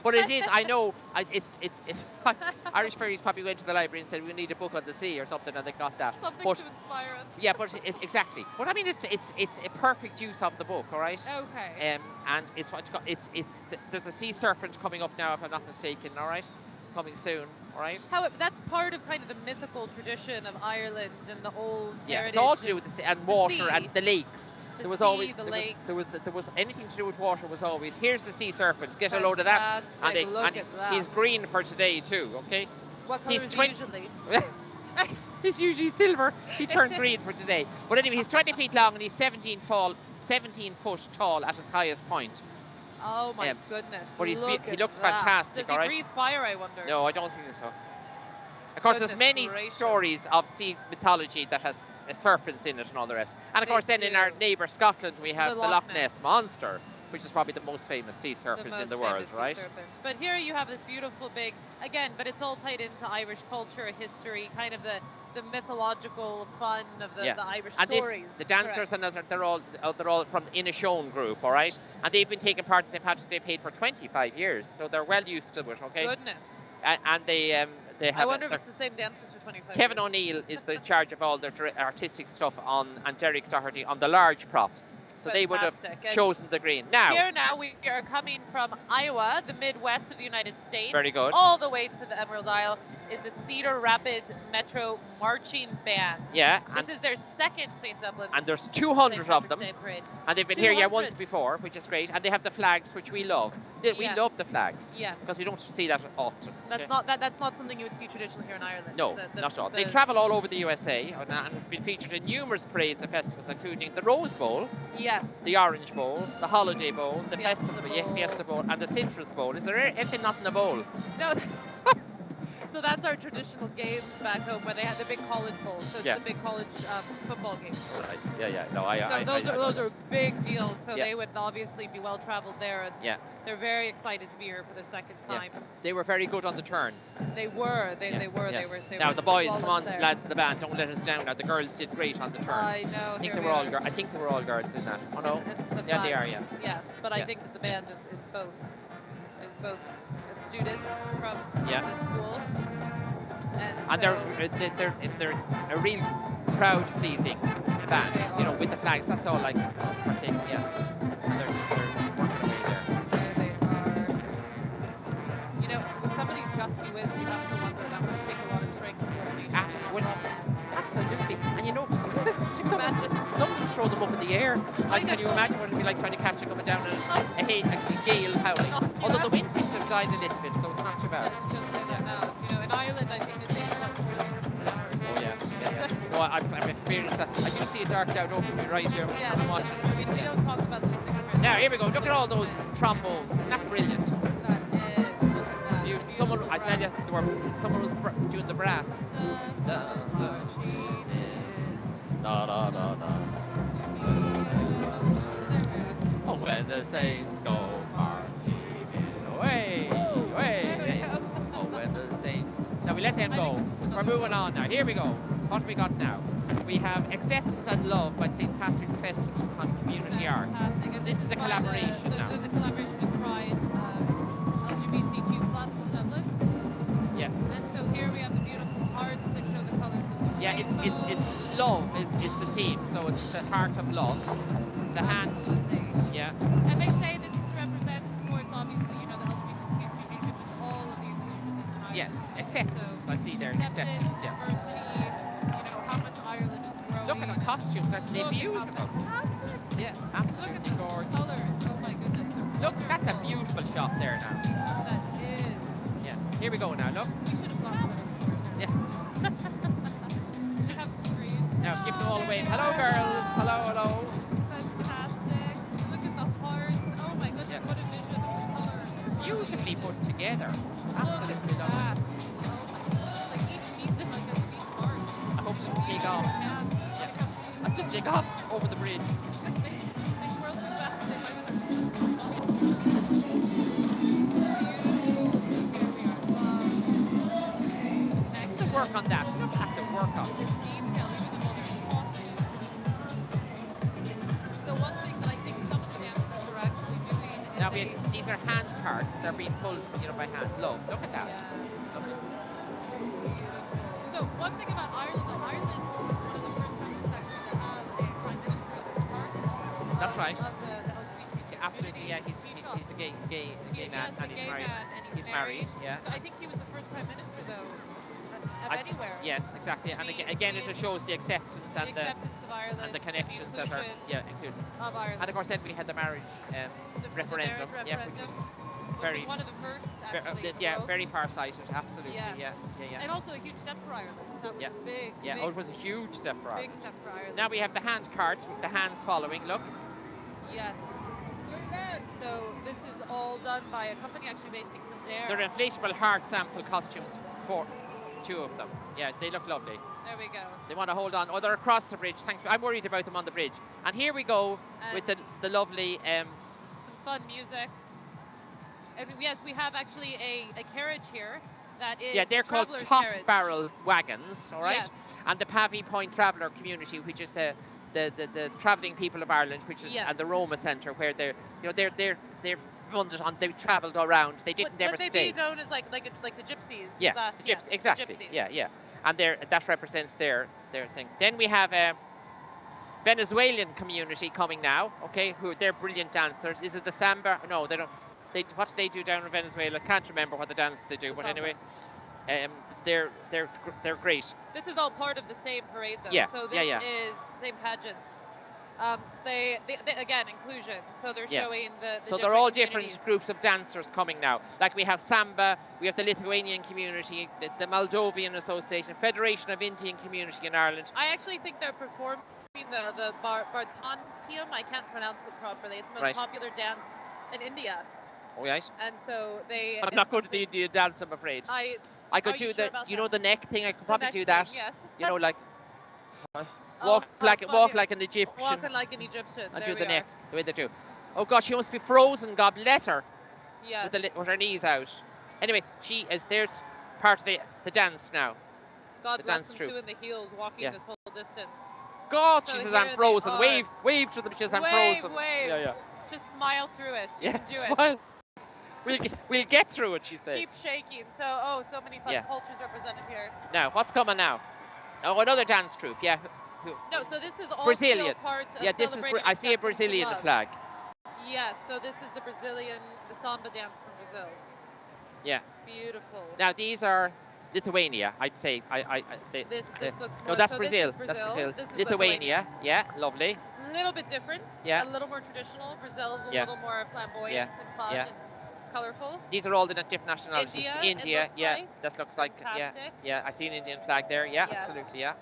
E: But it is. I know. It's. Irish Fairies probably went to the library and said we need a book on the sea or something, and they got that.
D: Something to inspire us.
E: Yeah, but exactly. But I mean, it's a perfect use of the book. All right.
D: Okay.
E: And it's what there's a sea serpent coming up now, if I'm not mistaken. All right. Coming soon, all right?
D: However, that's part of kind of the mythical tradition of Ireland and the old heritage.
E: Yeah, it's all to do with the sea and water and the lakes.
D: There
E: was anything to do with water was always. Here's the sea serpent. Get a load of that. And he's green for today too. Okay.
D: What colour is he usually?
E: He's usually silver. He turned green for today. But anyway, he's 20 feet long and he's 17 foot tall at his highest point.
D: Oh my goodness!
E: But he looks fantastic.
D: Does he breathe fire? I wonder.
E: No, I don't think so. Of course, there's
D: Goodness
E: many
D: gracious.
E: stories of sea mythology that has serpents in it and all the rest. And of
D: They
E: course, then in
D: do.
E: our neighbour Scotland, we have
D: The
E: the
D: Loch
E: Loch Ness
D: Ness.
E: Monster, which is probably the most famous sea
D: The
E: serpent in
D: most
E: the world,
D: famous sea
E: right?
D: serpent. But here you have this beautiful big, again, but it's all tied into Irish culture, history, kind of the mythological fun of the Irish
E: And
D: stories.
E: the dancers
D: correct.
E: and they're all from Inishowen group, all right? And they've been taking part in St. Patrick's Day Parade for 25 years, so they're well used to it, okay?
D: Goodness.
E: And they have.
D: I wonder if it's the same dancers for 25
E: Kevin
D: years.
E: O'Neill is the charge of all their artistic stuff and Derek Doherty on the large props. So they would have
D: Fantastic. And
E: chosen the green. Now,
D: here now we are coming from Iowa, the Midwest of the United States.
E: Very good.
D: All the way to the Emerald Isle is the Cedar Rapids Metro Marching Band.
E: yeah,
D: This is their second St. Dublin.
E: and there's
D: St.
E: 200 of
D: Patrick's
E: them,
D: Day parade.
E: and they've been here
D: 200.
E: once before, which is great. And they have the flags, which we love. We
D: Yes.
E: love the flags
D: Yes.
E: because we don't see that often.
D: That's
E: okay?
D: not that's not something you would see traditionally here in Ireland.
E: No, not at all. They travel all over the USA and have been featured in numerous parades and festivals, including the Rose Bowl,
D: Yes.
E: the Orange Bowl, the Holiday Bowl, the
D: Fiesta
E: Fiesta
D: Bowl.
E: Bowl, and the Citrus Bowl. Is there anything not in the bowl?
D: No. So that's our traditional games back home where they had the big college bowl. So it's
E: Yeah.
D: the big college football game.
E: Right. Yeah. No,
D: So those are big deals. So
E: Yeah.
D: they would obviously be well traveled there. And
E: Yeah.
D: they're very excited to be here for their second
E: Yeah.
D: time.
E: They were very good on the turn.
D: They were. They
E: Yeah,
D: were.
E: yeah.
D: They
E: Now
D: were
E: the boys, come
D: flawless
E: on,
D: there.
E: lads in the band, don't let us down. Now the girls did great on the turn.
D: I know.
E: I think
D: here
E: they
D: we
E: were all.
D: are.
E: I think they were all girls in that. Oh no.
D: And the
E: Yeah, they are.
D: flags.
E: Yeah.
D: Yes, but I
E: Yeah.
D: think that the band is both. Is both students from
E: Yeah.
D: the school. And
E: And they're a real crowd pleasing band.
D: They
E: You know,
D: are.
E: with the flags. That's all like partaking. Yeah. And they're working away there.
D: There they are. You know, with some of these gusty winds, you have to wonder that must take a lot of strength and coordination.
E: Absolutely. And you know,
D: Just imagine.
E: someone throw them up in the air. Like, can you imagine what it'd be like trying to catch it coming down in a gale howling? Although the wind seems to have died a little bit, so it's not too bad.
D: Let's just say that now. You know, in Ireland, I think they take about 40 an hour.
E: Oh yeah. No, I've experienced that. I do see a dark cloud over me right there.
D: Yes,
E: I'm watching.
D: I mean, we don't talk about those things very
E: Now
D: much.
E: here we go. Look at all those trombones. Isn't that brilliant?
D: That is, look at that.
E: Beautiful. Someone, I tell you, someone was doing the brass.
D: Da, marching in.
E: Da da da da. Oh, when the saints go marching in, away, away.
D: There it goes.
E: Oh, when the saints. Now we let them go. We're moving on now. Here we go. What have we got now? We have Acceptance and Love by St. Patrick's Festival on Community Arts.
D: Fantastic. And
E: This is a
D: by
E: collaboration now.
D: The collaboration with Pride, LGBTQ plus of Dublin.
E: Yeah.
D: And so here we have the beautiful hearts that show the colors of the
E: Yeah, it's love is the theme. So it's the heart of love. The hand.
D: Absolutely.
E: Yeah.
D: And they say this is to represent, of course, obviously, you know, the LGBTQ community, but just all of the inclusion that's in Ireland.
E: Yes. Acceptance. I see there.
D: Acceptance,
E: Yeah.
D: diversity, you know, how much Ireland is growing.
E: Look at the costumes. Aren't they
D: Look at how
E: beautiful?
D: fantastic.
E: Yes,
D: Look at
E: absolutely
D: those
E: gorgeous.
D: colors. Oh my goodness. they're
E: Look, that's a
D: wonderful.
E: beautiful shot there now.
D: That is.
E: Yeah. Here we go now. Look.
D: We should have gotten those.
E: Yes.
D: We should have some screens.
E: Now give them all
D: There
E: away.
D: they
E: Hello,
D: are.
E: girls. Hello, hello.
D: Fantastic. Look at the hearts. Oh my goodness,
E: Yeah.
D: what a vision of the colors.
E: Beautifully put together. Absolutely
D: Look at that.
E: lovely.
D: Oh my goodness. Like each piece is like a piece of art.
E: I hope it doesn't take off.
D: Yeah.
E: I'll just take off over the bridge.
D: Make world so
E: To work on that. You don't have to work on it.
D: So one thing that I think some of the dancers are actually doing is
E: Now
D: they,
E: these are hand carts. They're being pulled, by hand. Look at that. Lovely.
D: So one thing about Ireland, though, Ireland is one of the first countries actually to have a prime minister that was part
E: That's right.
D: of the LGBTQ
E: Yeah, absolutely. Yeah, he's a gay man, and he's married. He's married. Yeah.
D: So I think he was the first prime minister though of
E: I-
D: anywhere.
E: Yes, exactly. And again, it just shows the acceptance
D: The
E: and
D: acceptance of Ireland,
E: and the connections that are
D: inclusion
E: included.
D: of Ireland.
E: And of course, then we had the marriage
D: The
E: referendum.
D: marriage
E: Yeah, which
D: referendum,
E: was very,
D: one of the first actually. in the
E: yeah,
D: world.
E: very far-sighted. Absolutely.
D: Yes.
E: Yeah.
D: And also a huge step for Ireland. That was
E: Yeah.
D: a big,
E: Yeah,
D: big,
E: it was a huge step for
D: big
E: Ireland.
D: step for Ireland.
E: Now we have the hand carts with the hands following. Look.
D: Yes. So this is all done by a company actually based in Kildare.
E: They're inflatable heart sample costumes for 2 of them. Yeah, they look lovely.
D: There we go.
E: They want to hold on. Oh, they're across the bridge. Thanks. I'm worried about them on the bridge. And here we go with the lovely...
D: some fun music. And yes, we have actually a carriage here that is
E: they're called top barrel wagons, all right?
D: Yes.
E: And the Pavy Point Traveller Community, which is the travelling people of Ireland, which is and the Roma Centre, where they're funded on. They travelled around. They didn't ever stay.
D: Would they be known as like the gypsies?
E: Yeah,
D: yes,
E: exactly.
D: Gypsies.
E: Yeah. And that represents their thing. Then we have a Venezuelan community coming now. Okay, who they're brilliant dancers. Is it the samba? No, they don't. What do they do down in Venezuela? Can't remember what the dance they do, but anyway, they're great.
D: This is all part of the same parade, though.
E: Yeah.
D: So this is same pageant. They again inclusion. So they're showing the
E: so they're all different groups of dancers coming now. Like we have samba, we have the Lithuanian community, the Moldovan Association, Federation of Indian Community in Ireland.
D: I actually think they're performing the Bharatanatyam. I can't pronounce it properly. It's the most popular dance in India.
E: Oh, right.
D: And so they...
E: I'm not good at the Indian dance, I'm afraid. I could do the neck thing. I could probably do that.
D: Yes.
E: Like walk like an Egyptian.
D: Walking like an Egyptian.
E: And do the neck the way they do. Oh gosh, she must be frozen. God bless her.
D: Yes.
E: With her knees out. Anyway, there's part of the dance now.
D: God bless them too in the heels, walking this whole distance.
E: God, she says I'm frozen. Wave to them. She says I'm frozen.
D: Wave.
E: Yeah.
D: Just smile through it.
E: Yeah,
D: do
E: smile.
D: It.
E: We'll get through it, she said.
D: Keep shaking. So many fun cultures represented here.
E: Now, what's coming now? Oh, another dance troupe. Yeah.
D: No, so this is all
E: Brazilian.
D: Part of
E: this is. I see a Brazilian flag.
D: Yes. So this is the samba dance from Brazil.
E: Yeah.
D: Beautiful.
E: Now these are Lithuania, I'd say.
D: This looks more.
E: No, that's
D: so
E: Brazil.
D: This is
E: That's Brazil.
D: This is
E: Lithuania. Yeah, lovely.
D: A little bit different.
E: Yeah.
D: A little more traditional. Brazil is a little more flamboyant and fun and colorful.
E: These are all the different nationalities. India. That looks like.
D: Fantastic.
E: Yeah. I see an Indian flag there. Yeah, absolutely. Yeah.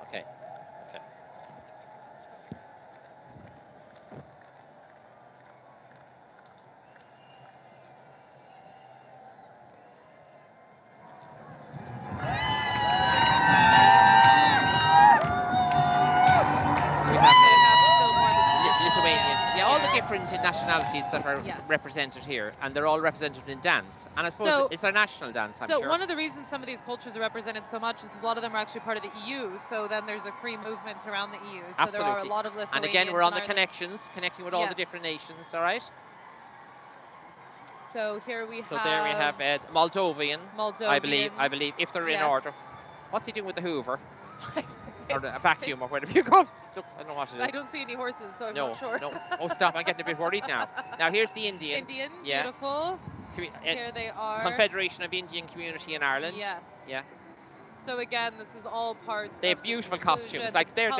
E: Okay. Different nationalities that are represented here, and they're all represented in dance. And I suppose it's their national dance, I'm sure.
D: So one of the reasons some of these cultures are represented so much is because a lot of them are actually part of the EU. So then there's a free movement around the EU. So
E: Absolutely.
D: there are a lot of Lithuanians.
E: And again, we're on the connections, connecting with all the different nations. All right.
D: So here we have.
E: So there we have Moldovan. I believe, if they're in order. What's he doing with the Hoover? Or a vacuum or whatever you call it. I don't know what it is.
D: I don't see any horses, so I'm not sure.
E: No. Oh, stop. I'm getting a bit worried now. Now, here's the Indian.
D: Beautiful. Here they are.
E: Confederation of Indian Community in Ireland.
D: Yes.
E: Yeah.
D: So again, this is all parts.
E: They have beautiful costumes. Like they're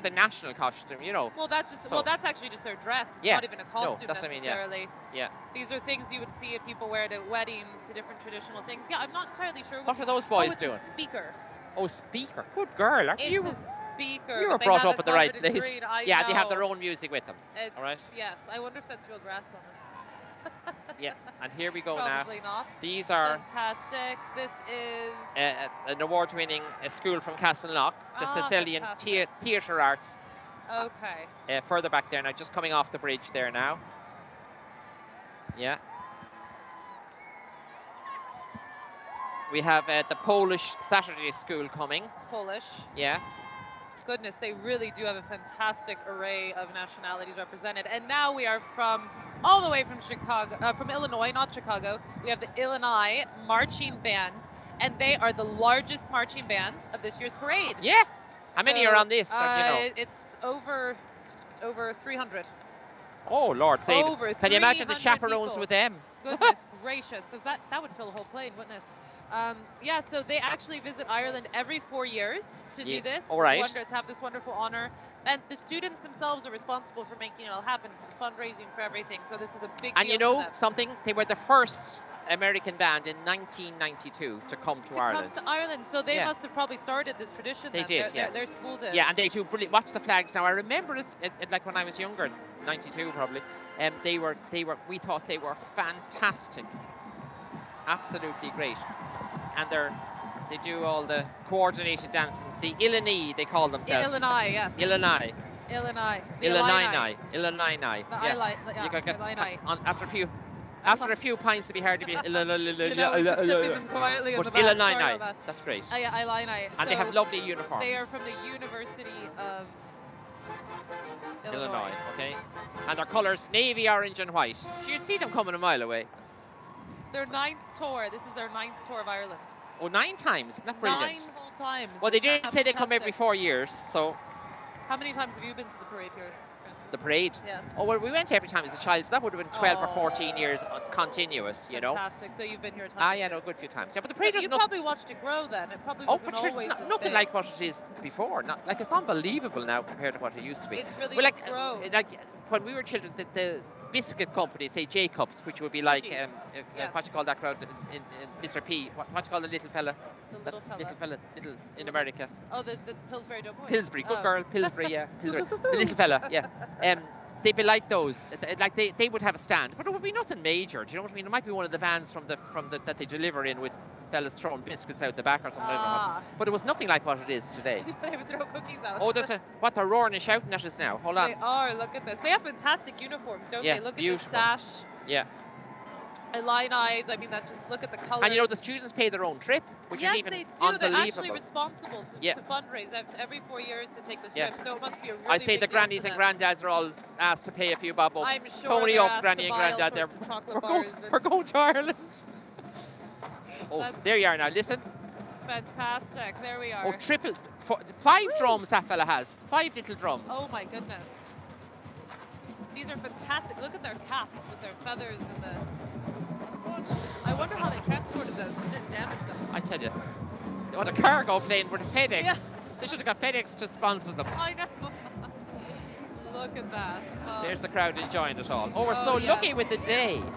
E: the national costume, you know.
D: Well, that's actually just their dress. It's not even a costume necessarily.
E: Yeah.
D: These are things you would see if people wear to weddings, to different traditional things. Yeah, I'm not entirely sure.
E: What are those boys doing?
D: It's a speaker.
E: Oh, speaker. Good girl.
D: It's a speaker.
E: You were brought up at the right place. They
D: know.
E: have their own music with them. All right.
D: Yes. I wonder if that's real grass on it.
E: Yeah. And here we go
D: Probably
E: now.
D: not.
E: These are
D: fantastic. This is
E: an award-winning school from Castleknock, the Sicilian Theatre Arts.
D: Okay.
E: Further back there now, just coming off the bridge there now. Yeah. We have the Polish Saturday School coming.
D: Polish.
E: Yeah.
D: Goodness, they really do have a fantastic array of nationalities represented. And now we are all the way from Chicago, from Illinois, not Chicago. We have the Illinois Marching Band, and they are the largest marching band of this year's parade.
E: Yeah. How many are on this? Or do you know?
D: It's over 300.
E: Oh, Lord save us. Can you imagine the chaperones
D: people.
E: With them?
D: Goodness gracious. That would fill a whole plane, wouldn't it? Yeah, so they actually visit Ireland every 4 years to do this.
E: All right.
D: To have this wonderful honor. And the students themselves are responsible for making it all happen, for the fundraising, for everything. So this is a big deal.
E: And you know something? They were the first American band in 1992 to come to Ireland.
D: Come to Ireland, so they must have probably started this tradition.
E: They did,
D: Their school did.
E: Yeah, and they do brilliant. Watch the flags now. I remember this, like when I was younger, 92 probably. We thought they were fantastic, absolutely great, and they do all the coordinated dancing. The Illini, they call themselves.
D: Illini, yes.
E: Illini.
D: Illini.
E: Illini. After a few pints, it'd be hard to be.
D: Sipping them quietly in the back.
E: Illini. That's great.
D: Illini.
E: And they have lovely uniforms.
D: They are from the University of Illinois.
E: Okay. And their colours, navy, orange, and white. You'd see them coming a mile away.
D: Their 9th tour. This is their 9th tour of Ireland.
E: Oh, 9 times. Isn't that brilliant?
D: 9 whole times.
E: Well, they did say they come every 4 years, so.
D: How many times have you been to the parade here?
E: The parade?
D: Yeah.
E: Oh, well, we went every time as a child, so that would have been 12 or 14 years continuous, you know.
D: Fantastic. So you've been here a time.
E: Ah, yeah, no, a good few times. Yeah, but the parade was
D: you probably watched it grow then. It probably wasn't
E: but
D: always
E: it's nothing like what it is before. Not like it's unbelievable now compared to what it used to be.
D: It's really
E: like
D: grown.
E: Like when we were children, the biscuit company, say Jacobs, which would be like what you call that crowd in Mr. P. What you call the little fella?
D: The little fella.
E: Little in America.
D: Oh, the Pillsbury Doughboy.
E: Pillsbury, good girl, Pillsbury, yeah, Pillsbury, the little fella, yeah. They'd be like those, like they would have a stand, but it would be nothing major. Do you know what I mean? It might be one of the vans from the that they deliver in with fellas throwing biscuits out the back or something. But it was nothing like what it is today.
D: They would throw cookies out.
E: Oh, they're roaring and shouting at us now. Hold on.
D: They are. Look at this. They have fantastic uniforms, don't they? Look
E: beautiful.
D: at the sash.
E: Yeah.
D: Illini. I mean, look at the colours.
E: And you know the students pay their own trip, which is even unbelievable.
D: They're actually responsible to fundraise every 4 years to take this trip. So it must be a really
E: I'd say
D: big
E: the
D: deal
E: grannies
D: for
E: and
D: them.
E: granddads are all asked to pay a few bob up.
D: I'm sure
E: Pony
D: they're
E: up,
D: asked
E: granny
D: to
E: and
D: buy
E: granddad.
D: all sorts of chocolate
E: We're going to Ireland. Oh, there you are now. Listen.
D: Fantastic. There we are.
E: Oh, 5 drums that fella has. 5 little drums.
D: Oh my goodness. These are fantastic. Look at their caps with their feathers and the. I wonder how they transported those. Didn't damage them.
E: I tell you. What a cargo plane with a FedEx. Yeah. They should have got FedEx to sponsor them.
D: I know. Look at that. Oh.
E: There's the crowd enjoying it all. Oh, we're so lucky with the day.
D: Isn't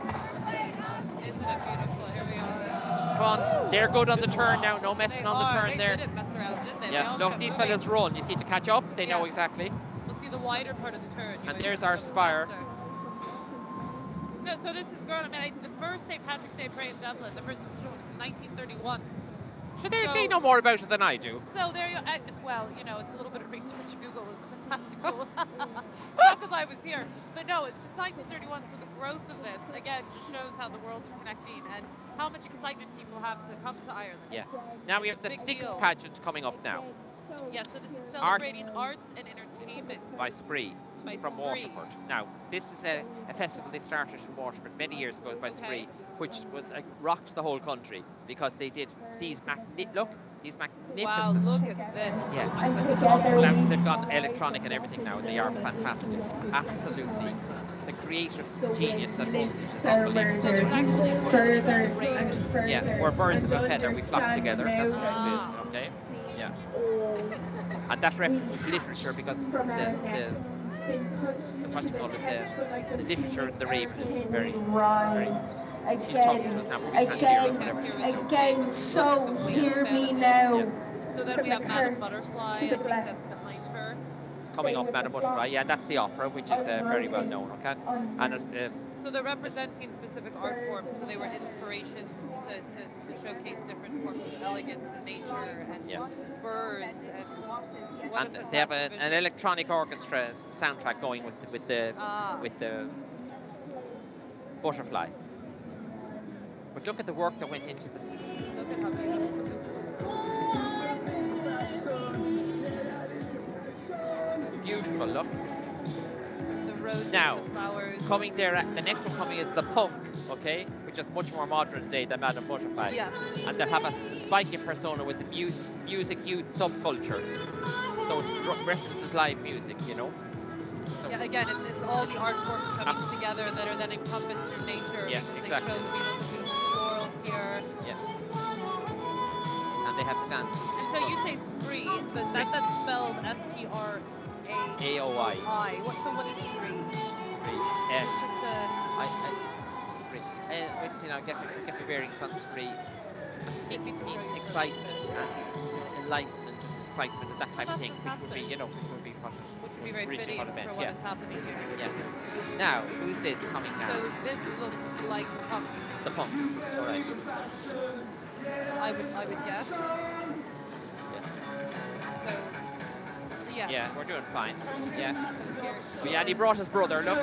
D: it beautiful? Here we are.
E: Come on. They're good on the turn now. No messing on the turn there.
D: They didn't mess around, did they?
E: Yeah. Look, these fellas run. You see to catch up. They know exactly.
D: We'll see the wider part of the turn.
E: And there's our spire.
D: No, so this is grown. I mean, the first St. Patrick's Day parade in Dublin, the first one was in 1931.
E: So they know more about it than I do.
D: So there you well, you know, it's a little bit of research. Google is a fantastic tool. Not because I was here. But no, it's 1931, so the growth of this, again, just shows how the world is connecting and how much excitement people have to come to Ireland.
E: Yeah. Now we have the 6th pageant coming up now.
D: Yeah, so this is celebrating arts and entertainment.
E: By Spree. From Waterford. Now, this is a festival they started in Waterford many years ago by Spree, which was rocked the whole country because they did these magnificent.
D: Wow, look at this.
E: Yeah, they've got electronic and everything now, and they are fantastic. Absolutely. The creative genius that holds it is unbelievable.
D: So there's actually further.
E: Yeah, we're birds of a feather. We flock together. That's what it is. Okay. Yeah. And that references literature because the what you call it, the literature in the Raven is very, very. She's talking to us now, but we can't hear her.
H: Again, so hear me now.
D: Yeah. So then we have Madame Butterfly, I think that's behind her.
E: Coming up, Madame Butterfly, yeah, that's the opera, which is very well known, okay? And
D: so they're representing specific art forms, so they were inspirations to showcase different forms of elegance and nature and birds and
E: they have an electronic orchestra soundtrack going with the butterfly. But look at the work that went into this.
D: Look at how beautiful.
E: Beautiful, look.
D: The roses,
E: now,
D: the flowers.
E: Coming there, the next one coming is the punk, okay, which is much more modern day than Madame Butterfly.
D: Yes.
E: And they have a spiky persona with the music youth subculture. So it references live music, you know. So
D: yeah, again, it's all the art forms coming together that are then encompassed through nature.
E: Yeah, exactly.
D: They show beautiful florals here.
E: Yeah. And they have the dances.
D: And so you say spree, but that's spelled S-P-R-A-A-O-I.
E: A-O-I.
D: What is spree?
E: Spree.
D: Just a...
E: spree. With, you know, get the bearings on spree. I think it means excitement and enlightenment, excitement, and that type of thing, which would be, you know,
D: which would be very fitting for what is happening here.
E: Yes. Now, who's this coming now?
D: So this looks like the punk.
E: The punk. All right.
D: I would guess.
E: Yes.
D: So. Yeah.
E: Yeah, we're doing fine. Yeah.
D: So here,
E: Oh, yeah, and he brought his brother. Look.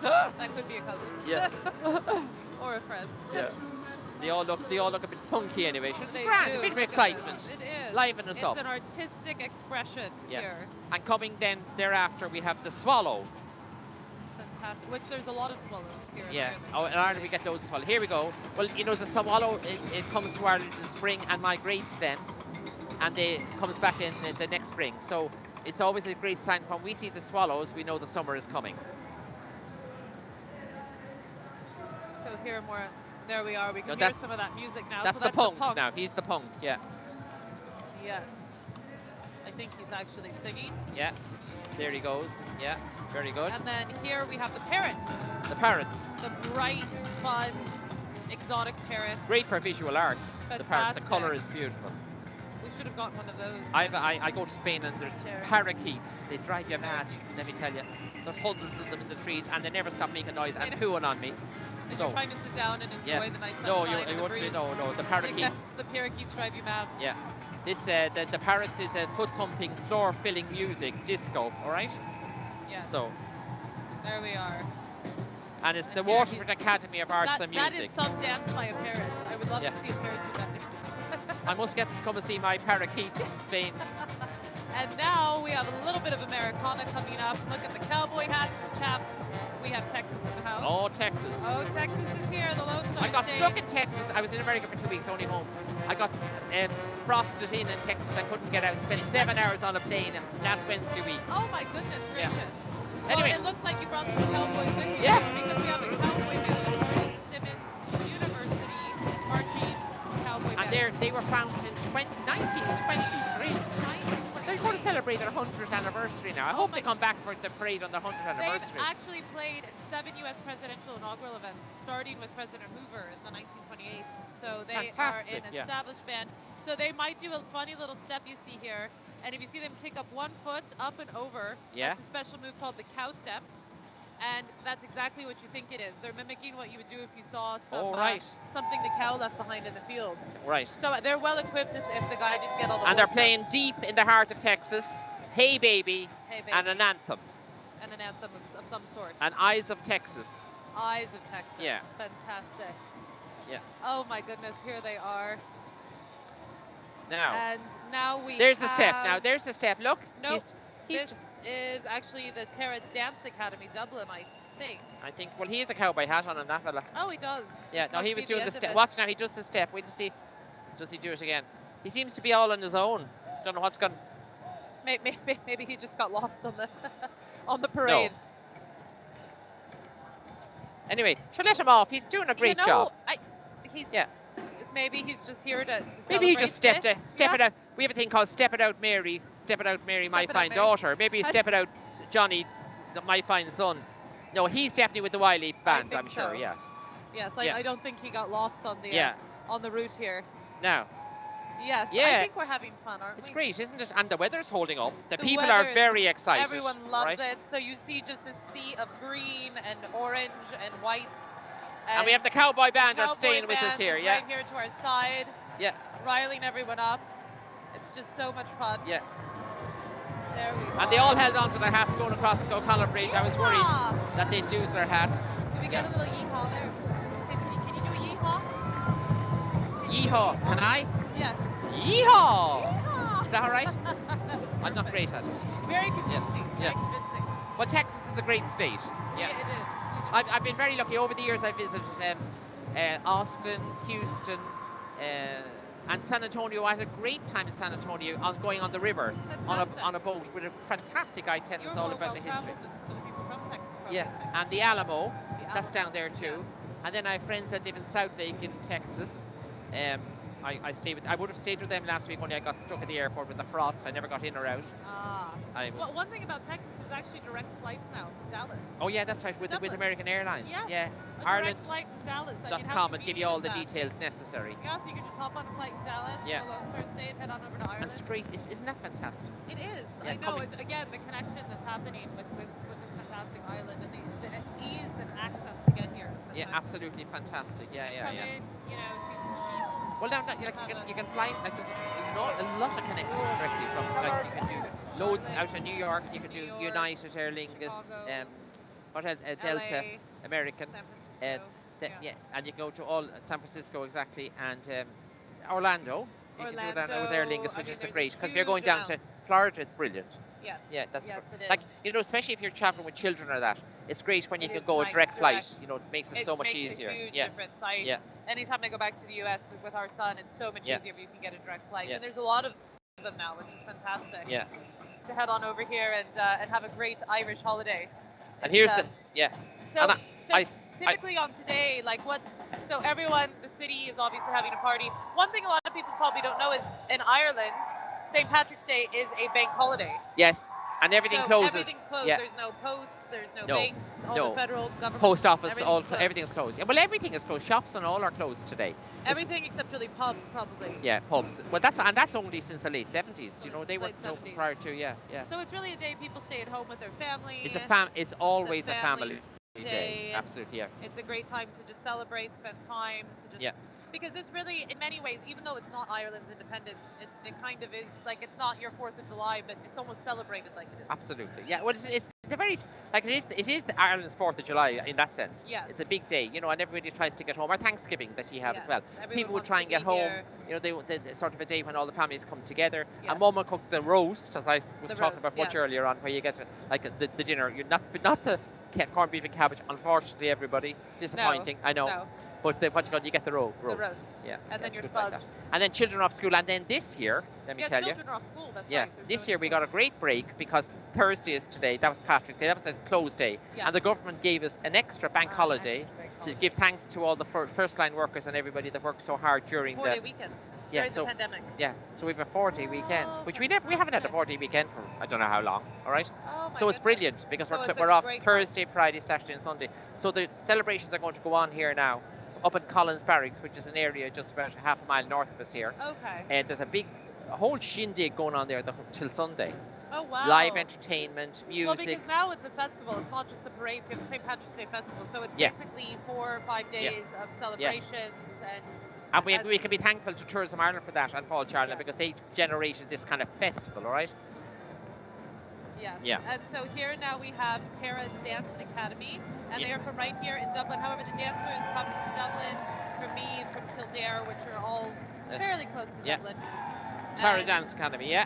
D: that could be a cousin.
E: Yeah.
D: Or a friend.
E: Yeah. They all look a bit punky anyway. It's
D: They
E: grand,
D: do.
E: a bit of
D: Look at
E: excitement.
D: this. It is.
E: Liven us
D: it's
E: up.
D: It's an artistic expression here.
E: And coming then thereafter, we have the swallow.
D: Fantastic. Which there's a lot of swallows here.
E: Yeah. Oh, in Ireland we get those swallows. Here we go. Well, you know, the swallow, it comes to Ireland in the spring and migrates then. And it comes back in the next spring. So it's always a great sign. When we see the swallows, we know the summer is coming.
D: So here more, there we are. We can hear some of that music now.
E: That's,
D: so
E: the punk now. He's the punk, yeah.
D: Yes. I think he's actually singing.
E: Yeah. There he goes. Yeah. Very good.
D: And then here we have the parrots.
E: The parrots.
D: The bright, fun, exotic parrots.
E: Great for visual arts.
D: Fantastic.
E: The parrots. The color is beautiful.
D: We should have gotten one of those.
E: I go to Spain and there's parakeets. They drive you mad, let me tell you. There's hundreds of them in the trees and they never stop making noise and pooing on me.
D: And
E: so
D: you're trying to sit down and enjoy the nice sunshine.
E: No, you won't be. No, the parakeets.
D: The parakeets drive you mad.
E: Yeah. This the parrots is a foot pumping, floor filling music, disco. All right.
D: Yes.
E: So.
D: There we are.
E: And it's the Waterford Academy of Arts and Music.
D: That is some dance by a parrot. I would love to see a parrot do that next time.
E: I must get to come and see my parakeets in Spain.
D: And now we have a little bit of Americana coming up. Look at the cowboy hats, the chaps. We have Texas in the house.
E: Oh, Texas.
D: Oh, Texas is here, the Lone Star
E: I got
D: State.
E: stuck in Texas. I was in America for 2 weeks, only home. I got frosted in Texas. I couldn't get out. Spent 7 hours on a plane last Wednesday week.
D: Oh my goodness gracious.
E: Yeah.
D: Well,
E: Anyway.
D: it looks like you brought some cowboys with you.
E: Yeah.
D: Because we have the cowboy band at Simmons University marching cowboy band.
E: And they were founded in 1923. They're going to celebrate their 100th anniversary now. I hope they come back for the parade on their 100th anniversary.
D: They've actually played 7 U.S. presidential inaugural events, starting with President Hoover in the 1928. So they are an established band. So they might do a funny little step you see here. And if you see them kick up 1 foot up and over, that's a special move called the cow step. And that's exactly what you think it is. They're mimicking what you would do if you saw some, something the cow left behind in the fields.
E: Right.
D: So they're well equipped if the guy didn't get all the
E: And they're playing deep in the heart of Texas. Hey Baby, and an anthem.
D: And an anthem of some sort.
E: And Eyes of Texas.
D: Eyes of Texas.
E: Yeah.
D: Fantastic.
E: Yeah.
D: Oh my goodness, here they are.
E: Now.
D: And now we
E: There's the step. Now there's the step. Look.
D: Nope. This is actually the Tara Dance Academy, Dublin, I think.
E: Well, he has a cowboy hat on him, that fella.
D: Oh, he does.
E: Yeah,
D: This
E: no, he
D: must
E: was
D: be
E: doing the
D: end of
E: step.
D: it.
E: Watch now, he does the step. Wait to see. Does he do it again? He seems to be all on his own. Don't know what's going.
D: Maybe he just got lost on the on the parade.
E: No. Anyway, should let him off. He's doing a great job.
D: Maybe he's just here to
E: Maybe he just step
D: it
E: out. We have a thing called Step It Out Mary. Step It Out Mary, my fine daughter. Maybe Step It Out Johnny, my fine son. No, he's definitely with the Wiley band, I'm sure, yeah.
D: Yes, I don't think he got lost on the route here.
E: Now.
D: Yes, I think we're having fun, aren't we?
E: It's great, isn't it? And the weather's holding up. The people are very excited.
D: Everyone loves it. So you see just this sea of green and orange and white.
E: And we have the cowboy band are staying with us here,
D: right here to our side.
E: Yeah.
D: Riling everyone up. It's just so much fun.
E: Yeah.
D: There we go.
E: And they all held on to their hats going across O'Connell Bridge. I was worried that they'd lose their hats.
D: Can we get a little yeehaw there? Can you do a yeehaw?
E: Yeehaw. Can I?
D: Yes.
E: Yeehaw!
D: Yeehaw!
E: Is that all right? I'm not great at it.
D: Very convincing.
E: Yeah.
D: Very convincing.
E: Well, Texas is a great state.
D: Yeah, it is.
E: I've been very lucky. Over the years, I've visited Austin, Houston, and San Antonio. I had a great time in San Antonio going on the river on a boat with a fantastic guide telling us all about the history. Yeah, and the Alamo, that's down there too. And then I have friends that live in South Lake in Texas. I would have stayed with them last week, only I got stuck at the airport with the frost. I never got in or out.
D: Well, one thing about Texas is actually direct flights now from Dallas.
E: Oh yeah, that's right, with American Airlines.
D: Yes,
E: yeah.
D: A direct flight from Dallas.
E: Ireland.com and give you all the details necessary.
D: Yeah, so you can just hop on a flight in Dallas,
E: yeah.
D: go Lone Star State, head on over to Ireland.
E: And straight, isn't that fantastic?
D: It is.
E: Yeah,
D: I know. Again, the connection that's happening with this fantastic island and the ease and access to get here is fantastic.
E: Yeah, absolutely fantastic. Yeah.
D: Come in, see some sheep.
E: Well, now you can fly. Like there's a lot of connections directly from. Like you can do loads out of New York. You can do United, Aer Lingus, what else? Delta,
D: LA,
E: American.
D: San Francisco.
E: And you go to all San Francisco exactly, and Orlando. You can do that with Aer Lingus, which is great because if you're going down to Florida, it's brilliant.
D: Yes.
E: Yeah, that's
D: yes, it is.
E: like especially if you're traveling with children or that. It's great when you can go a direct flight. It makes it so much easier.
D: It makes a huge difference. Anytime I go back to the U.S. with our son, it's so much easier if you can get a direct flight. And there's a lot of them now, which is fantastic.
E: Yeah.
D: To head on over here and have a great Irish holiday.
E: And here's
D: So typically on today, so everyone, the city is obviously having a party. One thing a lot of people probably don't know is in Ireland, St. Patrick's Day is a bank holiday.
E: Yes, and everything closes.
D: Everything's closed.
E: Yeah.
D: There's no post, there's no banks, all the federal government.
E: Post office,
D: everything's
E: closed. Yeah, well, everything is closed. Shops and all are closed today.
D: Everything except really pubs, probably.
E: Yeah, pubs. Well, that's only since the late 70s. They weren't open prior to. Yeah.
D: So it's really a day people stay at home with their family.
E: It's always a family day. Absolutely, yeah.
D: It's a great time to just celebrate, spend time, to just because this really, in many ways, even though it's not Ireland's independence, it kind of is it's not your 4th of July, but it's almost celebrated like it is.
E: Absolutely, yeah. Well, it's the very it is Ireland's 4th of July in that sense.
D: Yes.
E: It's a big day, and everybody tries to get home. Or Thanksgiving that you have as well.
D: Everyone
E: People would try and get home.
D: Here.
E: They sort of a day when all the families come together. And Mum will cook the roast, as I was talking about much earlier on, where you get the dinner. You're not the corned beef and cabbage. Unfortunately, everybody disappointing.
D: No,
E: I know.
D: No.
E: But you get the roast.
D: The roast.
E: Yeah.
D: And then your spuds.
E: And then children off school. And then this year, let me tell you.
D: Children are off school, that's right.
E: This year we got a great break because Thursday is today. That was Patrick's Day. That was a closed day. Yeah. And the government gave us an extra bank holiday to give thanks to all the first line workers and everybody that worked so hard during the
D: 4-day weekend. During the pandemic.
E: Yeah. So we have a 4-day weekend, which we haven't had a 4-day weekend for I don't know how long. All right. So it's brilliant because we're off Thursday, Friday, Saturday, and Sunday. So the celebrations are going to go on here now. Up in Collins Barracks, which is an area just about half a mile north of us here.
D: Okay.
E: And there's a whole shindig going on there till Sunday.
D: Oh, wow.
E: Live entertainment, music.
D: Well, because now it's a festival. It's not just the parades. You have the St. Patrick's Day Festival. So it's basically 4 or 5 days of celebrations.
E: And we can be thankful to Tourism Ireland for that and Paul Charlton because they generated this kind of festival, all right?
D: Yes. Yeah. And so here now we have Tara Dance Academy, and they are from right here in Dublin. However, the dancers come from Dublin, from Meath, from Kildare, which are all fairly close to Dublin.
E: Tara Dance Academy,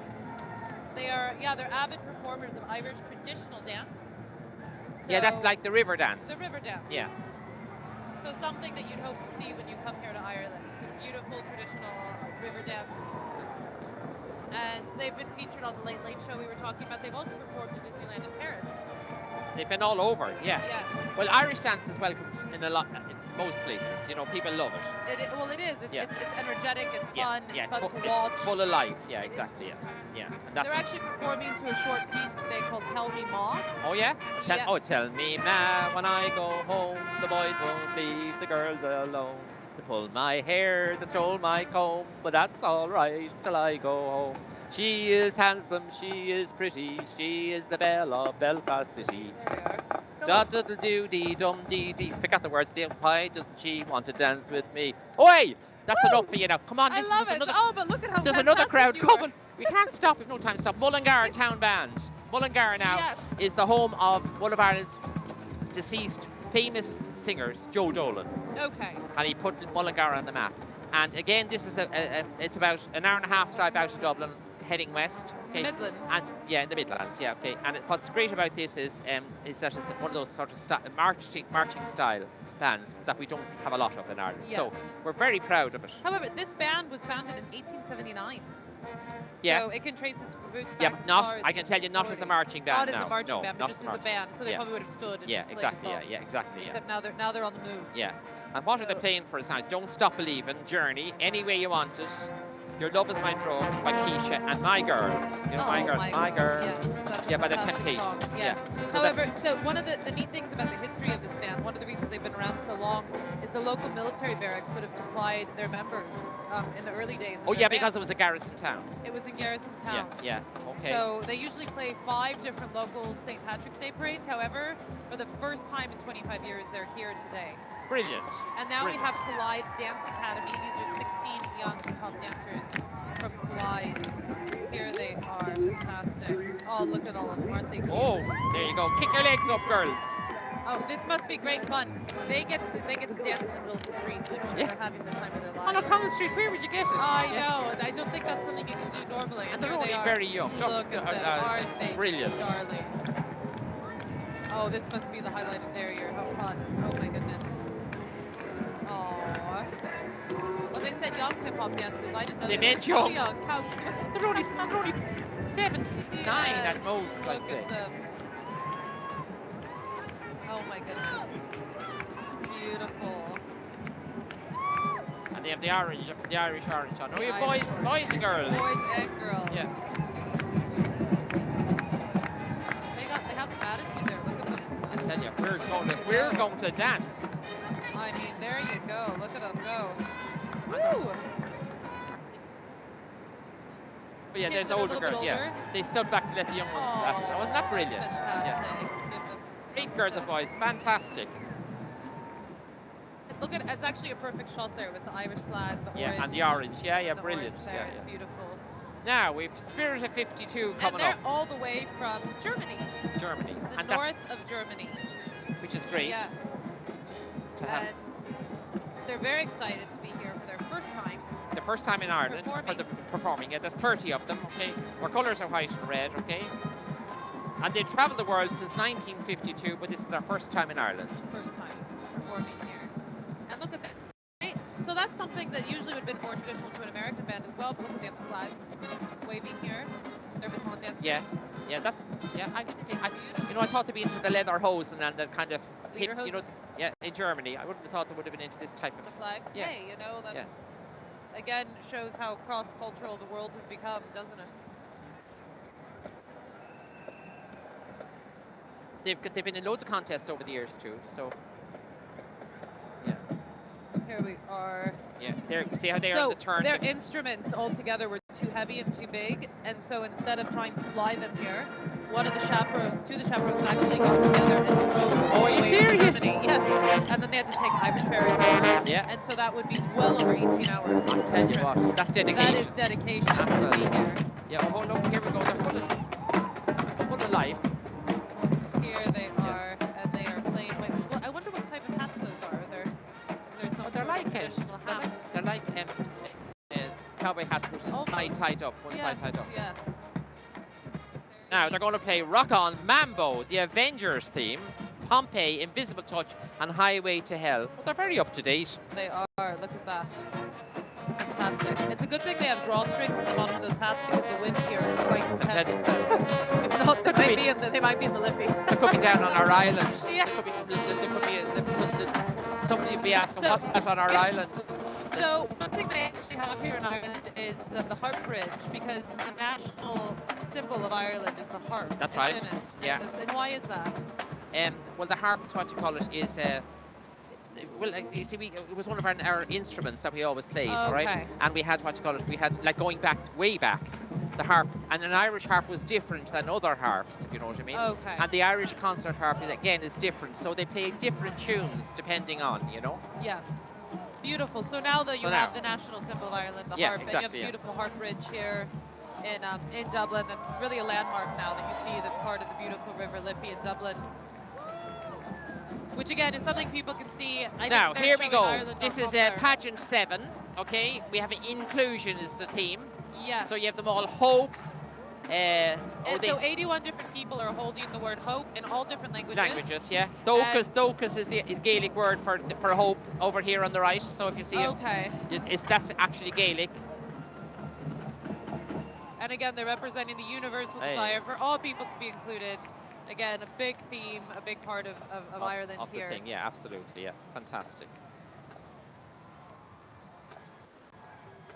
D: they're avid performers of Irish traditional dance. So
E: that's like the river dance.
D: The river dance.
E: Yeah.
D: So something that you'd hope to see when you come here to Ireland. Some beautiful traditional river dance. And they've been featured on the Late Late Show we were talking about. They've also performed at Disneyland in Paris.
E: They've been all over,
D: Yes.
E: Well, Irish dance is welcomed in most places. People love it.
D: It is. It's energetic. It's fun. It's fun to watch.
E: It's full of life. Yeah, exactly. Yeah. And
D: they're actually performing to a short piece today called "Tell Me Ma."
E: Oh yeah.
D: Yes.
E: Tell me ma, when I go home, the boys won't leave the girls alone. They pulled my hair, they stole my comb, but that's all right till I go home. She is handsome, she is pretty, she is the belle of Belfast City. Da-da-da-doo-dee-dum-dee-dee. Forgot the words. Why doesn't she want to dance with me? Oi! That's enough for you now. Come on,
D: I love it. But look at how
E: there's another crowd coming. We can't stop. We've no time to stop. Mullingar Town Band. Mullingar now is the home of one of Ireland's deceased famous singers, Joe Dolan.
D: Okay.
E: And he put Mullingar on the map. And again, this is it's about an hour and a half drive out of Dublin, heading west. Okay.
D: Midlands.
E: And in the Midlands, okay. And what's great about this is that it's one of those sort of marching style bands that we don't have a lot of in Ireland.
D: Yes.
E: So we're very proud of it.
D: However, this band was founded in 1879.
E: Yeah.
D: So it can trace its roots back
E: but not, I can tell you, not as a marching band.
D: Not as a marching band, but just as a band. So they
E: yeah.
D: probably would have stood.
E: Yeah, exactly. Yeah, exactly.
D: Except now they're on the move.
E: Yeah. And what are they playing for us now? Don't Stop Believing, Journey, Any Way You Want It, Your Love Is My Drug by Keisha, and My Girl. You know, My Girl, My Girl.
D: Yes,
E: yeah, by the
D: fantastic
E: Temptations.
D: songs, yes.
E: Yeah.
D: However, so one of the neat things about the history of this band, one of the reasons they've been around so long, is the local military barracks would have supplied their members in the early days.
E: Oh yeah, because it was a garrison town.
D: It was in garrison town.
E: Yeah, okay.
D: So they usually play 5 different local St. Patrick's Day parades. However, for the first time in 25 years, they're here today.
E: Brilliant.
D: And now we have Collide Dance Academy. These are 16 young hip-hop dancers from Collide. Here they are, fantastic. Oh, look at all of them, aren't they cute?
E: Oh, there you go. Kick your legs up, girls.
D: Oh, this must be great fun. They get to dance in the middle of the street. I'm sure they're having the time of their lives.
E: On a common street, where would you get it?
D: I know. I don't think that's something you can do normally.
E: And they're
D: here
E: only
D: they are.
E: very young.
D: Look at them, aren't they
E: Brilliant.
D: darling? Oh, this must be the highlight of their year. How fun. Oh my goodness. Aww. When they said young hip-hop dancers, I didn't know
E: They
D: were
E: meant
D: so
E: young.
D: How
E: They're only 79 at most,
D: Look
E: I'd say.
D: at them. Oh my goodness. Beautiful.
E: And they have the Irish orange on. Oh,
D: The
E: you
D: Irish
E: boys
D: orange.
E: and girls.
D: Boys and girls.
E: Yeah.
D: They have some attitude there. Look at them.
E: I tell you, we're going to dance.
D: I mean, there you go. Look at them go. Woo!
E: But yeah,
D: Kids
E: there's
D: that are a
E: older
D: little bit
E: girls. Yeah,
D: older.
E: they stood back to let the young ones. Wasn't that brilliant?
D: Fantastic.
E: Yeah.
D: Give them
E: Great girls and boys, fantastic.
D: Look at it's actually a perfect shot there with the Irish flag, the
E: Yeah,
D: orange.
E: and the orange. Yeah,
D: the
E: brilliant.
D: orange there.
E: Yeah,
D: It's
E: yeah.
D: beautiful.
E: Now we've Spirit of 52
D: And
E: coming
D: they're
E: up.
D: all the way from Germany,
E: Germany,
D: the
E: and
D: north of Germany.
E: which is great.
D: Yes.
E: To have
D: And they're very excited to be here for their first time.
E: the first time in Ireland for the performing. Yeah, there's 30 of them. Okay, our colours are white and red. Okay, and they've travelled the world since 1952, but this is their first time in Ireland.
D: First time performing here. And look at that. So that's something that usually would have been more traditional to an American band as well, but look at the flags waving here. They're baton dancers.
E: Yes, yeah, I didn't think, I thought they'd be into the leather hose and the kind of hip,
D: Lederhosen?
E: in Germany. I wouldn't have thought they would have been into this type of
D: The flags.
E: Yeah.
D: Hey, that's again shows how cross-cultural the world has become, doesn't it?
E: They've been in loads of contests over the years too. So
D: Here we are.
E: yeah, see how they are on the turn.
D: Their instruments altogether were too heavy and too big, and so instead of trying to fly them here, two of the chaperones actually got together and drove.
E: Oh, are you serious?
D: Yes, and then they had to take Irish Ferries over.
E: Yeah.
D: And so that would be well over 18 hours.
E: I'll tell you what, that's dedication.
D: That is dedication
E: Absolutely.
D: to be here.
E: Yeah. Oh look, here we go. They're full of life.
D: Here they are, and they are playing. Well, I wonder what type of hats those are. There's some
E: They're
D: sort
E: like
D: of traditional hat.
E: they're like cowboy hats, which is side tied up, one side tied up.
D: Yes.
E: Now they're going to play Rock On, Mambo, the Avengers theme, Pompeii, Invisible Touch, and Highway to Hell. Well, they're very up to date.
D: They are. Look at that. Fantastic. It's a good thing they have drawstrings at the bottom of those hats because the wind here is quite intense. So if not, they might be in the liffey.
E: They could be down on our island.
D: Yeah.
E: Somebody would be asking, what's that on our island?
D: So one thing they actually have here in Ireland is the harp bridge, because the national symbol of Ireland is the harp.
E: That's
D: It's
E: right.
D: in it.
E: Yeah.
D: And why is that?
E: Well, the harp, what you call it, is you see, it was one of our instruments that we always played, all right?
D: Okay.
E: And we had we had like going back way back, the harp, and an Irish harp was different than other harps, if you know what I mean.
D: Okay.
E: And the Irish concert harp is different, so they play different tunes depending on,
D: Yes. Beautiful. So now that you have the national symbol of Ireland, the harp, and you have the beautiful harp bridge here in Dublin. That's really a landmark now that you see. That's part of the beautiful River Liffey in Dublin. Which again is something people can see.
E: Now here we go. This is
D: Popular.
E: pageant 7. Okay, we have inclusion is the theme.
D: Yes.
E: So you have them all hope.
D: So 81 different people are holding the word hope in all different languages.
E: Yeah. Docus is the Gaelic word for hope over here on the right. So if you see that's actually Gaelic.
D: And again, they're representing the universal desire for all people to be included. Again, a big theme, a big part of Ireland
E: of
D: here.
E: The thing. Yeah, absolutely. Yeah, fantastic.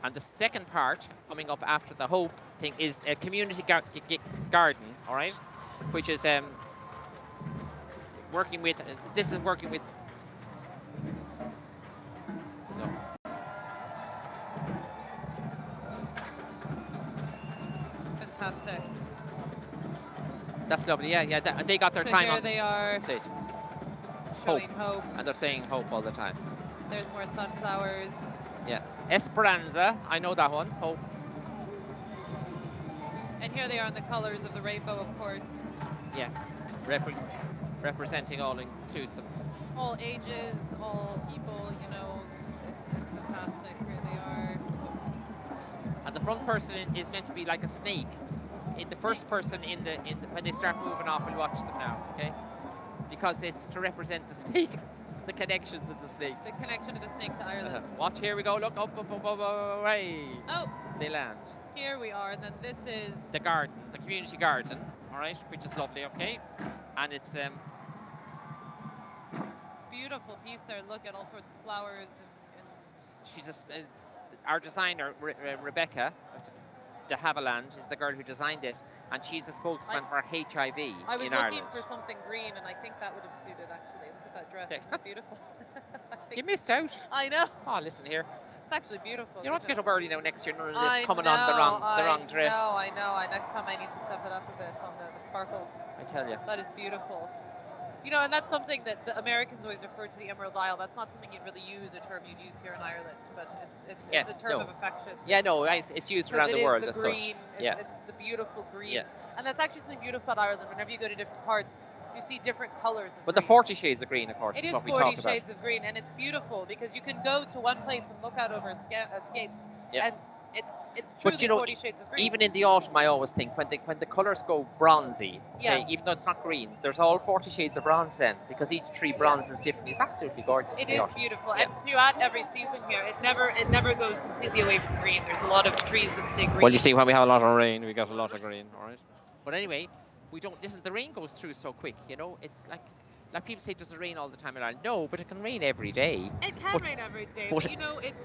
E: And the second part, coming up after the Hope thing, is a community garden, all right, which is working with. This is working with. No.
D: Fantastic.
E: That's lovely. Yeah, yeah. They got their
D: So
E: time
D: here
E: on
D: they are
E: stage.
D: showing hope.
E: And they're saying hope all the time.
D: There's more sunflowers.
E: Yeah. Esperanza, I know that one. Hope.
D: And here they are in the colors of the rainbow, of course.
E: Yeah. Representing all inclusive.
D: All ages, all people, you know, it's fantastic. Here they are.
E: And the front person is meant to be like a snake. The first person in the when they start moving off, we'll watch them now, okay? Because it's to represent the snake, the connections of the snake.
D: The connection of the snake to Ireland.
E: Watch, here we go. Look, up, away.
D: Oh.
E: They land.
D: Here we are, and then this is
E: the garden, the community garden, all right, which is lovely, okay? And it's
D: a beautiful piece there. Look at all sorts of flowers and
E: she's our designer, Rebecca de Havilland, is the girl who designed this, and she's a spokesman for HIV in Ireland.
D: I was looking for something green, and I think that would have suited, actually. Look at that dress. Isn't it beautiful?
E: You missed out.
D: I know.
E: Oh, listen here.
D: It's actually beautiful.
E: You don't have to get up early now next year. None of this coming on the wrong dress.
D: I know. Next time I need to step it up a bit on the sparkles.
E: I tell you.
D: That is beautiful. You know, and that's something that the Americans always refer to, the Emerald Isle. That's not something you'd really use, a term you'd use here in Ireland, but it's a term of affection.
E: Yeah, no, it's used around the world.
D: It is the green. It's the beautiful greens.
E: Yeah.
D: And that's actually something beautiful about Ireland. Whenever you go to different parts, you see different colors of
E: green.
D: the
E: 40 shades of green, of course,
D: is
E: what we
D: 40
E: talked about.
D: shades of green, and it's beautiful because you can go to one place and look out over a scape, and it's truly 40 shades of green.
E: Even in the autumn, I always think when the colours go bronzy, okay, even though it's not green, there's all 40 shades of bronze then, because each tree bronze is different. It's absolutely gorgeous.
D: It is beautiful, and throughout every season here, it never goes completely away from green. There's a lot of trees that stay green.
E: Well, you see, when we have a lot of rain, we got a lot of green, all right. But anyway, we don't. Listen, the rain goes through so quick. You know, it's like people say, does it rain all the time in Ireland? No, but it can rain every day.
D: It can rain every day, but you know, it's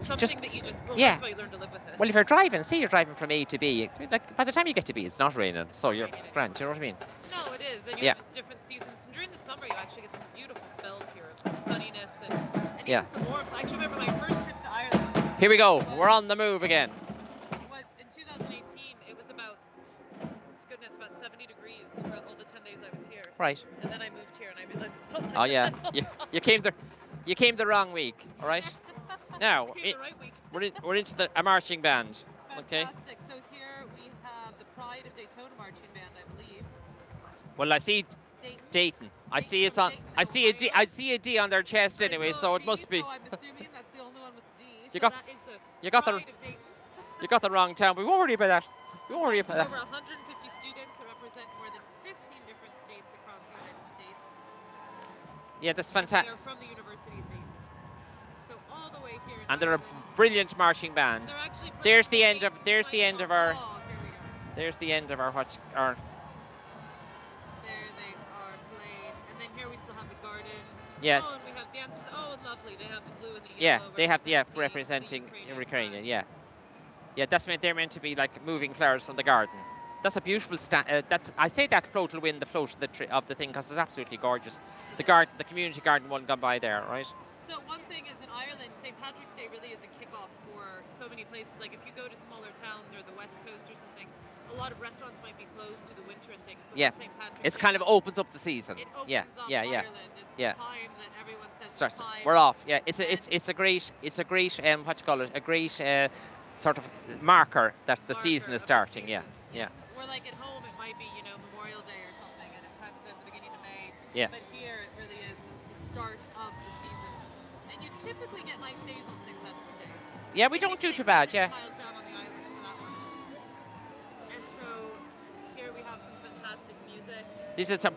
D: something that you just first of all, you learn to live with it.
E: Well, if you're driving, say you're driving from A to B, like by the time you get to B, it's not raining, so you're grand. Do you know what I mean?
D: No, it is. And you have different seasons, and during the summer, you actually get some beautiful spells here of sunniness and even some warmth. I actually remember my first trip to Ireland.
E: Here we go. We're on the move again.
D: It was in 2018. It was about 70 degrees for all the 10 days I was here.
E: Right.
D: And then I moved here, and I realized it's not like
E: Oh yeah, you came the wrong week. All right. Now we're into a marching band. Okay.
D: Fantastic. So here we have the Pride of Daytona marching band, I believe.
E: Well, I see Dayton. I see it's on. I see a D on their chest anyway, so it must be.
D: So I'm assuming that's the only one with D.
E: You got the wrong town. But we won't worry about that. We won't worry about that.
D: Over 150 students that represent more than 15 different states across the United States.
E: Yeah, that's fantastic.
D: They're from the University of Dayton. So all the way here.
E: And they're a brilliant marching band. There's the end of our. There's the end of our There they are
D: playing. And then here we still have the garden.
E: Yeah.
D: Oh, and we have dancers. Oh, lovely. They have the blue and the
E: yellow.
D: Yeah,
E: they have representing Ukrainian. Yeah. Yeah, they're meant to be like moving flowers from the garden. That's a beautiful I say that float will win the float of the thing because it's absolutely gorgeous. The community garden one gone by there, right?
D: So one thing is in Ireland, St. Patrick's Day really is a kickoff for so many places. Like if you go to smaller towns or the West Coast or something, a lot of restaurants might be closed through the winter and things. But St. Patrick's
E: it's
D: Day
E: kind of opens up the season.
D: It opens up Ireland. It's the time that everyone says
E: we're off. Yeah, it's a great what you call it, a great sort of marker that the season is starting. Yeah.
D: We're like at home, it might be Memorial Day or something, and it comes in the beginning of May.
E: Yeah.
D: But here it really is the start of the season, and you typically get nice days on St. Patrick's Day.
E: Yeah, we don't do too bad. Yeah.
D: Miles down on the island for that one. And so here we have some fantastic music.
E: This is some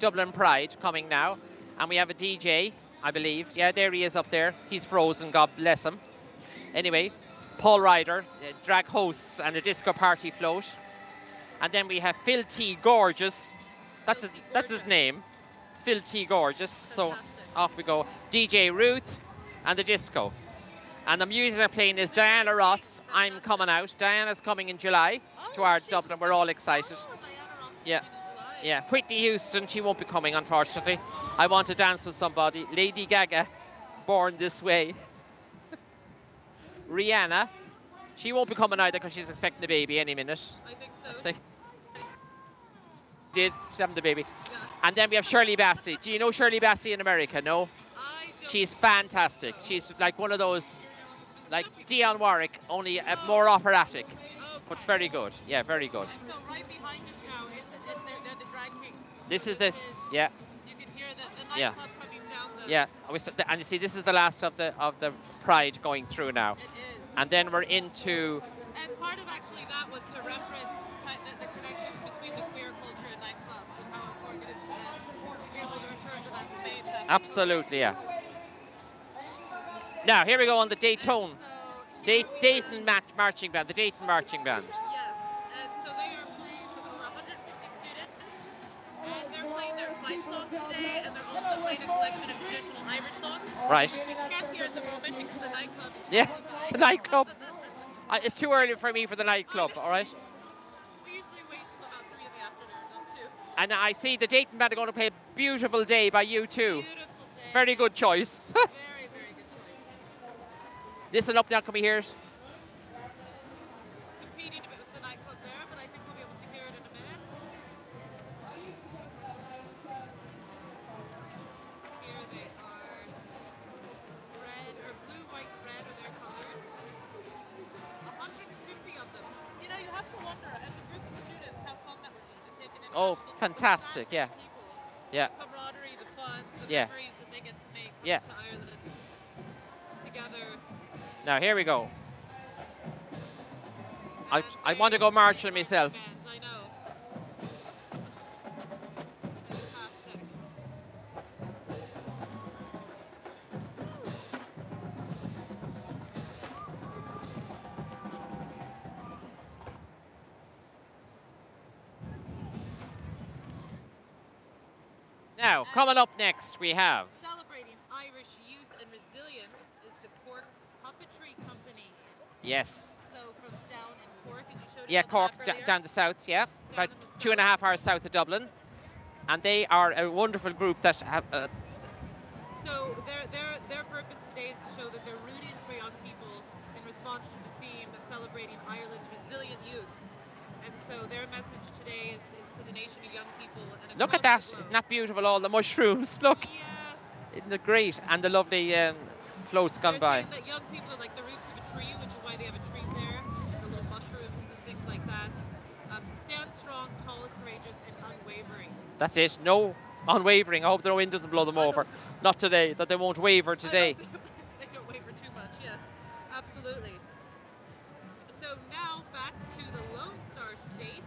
E: Dublin Pride coming now, and we have a DJ, I believe. Yeah, there he is up there. He's frozen. God bless him. Anyway. Paul Ryder, drag hosts and a disco party float. And then we have Phil T. Gorgeous. That's his name. Phil T. Gorgeous.
D: Fantastic.
E: So off we go. DJ Ruth and the disco. And the music they're playing is Diana Ross, I'm Coming Out. Diana's coming in July to our Dublin. We're all excited. Yeah. Yeah. Whitney Houston, she won't be coming, unfortunately. I Want to Dance with Somebody. Lady Gaga, Born This Way. Rihanna, she won't be coming either because she's expecting the baby any minute.
D: I think so.
E: She's having the baby. Yeah. And then we have Shirley Bassey. Do you know Shirley Bassey in America? No? She's fantastic. She's like one of those, like Dionne Warwick, only more operatic. But very good. Yeah, very good.
D: And so right behind us now is the drag king.
E: This is the, yeah.
D: You can hear the nightclub coming down the...
E: Yeah, and you see this is the last of the Pride going through now.
D: It is.
E: And then we're into...
D: And part of actually that was to reference the connections between the queer culture and nightclubs and how important it is to them to be able to return to that space.
E: Absolutely, yeah. Now, here we go on the Dayton. Dayton Marching Band, the Dayton Marching Band.
D: Yes, and so they are playing with over 150 students, and they're playing their fight song today, and they're also playing a collection of traditional Irish songs.
E: Right.
D: You can't hear at the moment because the nightclub is...
E: Yeah, the nightclub. It's too early for me for the nightclub, all right?
D: We usually wait till about 3 in the afternoon, don't you?
E: And I see the Dayton Band are going to play Beautiful Day by U2.
D: Beautiful Day.
E: Very good choice.
D: Very, very good choice.
E: Listen up now, can we hear it?
D: Competing a bit with the nightclub there, but I think we'll be able to hear it in a minute. Here they are. Red, or blue, white, red are their colors. 150 of them. You know, you have to wonder, as a group of students, how fun that would be to take an international
E: Fantastic, yeah.
D: people.
E: Yeah.
D: The camaraderie, the fun, the
E: Yeah.
D: memories that they get to make
E: Yeah.
D: to Ireland together.
E: Now, here we go. I want to go marching myself.
D: I know. Fantastic.
E: Now, coming up next, we have...
D: Celebrating Irish youth and resilience is the Cork Puppetry Company.
E: Yes.
D: So from down in Cork, as you showed us
E: Yeah,
D: on the
E: Cork,
D: map earlier.
E: down the south, yeah. About
D: in the
E: 2.5 hours south of Dublin. And they are a wonderful group that have...
D: So their purpose today is to show that they're rooting for young people in response to the theme of celebrating Ireland's resilient youth. And so their message today is to the nation of young people. And
E: Look at
D: across
E: that.
D: the globe.
E: Isn't that beautiful? All the mushrooms. Look.
D: Yes.
E: Isn't it great? And the lovely floats gone
D: They're
E: by.
D: saying that young people are like the roots of a tree, which is why they have a tree there, and the little mushrooms and things like that. Stand strong, tall, and courageous, and unwavering.
E: That's it. No unwavering. I hope the wind doesn't blow them over. Not today. That they won't waver today.
D: They don't waver too much, yes. Absolutely. So now back to the Lone Star State.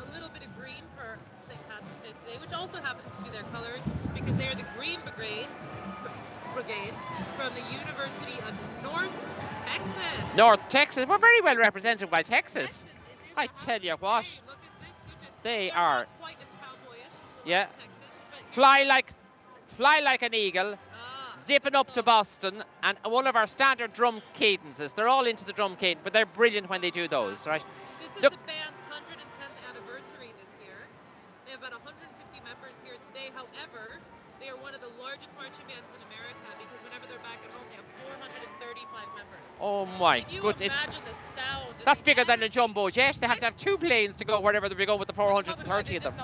D: A little bit of green for St. Patrick's Day today, which also happens to be their colors because they are the Green Brigade from the University of North Texas.
E: North Texas. We're very well represented by Texas. I tell you what.
D: Hey, look at this, goodness.
E: They
D: They're
E: are.
D: not quite as cowboyish as the
E: Yeah.
D: ones in Texas, but
E: Fly like an eagle. Zipping up to Boston, and one of our standard drum cadences. They're all into the drum cadence, but they're brilliant when they do those, right?
D: This is
E: Look.
D: the band's 110th anniversary this year. They have about 150 members here today. However, they are one of the largest marching bands in America because whenever they're back at home, they have 435 members.
E: Oh my
D: Can you
E: goodness.
D: imagine the sound?
E: That's bigger than a jumbo jet. They have to have 2 planes to go wherever they go with the 430 of them.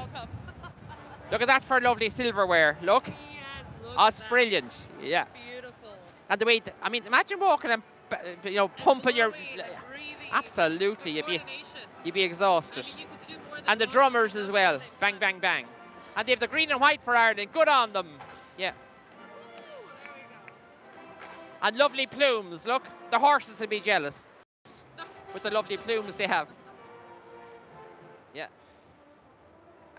E: Look at that for lovely silverware. Look.
D: Yes, look
E: Oh,
D: at
E: it's
D: that.
E: brilliant. Yeah.
D: Beautiful.
E: And the way, I mean, imagine walking and, pumping your...
D: Blowing and breathing.
E: Absolutely.
D: The
E: You'd be
D: coordination.
E: exhausted.
D: I mean, you could do more than
E: And the
D: one
E: drummers
D: song
E: as
D: at
E: well.
D: the same
E: Bang,
D: time.
E: bang, bang. And they have the green and white for Ireland. Good on them. Yeah.
D: Ooh, there we go.
E: And lovely plumes. Look, the horses will be jealous with the lovely plumes they have. Yeah.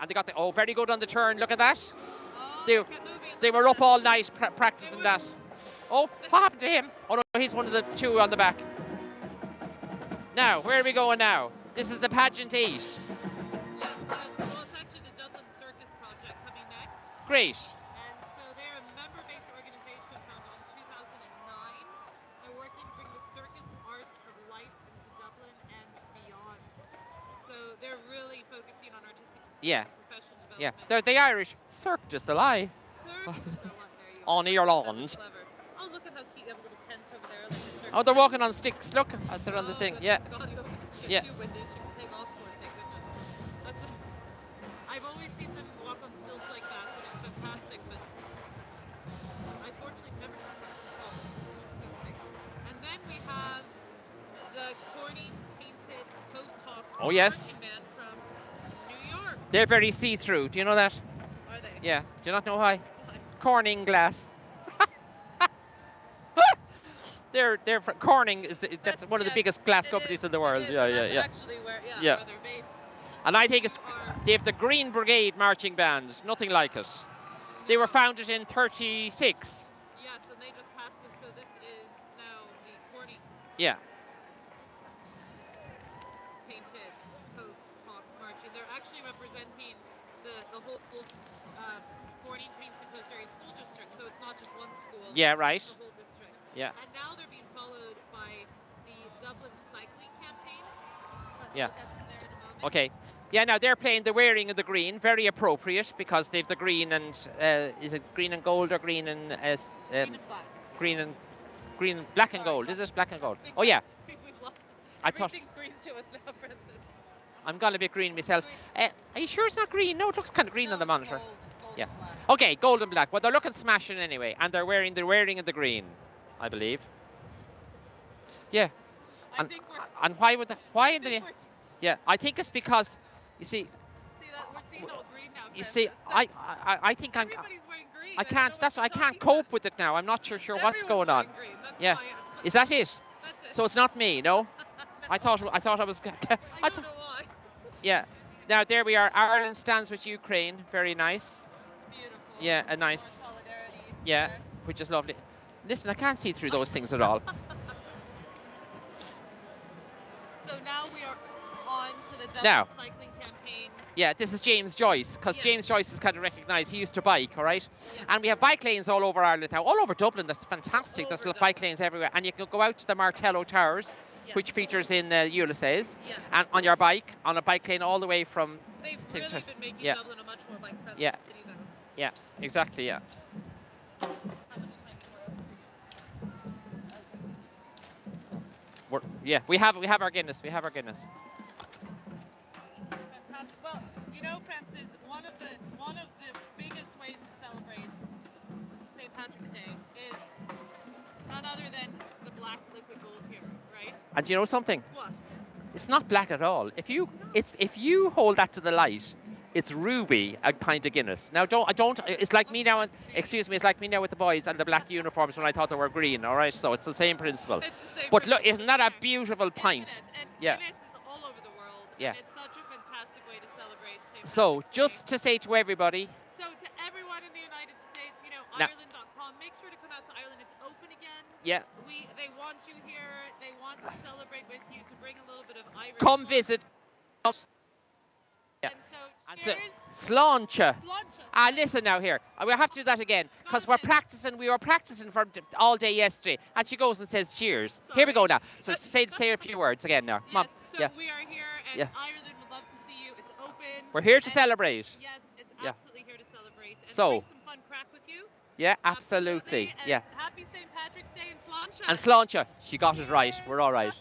E: And they got the, very good on the turn. Look at that.
D: Oh,
E: They,
D: kept moving.
E: they were up all night practicing that. Oh, what happened to him? Oh no, he's one of the 2 on the back. Now, where are we going now? This is the pageant 8.
D: Yes, well, it's actually the Dublin Circus Project coming next.
E: Great.
D: And so they're a member-based organization founded in 2009. They're working to bring the
E: Yeah, they're the Irish Cirque du Soleil. On Ireland.
D: Oh, look at how cute. You have a little tent over there. Like
E: Oh, they're walking on sticks. Look, they're on the thing. Yeah.
D: Yeah. Windows you can take off for, thank goodness. I've always seen them walk on stilts like that, so it's fantastic, but I fortunately never seen one fall, which is a good thing. And then we have the corny painted post hops
E: Oh, yes.
D: band from New York.
E: They're very see-through. Do you know that?
D: Are they?
E: Yeah. Do you not know why? Corning glass. They're Corning that's one of the biggest glass companies in the world. Yeah.
D: Actually where they're based.
E: And I think they have the Green Brigade marching band. Nothing like it. They were founded in 36.
D: Yes, and they just passed us, so this is now the corny.
E: Yeah.
D: Painted post Hawks marching. They're actually representing the whole Corning painted post area school district, so it's not just one school.
E: Yeah, right.
D: It's the whole district.
E: Yeah.
D: And now they're being followed by the Dublin cycling campaign.
E: Yeah.
D: Moment.
E: Okay. Yeah, now they're playing the wearing of the green, very appropriate because they've the green and is it green and gold or green and
D: green and black.
E: green and black and gold? Is it black and gold? Oh yeah.
D: We've lost.
E: I thought
D: Everything's green to us now, Francis.
E: I'm gonna be green myself. Are you sure it's not green? No, it looks kind of green on the monitor.
D: Gold. It's gold
E: Yeah.
D: and black.
E: Okay, gold and black. Well, they're looking smashing anyway, and they're wearing the wearing of the green, I believe. Yeah. And why would why the? Yeah, I think it's because you see.
D: See that we're seeing all green now.
E: You see, I think
D: Everybody's wearing green.
E: I can't. That's I can't cope with it now. I'm not sure what's going on. Yeah. Is that it?
D: That's it.
E: So it's not me, no? I thought I was.
D: I don't know why.
E: Yeah. Now there we are. Ireland stands with Ukraine. Very nice.
D: Beautiful.
E: Yeah, a nice.
D: Solidarity.
E: Yeah,
D: there.
E: which is lovely. Listen, I can't see through those things at all.
D: So now we are on to the Dublin
E: Now.
D: cycling campaign.
E: Yeah, this is James Joyce, because
D: Yes.
E: James Joyce is kind of recognised. He used to bike, all right?
D: Yeah.
E: And we have bike lanes all over Ireland now, all over Dublin. That's fantastic.
D: All
E: There's
D: over
E: little bike lanes everywhere. And you can go out to the Martello Towers,
D: Yes.
E: which features in Ulysses,
D: Yes.
E: and on your bike, on a bike lane all the way from...
D: They've really been making
E: Yeah.
D: Dublin a much more bike-friendly
E: Yeah.
D: city, though.
E: Yeah, exactly, yeah.
D: How much time for it?
E: Yeah, we have our Guinness. We have our Guinness.
D: Fantastic. Well, you know, Francis, one of the biggest ways to celebrate St. Patrick's Day is none other than the black liquid gold here, right?
E: And do you know something?
D: What?
E: It's not black at all. If you hold that to the light, it's ruby, a pint of Guinness. Now it's like me now, it's like me now with the boys and the black uniforms when I thought they were green, all right? So it's the same principle.
D: It's the same
E: But look,
D: principle.
E: isn't that a beautiful pint?
D: Isn't it? And
E: Yeah.
D: Guinness is all over the world.
E: Yeah.
D: And it's such a fantastic way to celebrate St.
E: So
D: Patrick's
E: just
D: Day.
E: to say to everybody,
D: So to everyone in the United States, you know,
E: Now-
D: Ireland.com, make sure to come out to Ireland. It's open again.
E: yeah,
D: They want you here. They want to celebrate with you to bring a little bit of Irish.
E: come
D: fun.
E: visit. Yeah.
D: And so
E: So,
D: here's
E: Sláinte.
D: Sláinte.
E: Listen now here. We'll have to do that again because we were practicing for all day yesterday. And she goes and says cheers. Here we go now. So say a few words again now. Come on.
D: Yes, so
E: Yeah.
D: we are here, and
E: Yeah.
D: Ireland would love to see you. It's open.
E: We're here to
D: and-
E: celebrate.
D: Yes, it's
E: Yeah.
D: absolutely here to celebrate. And
E: So-
D: bring some fun crack with you.
E: Yeah, absolutely.
D: And
E: Yeah.
D: Happy St. Patrick's Day in Sláinte.
E: And Sláinte, she got it right. We're all right.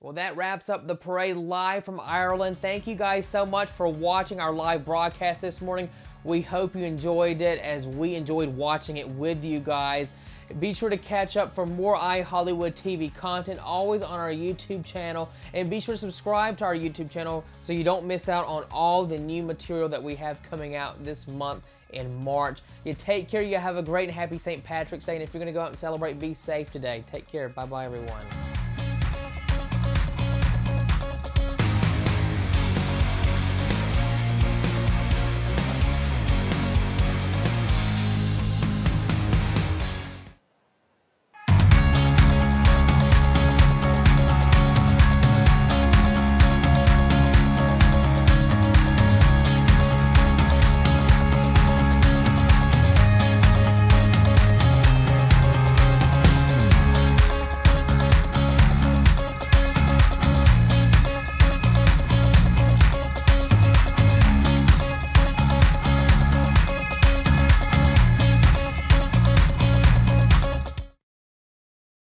A: Well, that wraps up the parade live from Ireland. Thank you guys so much for watching our live broadcast this morning. We hope you enjoyed it as we enjoyed watching it with you guys. Be sure to catch up for more iHollywood TV content, always on our YouTube channel. And be sure to subscribe to our YouTube channel so you don't miss out on all the new material that we have coming out this month in March. You take care. You have a great and happy St. Patrick's Day. And if you're going to go out and celebrate, be safe today. Take care. Bye-bye, everyone.